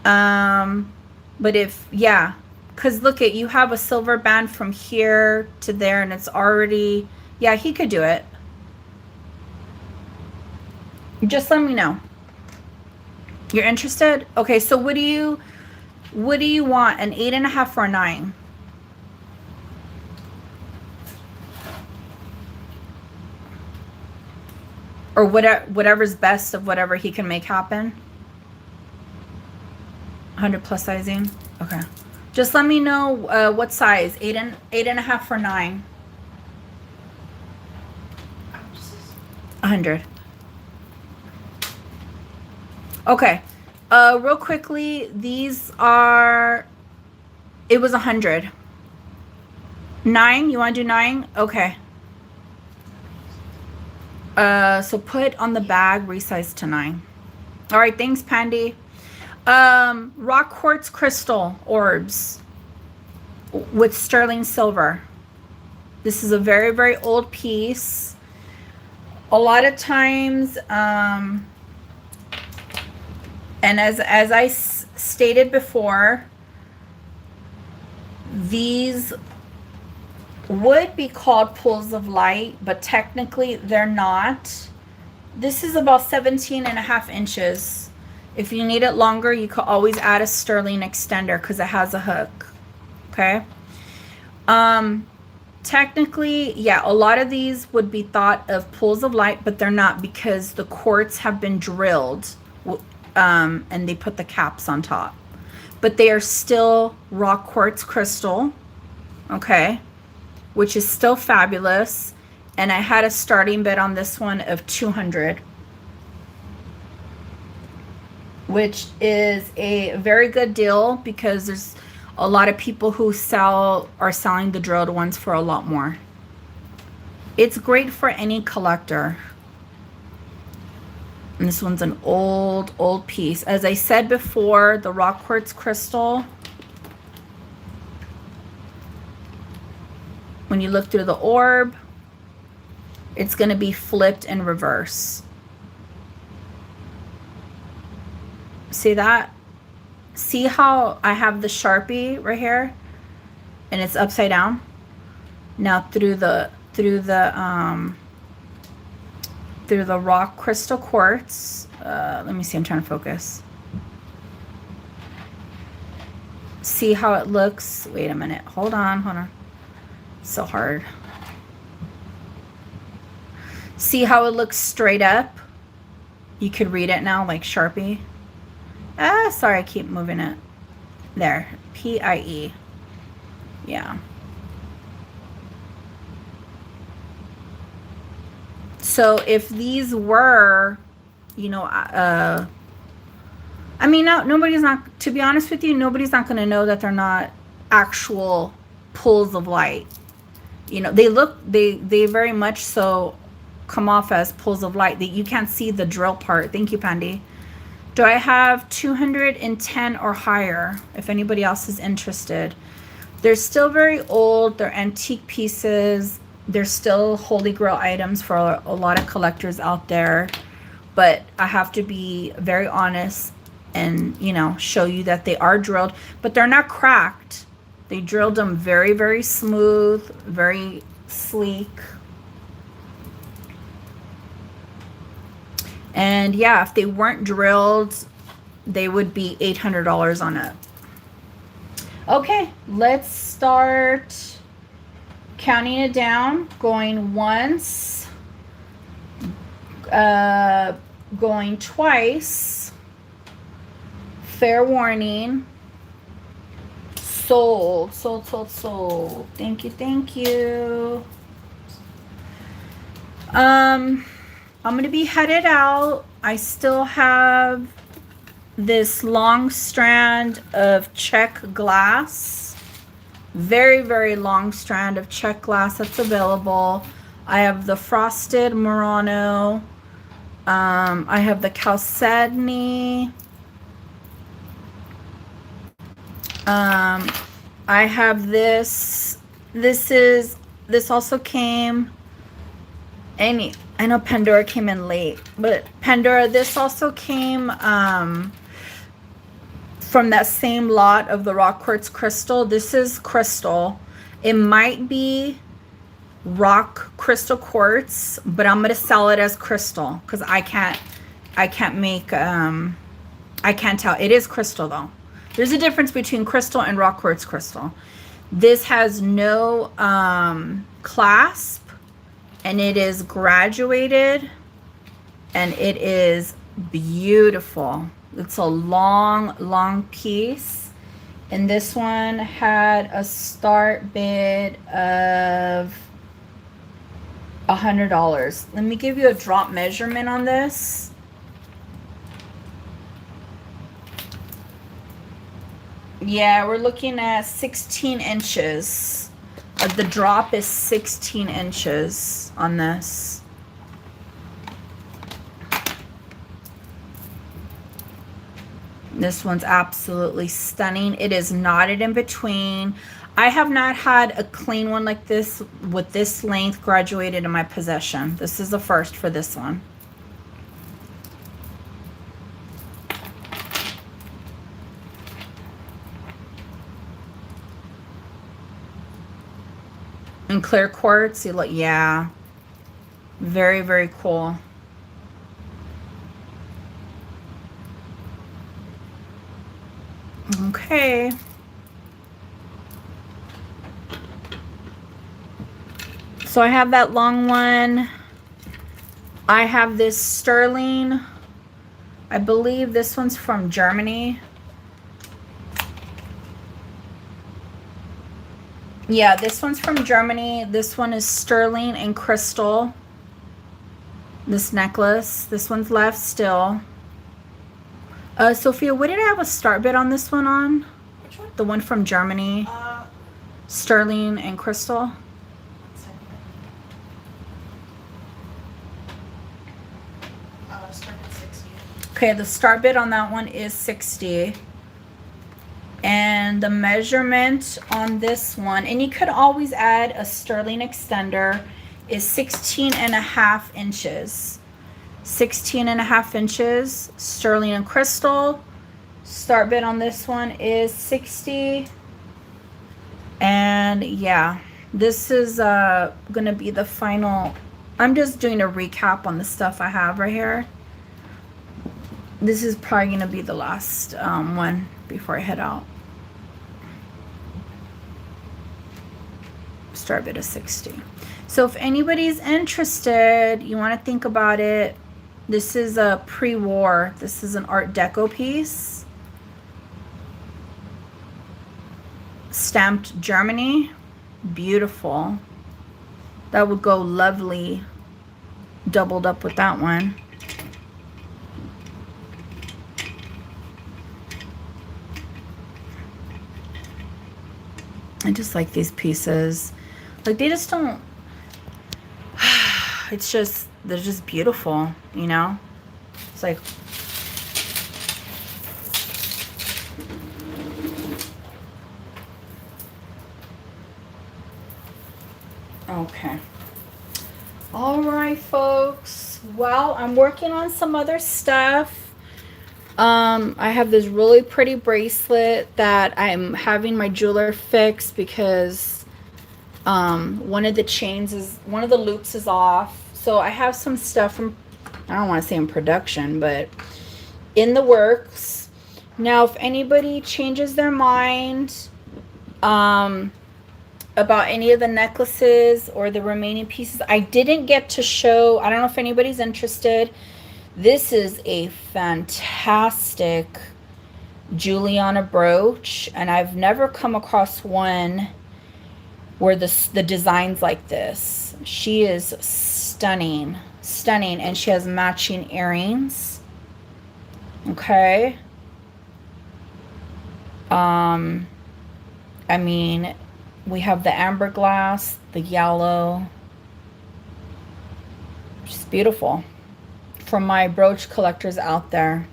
S1: But yeah, because look at, you have a silver band from here to there and it's already, yeah, he could do it. Just let me know. You're interested? Okay, so what do you want? An 8.5 or a 9? Or whatever's best of whatever he can make happen. 100 plus sizing. Okay. Just let me know what size. 8.5 or 9. 100. Okay. Real quickly, these are. It was 100. 9. You want to do 9? Okay. So put on the bag, resize to 9. All right, thanks, Pandy. Rock quartz crystal orbs with sterling silver. This is a very, very old piece. A lot of times, and as I stated before, these would be called pools of light, but technically they're not. This is about 17.5 inches. If you need it longer, you could always add a sterling extender because it has a hook. Okay. Technically, yeah, a lot of these would be thought of pools of light, but they're not because the quartz have been drilled, and they put the caps on top. But they are still rock quartz crystal. Okay. Which is still fabulous. And I had a starting bid on this one of 200, which is a very good deal because there's a lot of people who are selling the drilled ones for a lot more. It's great for any collector. And this one's an old piece. As I said before, the rock quartz crystal, when you look through the orb, it's going to be flipped in reverse. See that? See how I have the Sharpie right here and it's upside down? Now through the rock crystal quartz, let me see, I'm trying to focus. See how it looks? Wait a minute. Hold on. So hard. See how it looks straight up? You could read it now like Sharpie. Sorry, I keep moving it. There. P-I-E. Yeah. So if these were, you know, I mean, nobody's not, to be honest with you, nobody's not going to know that they're not actual pools of light. You know, they very much so come off as pools of light. That you can't see the drill part. Thank you, Pandy. Do I have 210 or higher if anybody else is interested? They're still very old. They're antique pieces. They're still holy grail items for a lot of collectors out there. But I have to be very honest and, you know, show you that they are drilled. But they're not cracked. They drilled them very, very smooth, very sleek. And yeah, if they weren't drilled, they would be $800 on it. Okay, let's start counting it down. Going once, going twice. Fair warning. Sold, sold, sold, sold. Thank you, thank you. I'm gonna be headed out. I still have this long strand of check glass, very, very long strand of check glass that's available. I have the frosted Murano. I have the Chalcedony. I have this. This also came. I know Pandora came in late, but Pandora, this also came from that same lot of the rock quartz crystal. This is crystal. It might be rock crystal quartz, but I'm gonna sell it as crystal because I can't make I can't tell. It is crystal though. There's a difference between crystal and rock quartz crystal. This has no clasp, and it is graduated, and it is beautiful. It's a long, long piece. And this one had a start bid of $100. Let me give you a drop measurement on this. Yeah, we're looking at 16 inches. The drop is 16 inches on this. This one's absolutely stunning. It is knotted in between. I have not had a clean one like this with this length graduated in my possession. This is the first for this one. And clear quartz, you look, yeah. Very, very cool. Okay. So I have that long one. I have this sterling. I believe this one's from Germany. Yeah, this one's from Germany. This one is sterling and crystal. This necklace. This one's left still. Sophia, what did I have a start bid on this one on?
S2: Which one?
S1: The one from Germany. Sterling and crystal.
S2: Start at 60.
S1: Okay, the start bid on that one is 60. And the measurement on this one, and you could always add a sterling extender, is 16.5 inches. 16.5 inches, sterling and crystal. Start bid on this one is 60. And yeah, this is gonna be the final. I'm just doing a recap on the stuff I have right here. This is probably gonna be the last one before I head out. Start bid of 60. So if anybody's interested, you want to think about it. This is a pre-war. This is an Art Deco piece. Stamped Germany. Beautiful. That would go lovely doubled up with that one. I just like these pieces. Like, they just don't, it's just, they're just beautiful, you know? It's like, okay. All right, folks. Well, I'm working on some other stuff. I have this really pretty bracelet that I'm having my jeweler fix because one of the loops is off. So I have some stuff from, I don't want to say in production, but in the works. Now, if anybody changes their mind about any of the necklaces or the remaining pieces, I didn't get to show, I don't know if anybody's interested. This is a fantastic Juliana brooch, and I've never come across one where the design's like this. She is stunning, stunning, and she has matching earrings. Okay. I mean, we have the amber glass, the yellow. Just beautiful. For my brooch collectors out there.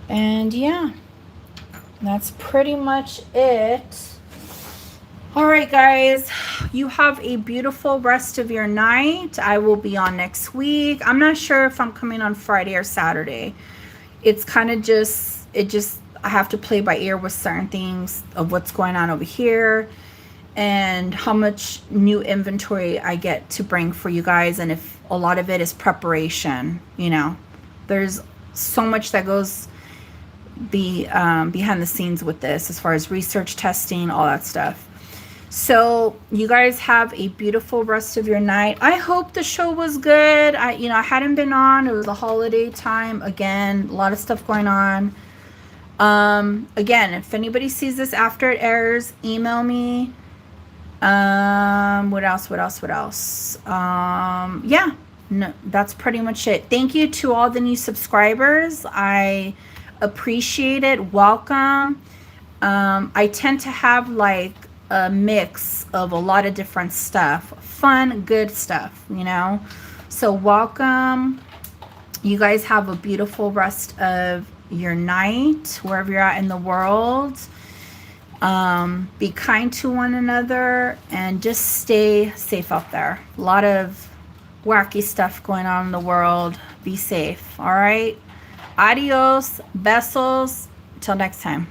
S1: And yeah, that's pretty much it. All right, guys, you have a beautiful rest of your night. I will be on next week. I'm not sure if I'm coming on Friday or Saturday. It's kind of I have to play by ear with certain things of what's going on over here and how much new inventory I get to bring for you guys. And if a lot of it is preparation, you know, there's so much that goes behind the scenes with this as far as research, testing, all that stuff. So you guys have a beautiful rest of your night. I hope the show was good. I hadn't been on. It was a holiday time. Again, a lot of stuff going on. Again, if anybody sees this after it airs, email me. What else? Yeah, no, that's pretty much it. Thank you to all the new subscribers. I appreciate it. Welcome. I tend to have like a mix of a lot of different stuff, fun, good stuff, you know. So welcome. You guys have a beautiful rest of your night wherever you're at in the world. Be kind to one another and just stay safe out there. A lot of wacky stuff going on in the world. Be safe. All right. Adios. Besos. Till next time.